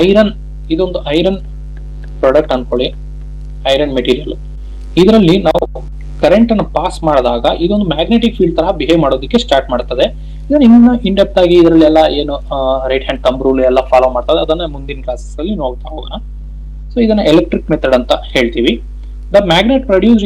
Speaker 1: ಐರನ್, ಇದೊಂದು ಐರನ್ ಪ್ರಾಡಕ್ಟ್ ಅನ್ಕೊಳ್ಳಿ, ಐರನ್ ಮೆಟೀರಿಯಲ್. ಇದರಲ್ಲಿ ನಾವು ಕರೆಂಟ್ ಅನ್ನು ಪಾಸ್ ಮಾಡಿದಾಗ ಇದೊಂದು ಮ್ಯಾಗ್ನೆಟಿಕ್ ಫೀಲ್ಡ್ ತರ ಬಿಹೇವ್ ಮಾಡೋದಕ್ಕೆ ಸ್ಟಾರ್ಟ್ ಮಾಡ್ತದೆ. ಇದನ್ನ ಇನ್ನು ಇನ್ ಡೆಪ್ತ್ ಆಗಿ ಇದರಲ್ಲೆಲ್ಲ ಏನು ರೈಟ್ ಹ್ಯಾಂಡ್ ಥಂಬ್ ರೂಲ್ ಎಲ್ಲ ಫಾಲೋ ಮಾಡ್ತದೆ, ಅದನ್ನ ಮುಂದಿನ ಕ್ಲಾಸಸ್ ಅಲ್ಲಿ ನೋಡ್ತಾ ಹೋಗೋಣ. ಸೊ ಇದನ್ನ ಎಲೆಕ್ಟ್ರಿಕ್ ಮೆಥಡ್ ಅಂತ ಹೇಳ್ತೀವಿ. The magnet produce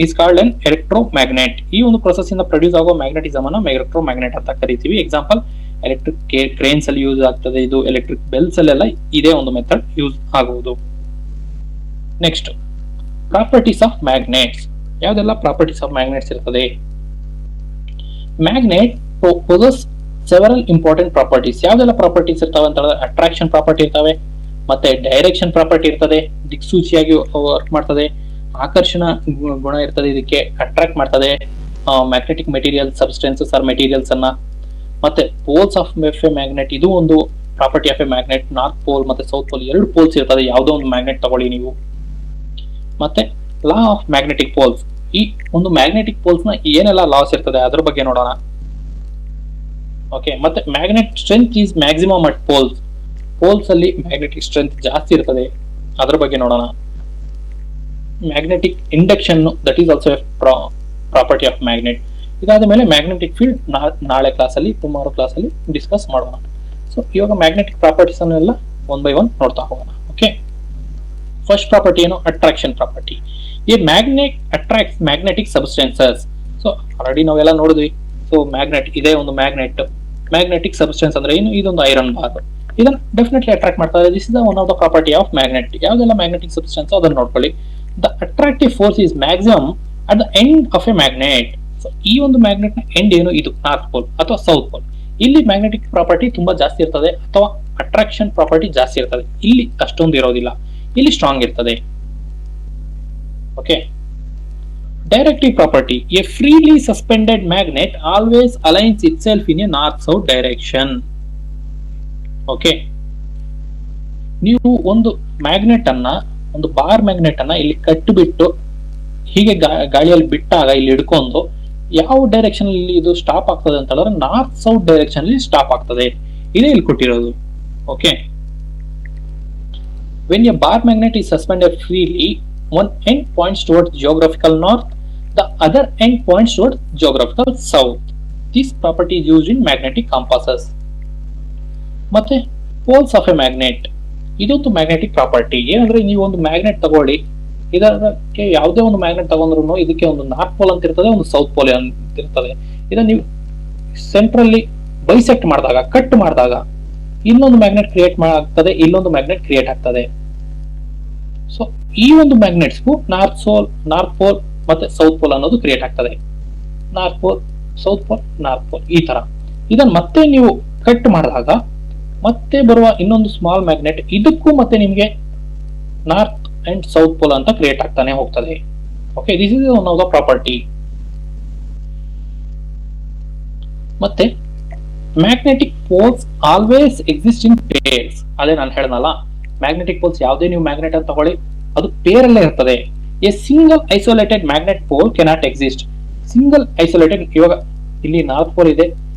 Speaker 1: is called an electromagnet. ಈ ಒಂದು ಪ್ರೊಸೆಸ್ ಇಂದ ಪ್ರೊಡ್ಯೂಸ್ ಆಗೋ ಮ್ಯಾಗ್ನೆಟಿಸಮ್ ಅನ್ನ ಎಲೆಕ್ಟ್ರೋಮ್ಯಾಗ್ನೆಟ್ ಅಂತ ಕರಿತೀವಿ. ಎಕ್ಸಾಂಪಲ್ ಎಲೆಕ್ಟ್ರಿಕ್ ಕ್ರೇನ್ಸ್ ಅಲ್ಲಿ ಯೂಸ್ ಆಗ್ತದೆ, ಇದು ಎಲೆಕ್ಟ್ರಿಕ್ ಬೆಲ್ಸ್ ಅಲ್ಲೆಲ್ಲ ಇದೇ ಒಂದು ಮೆಥಡ್ ಯೂಸ್ ಆಗುವುದು. Next properties of magnets. ಯಾವ್ದೆಲ್ಲ ಪ್ರಾಪರ್ಟೀಸ್ ಆಫ್ ಮ್ಯಾಗ್ನೆಟ್ಸ್ ಇರ್ತದೆ? Magnet possess several important properties. ಯಾವ್ದೆಲ್ಲ ಪ್ರಾಪರ್ಟೀಸ್ ಇರ್ತಾವೆ ಅಂತ ಹೇಳಿದ್ರೆ ಅಟ್ರಾಕ್ಷನ್ ಪ್ರಾಪರ್ಟಿ ಇರ್ತವೆ, ಮತ್ತೆ ಡೈರೆಕ್ಷನ್ ಪ್ರಾಪರ್ಟಿ ಇರ್ತದೆ, ದಿಕ್ಸೂಚಿಯಾಗಿ ವರ್ಕ್ ಮಾಡ್ತದೆ, ಆಕರ್ಷಣ ಗುಣ ಇರ್ತದೆ, ಇದಕ್ಕೆ ಅಟ್ರಾಕ್ಟ್ ಮಾಡ್ತದೆ magnetic material substances or materials ಅನ್ನ. ಮತ್ತೆ ಪೋಲ್ಸ್ ಆಫ್ ಎ ಮ್ಯಾಗ್ನೆಟ್, ಇದು ಒಂದು property of a magnet. North pole ಮತ್ತೆ ಸೌತ್ ಪೋಲ್ ಎರಡು ಪೋಲ್ಸ್ ಇರ್ತದೆ ಯಾವುದೋ ಒಂದು ಮ್ಯಾಗ್ನೆಟ್ ತಗೊಳ್ಳಿ ನೀವು. ಮತ್ತೆ ಲಾ ಆಫ್ ಮ್ಯಾಗ್ನೆಟಿಕ್ ಪೋಲ್ಸ್, ಈ ಒಂದು ಮ್ಯಾಗ್ನೆಟಿಕ್ ಪೋಲ್ಸ್ ನ ಏನೆಲ್ಲ ಲಾಸ್ ಇರ್ತದೆ ಅದ್ರ ಬಗ್ಗೆ ನೋಡೋಣ. ಓಕೆ, ಮತ್ತೆ magnet strength is maximum at poles. Poles ಅಲ್ಲಿ ಮ್ಯಾಗ್ನೆಟಿಕ್ ಸ್ಟ್ರೆಂತ್ ಜಾಸ್ತಿ ಇರ್ತದೆ, ಅದ್ರ ಬಗ್ಗೆ ನೋಡೋಣ. Magnetic induction, that is also A property of magnet. ಇದಾದ ಮೇಲೆ ಮ್ಯಾಗ್ನೆಟಿಕ್ ಫೀಲ್ಡ್ ನಾಳೆ ಕ್ಲಾಸಲ್ಲಿ, ಟುಮಾರೋ ಕ್ಲಾಸಲ್ಲಿ ಡಿಸ್ಕಸ್ ಮಾಡೋಣ. ಸೊ ಇವಾಗ ಮ್ಯಾಗ್ನೆಟಿಕ್ ಪ್ರಾಪರ್ಟೀಸ್ ಅನ್ನೆಲ್ಲ ಒನ್ ಬೈ ಒನ್ ನೋಡ್ತಾ ಹೋಗೋಣ. ಓಕೆ, ಫಸ್ಟ್ ಪ್ರಾಪರ್ಟಿ ಏನು? Attraction property. ಈ magnet attracts magnetic substances. So already ನಾವೆಲ್ಲ ನೋಡಿದ್ವಿ. ಸೊ ಮ್ಯಾಗ್ನೆಟ್, ಇದೇ ಒಂದು ಮ್ಯಾಗ್ನೆಟ್. ಮ್ಯಾಗ್ನೆಟಿಕ್ ಸಬ್ಸ್ಟೆನ್ಸ್ ಅಂದ್ರೆ ಏನು? ಇದೊಂದು ಐರನ್ ಬಾರ್. ಇದನ್ನ ಡೆಫಿನೆಟ್ಲಿ ಅಟ್ರಾಕ್ಟ್ ಮಾಡ್ತಾರೆ. This is one of the property of magnet. ಯಾವ್ದೆಲ್ಲ ಮ್ಯಾಗ್ನೆಟಿಕ್ ಸಬ್ಸ್ಟೆನ್ಸ್ ಅದನ್ನ ನೋಡ್ಕೊಳ್ಳಿ. The attractive force is maximum at the end of a magnet. So ಈ ಒಂದು ಮ್ಯಾಗ್ನೆಟ್ ನ ಎಂಡ್ ಏನು? ಇದು ನಾರ್ತ್ ಪೋಲ್ ಅಥವಾ ಸೌತ್ ಪೋಲ್. ಇಲ್ಲಿ ಮ್ಯಾಗ್ನೆಟಿಕ್ ಪ್ರಾಪರ್ಟಿ ತುಂಬಾ ಜಾಸ್ತಿ ಇರ್ತದೆ, ಅಥವಾ ಅಟ್ರಾಕ್ಷನ್ ಪ್ರಾಪರ್ಟಿ ಜಾಸ್ತಿ ಇರ್ತದೆ. ಇಲ್ಲಿ ಅಷ್ಟೊಂದು ಇರೋದಿಲ್ಲ, ಇಲ್ಲಿ ಸ್ಟ್ರಾಂಗ್ ಇರ್ತದೆ. Okay, directive property. A freely suspended magnet always aligns itself in a north south direction. Okay, ನೀವು ಒಂದು ಮ್ಯಾಗ್ನೆಟ್ ಅನ್ನ, ಒಂದು ಬಾರ್ ಮ್ಯಾಗ್ನೆಟ್ ಅನ್ನ ಇಲ್ಲಿ ಕಟ್ಟಿಬಿಟ್ಟು ಹೀಗೆ ಗಾಳಿಯಲ್ಲಿ ಬಿಟ್ಟಾಗ ಇಲ್ಲಿ ಹಿಡ್ಕೊಂಡು ಯಾವ ಡೈರೆಕ್ಷನ್ ಅಲ್ಲಿ ಇದು ಸ್ಟಾಪ್ ಆಗ್ತದೆ ಅಂತ ಹೇಳಿದ್ರೆ ನಾರ್ತ್ ಸೌತ್ ಡೈರೆಕ್ಷನ್ ಅಲ್ಲಿ ಸ್ಟಾಪ್ ಆಗ್ತದೆ. ಇದೇ ಇಲ್ಲಿ ಕೊಟ್ಟಿರೋದು. Okay, when A bar magnet is suspended freely, one end points towards geographical north, the other end points towards geographical south. This property is used in magnetic compasses. ಮತ್ತೆ poles of a magnet, ಇದೊಂದು magnetic property. ಏನಂದ್ರೆ ನೀವು ಒಂದು magnet ತಗೊಳ್ಳಿ, ಇದಕ್ಕೆ ಯಾವುದೇ ಒಂದು magnet ತಗೊಂಡ್ರು ಇದಕ್ಕೆ ಒಂದು ನಾರ್ತ್ ಪೋಲ್ ಅಂತ ಇರ್ತದೆ, ಒಂದು ಸೌತ್ ಪೋಲ್ ಅಂತ ಇರ್ತದೆ. ಇದನ್ನ ನೀವು ಸೆಂಟ್ರಲ್ಲಿ ಬೈಸೆಕ್ಟ್ ಮಾಡಿದಾಗ, ಕಟ್ ಮಾಡಿದಾಗ ಇಲ್ಲೊಂದು ಮ್ಯಾಗ್ನೆಟ್ ಕ್ರಿಯೇಟ್ ಆಗ್ತದೆ, ಇಲ್ಲೊಂದು ಮ್ಯಾಗ್ನೆಟ್ ಕ್ರಿಯೇಟ್ ಆಗ್ತದೆ. ಸೊ ಈ ಒಂದು ಮ್ಯಾಗ್ನೆಟ್ಸ್ಗೂ ನಾರ್ತ್ ಪೋಲ್ ಮತ್ತೆ ಸೌತ್ ಪೋಲ್ ಅನ್ನೋದು ಕ್ರಿಯೇಟ್ ಆಗ್ತದೆ. North pole, south pole, north pole, ಈ ತರ. ಇದನ್ನ ಮತ್ತೆ ನೀವು ಕಟ್ ಮಾಡಿದಾಗ ಮತ್ತೆ ಬರುವ ಇನ್ನೊಂದು ಸ್ಮಾಲ್ ಮ್ಯಾಗ್ನೆಟ್, ಇದಕ್ಕೂ ಮತ್ತೆ ನಿಮಗೆ ನಾರ್ತ್ ಅಂಡ್ ಸೌತ್ ಪೋಲ್ ಅಂತ ಕ್ರಿಯೇಟ್ ಆಗ್ತಾನೆ ಹೋಗ್ತದೆ. Okay, this is one of the property. ಮತ್ತೆ magnetic poles always exist in pairs. ಅದೇ ನಾನು ಹೇಳ್ದಲ್ಲ, ಮ್ಯಾಗ್ನೆಟಿಕ್ ಪೋಲ್ಸ್ ಯಾವುದೇ ನೀವು ಮ್ಯಾಗ್ನೆಟ್ ಅಂತ ತಗೊಳ್ಳಿ, ಅದು ಪೇರ್ ಅಲ್ಲೇ ಇರ್ತದೆ. A single isolated magnet pole cannot exist. Single isolated, ಇವಾಗ ಇಲ್ಲಿ ನಾರ್ತ್ ಪೋಲ್ ಇದೆ,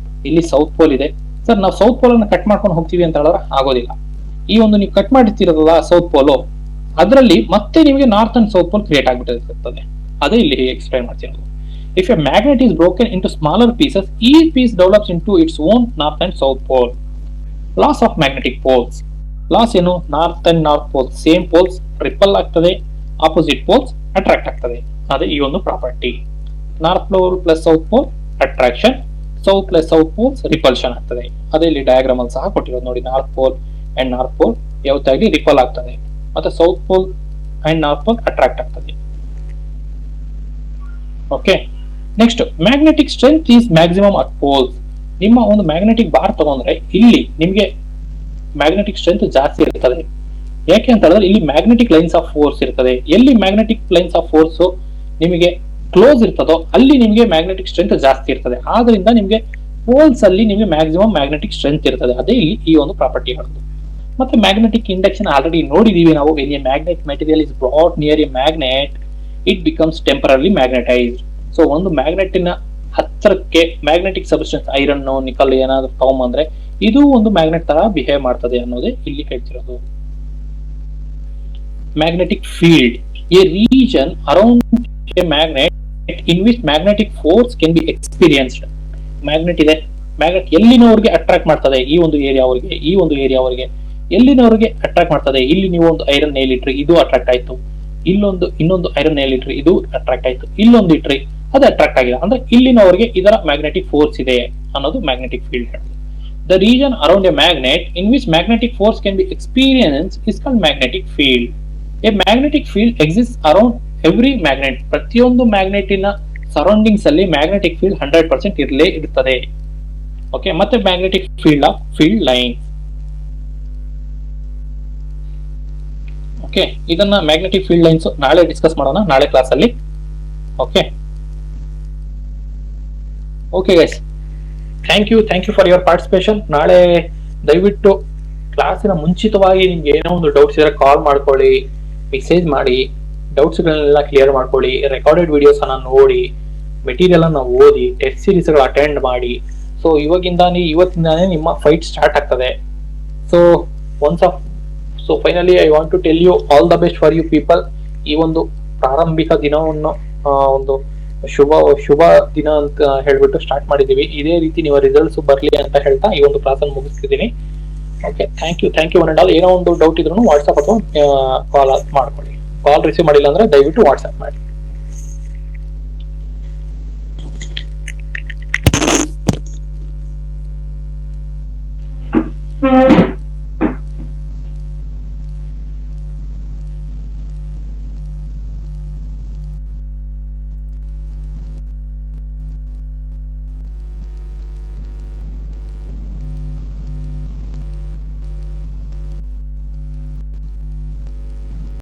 Speaker 1: ಇಲ್ಲಿ ಸೌತ್ ಪೋಲ್ ಇದೆ. ಸರ್ ನಾವು ಸೌತ್ ಪೋಲ್ ಅನ್ನು ಕಟ್ ಮಾಡ್ಕೊಂಡು ಹೋಗ್ತೀವಿ ಅಂತ ಹೇಳಿದ್ರೆ ಆಗೋದಿಲ್ಲ. ಈ ಒಂದು ನೀವು ಕಟ್ ಮಾಡಿರ್ತಿರೋದಲ್ಲ ಸೌತ್ ಪೋಲು, ಅದರಲ್ಲಿ ಮತ್ತೆ ನಿಮಗೆ north and south pole create ಆಗ್ಬಿಟ್ಟಿರ್ತದೆ. ಅದೇ ಇಲ್ಲಿ ಎಕ್ಸ್ಪ್ಲೈನ್ ಮಾಡ್ತೀನಿ. If a magnet is broken into smaller pieces, each piece develops into its own north and south pole. Loss of magnetic poles. Loss ಏನು? North and north pole same poles repel ಆಗ್ತದೆ, opposite poles attract ಆಗ್ತದೆ. ಅದೇ ಈ ಒಂದು property. North pole plus south pole attraction, south plus south poles repulsion ಆಗ್ತದೆ. ಅದೇ ಇಲ್ಲಿ diagram ಅಲ್ಲಿ ಸಹ ಕೊಟ್ಟಿರೋದು ನೋಡಿ. North pole and north pole ಯಾವತ್ತಾಗಿ ರಿಪಲ್ ಆಗ್ತದೆ, ಮತ್ತೆ south pole and north pole attract ಆಗ್ತದೆ. Okay, next magnetic strength is maximum at poles. ನಿಮ್ಮ ಒಂದು ಮ್ಯಾಗ್ನೆಟಿಕ್ ಬಾರ್ ತಗೊಂಡ್ರೆ ಇಲ್ಲಿ ನಿಮಗೆ ಮ್ಯಾಗ್ನೆಟಿಕ್ ಸ್ಟ್ರೆಂತ್ ಜಾಸ್ತಿ ಇರ್ತದೆ. ಯಾಕೆ ಅಂತ ಹೇಳಿದ್ರೆ ಇಲ್ಲಿ ಮ್ಯಾಗ್ನೆಟಿಕ್ ಲೈನ್ಸ್ ಆಫ್ ಫೋರ್ಸ್ ಇರ್ತದೆ. ಎಲ್ಲಿ ಮ್ಯಾಗ್ನೆಟಿಕ್ ಲೈನ್ಸ್ ಆಫ್ ಫೋರ್ಸ್ ನಿಮಗೆ ಕ್ಲೋಸ್ ಇರ್ತದೋ ಅಲ್ಲಿ ನಿಮಗೆ ಮ್ಯಾಗ್ನೆಟಿಕ್ ಸ್ಟ್ರೆಂತ್ ಜಾಸ್ತಿ ಇರ್ತದೆ. ಆದ್ರಿಂದ ನಿಮಗೆ ಪೋಲ್ಸ್ ಅಲ್ಲಿ ನಿಮಗೆ ಮ್ಯಾಕ್ಸಿಮಮ್ ಮ್ಯಾಗ್ನೆಟಿಕ್ ಸ್ಟ್ರೆಂತ್ ಇರ್ತದೆ. ಅದೇ ಇಲ್ಲಿ ಈ ಒಂದು ಪ್ರಾಪರ್ಟಿ ಹೇಳೋದು. ಮತ್ತೆ ಮ್ಯಾಗ್ನೆಟಿಕ್ ಇಂಡಕ್ಷನ್ ಆಲ್ರೆಡಿ ನೋಡಿದೀವಿ ನಾವು. When a magnet material is brought near a magnet it becomes temporary magnetized. So ಒಂದು ಮ್ಯಾಗ್ನೆಟಿನ ಹತ್ತಿರಕ್ಕೆ ಮ್ಯಾಗ್ನೆಟಿಕ್ ಸಬ್ಸ್ಟೆನ್ಸ್ ಐರನ್ ನಿಕಲ್ ಏನಾದ್ರು ತಗೊಂಬಂದ್ರೆ ಇದು ಒಂದು ಮ್ಯಾಗ್ನೆಟ್ ತರ ಬಿಹೇವ್ ಮಾಡ್ತದೆ ಅನ್ನೋದೇ ಇಲ್ಲಿ ಹೇಳ್ತಿರೋದು. Magnetic field A region around a magnet in which magnetic force can B experienced. Magnet ಇದೆ, ಮ್ಯಾಗ್ನೆಟ್ ಎಲ್ಲಿನವರೆಗೆ ಅಟ್ರಾಕ್ಟ್ ಮಾಡ್ತದೆ, ಈ ಒಂದು ಏರಿಯಾವರೆಗೆ, ಈ ಒಂದು ಏರಿಯಾವರೆಗೆ ಎಲ್ಲಿನವರೆಗೆ ಅಟ್ರಾಕ್ಟ್ ಮಾಡ್ತದೆ. ಇಲ್ಲಿ ನೀವು ಒಂದು ಐರನ್ ನೇಲ್ ಇಟ್ರಿ, ಇದು ಅಟ್ರಾಕ್ಟ್ ಆಯ್ತು. ಇನ್ನೊಂದು ಐರನ್ ನೇಲ್ ಇಟ್ರಿ, ಇದು ಅಟ್ರಾಕ್ಟ್ ಆಯ್ತು. ಇಲ್ಲೊಂದು ಇಟ್ರಿ, ಅದು ಅಟ್ರಾಕ್ಟ್ ಆಗಿದೆ. ಅಂದ್ರೆ ಇಲ್ಲಿನವರೆಗೆ ಇದರ ಮ್ಯಾಗ್ನೆಟಿಕ್ ಫೋರ್ಸ್ ಇದೆ ಅನ್ನೋದು ಮ್ಯಾಗ್ನೆಟಿಕ್ ಫೀಲ್ಡ್ ಹೇಳುದು. The region around a magnet in which magnetic force can be experience is called magnetic field. A magnetic field exist around every magnet. ಪ್ರತಿಯೊಂದು ಮ್ಯಾಗ್ನೆಟಿನ ಸರೌಂಡಿಂಗ್ಸ್ ಅಲ್ಲಿ ಮ್ಯಾಗ್ನೆಟಿಕ್ ಫೀಲ್ಡ್ 100% ಇರಲೇ ಇರ್ತದೆ. ಓಕೆ, ಮತ್ತೆ magnetic field of field line. Okay, ಇದನ್ನ magnetic field lines ನಾಳೆ discuss ಮಾಡೋಣ, ನಾಳೆ ಕ್ಲಾಸ್ ಅಲ್ಲಿ. Okay okay guys, thank you for your participation. ನಾಳೆ ದಯವಿಟ್ಟು ಕ್ಲಾಸಿನ ಮುಂಚಿತವಾಗಿ ನಿಮ್ಗೆ ಏನೋ ಒಂದು ಡೌಟ್ಸ್ ಇದ್ರೆ ಕಾಲ್ ಮಾಡ್ಕೊಳ್ಳಿ, ಮೆಸೇಜ್ ಮಾಡಿ, ಡೌಟ್ಸ್ ಗಳನ್ನೆಲ್ಲ ಕ್ಲಿಯರ್ ಮಾಡ್ಕೊಳ್ಳಿ. ರೆಕಾರ್ಡೆಡ್ ವಿಡಿಯೋಸ್ ಅನ್ನ ನೋಡಿ, ಮೆಟೀರಿಯಲ್ ಅನ್ನ ಓದಿ, ಟೆಸ್ಟ್ ಸೀರೀಸ್ ಗಳು ಅಟೆಂಡ್ ಮಾಡಿ. ಸೊ ಇವತ್ತಿಂದಾನೇ ನಿಮ್ಮ ಫೈಟ್ ಸ್ಟಾರ್ಟ್ ಆಗ್ತದೆ. So finally I want to tell you all the best for you people. ಈ ಒಂದು ಪ್ರಾರಂಭಿಕ ದಿನವನ್ನು ಒಂದು ಶುಭ ದಿನ ಅಂತ ಹೇಳ್ಬಿಟ್ಟು ಸ್ಟಾರ್ಟ್ ಮಾಡಿದೀವಿ. ಇದೇ ರೀತಿ ನೀವು ರಿಸಲ್ಟ್ಸ್ ಬರ್ಲಿ ಅಂತ ಹೇಳ್ತಾ ಈ ಒಂದು ಕ್ಲಾಸ್ ಅನ್ನು ಮುಗಿಸ್ತಿದ್ದೀನಿ. Okay, thank you one and all. ಏನೋ ಒಂದು ಡೌಟ್ ಇದ್ರೂ ವಾಟ್ಸ್ಆಪ್ ಅಥವಾ ಕಾಲ್ ಮಾಡ್ಕೊಳ್ಳಿ. ಕಾಲ್ ರಿಸೀವ್ ಮಾಡಿಲ್ಲ ಅಂದ್ರೆ ದಯವಿಟ್ಟು ವಾಟ್ಸ್ಆಪ್ ಮಾಡಿ.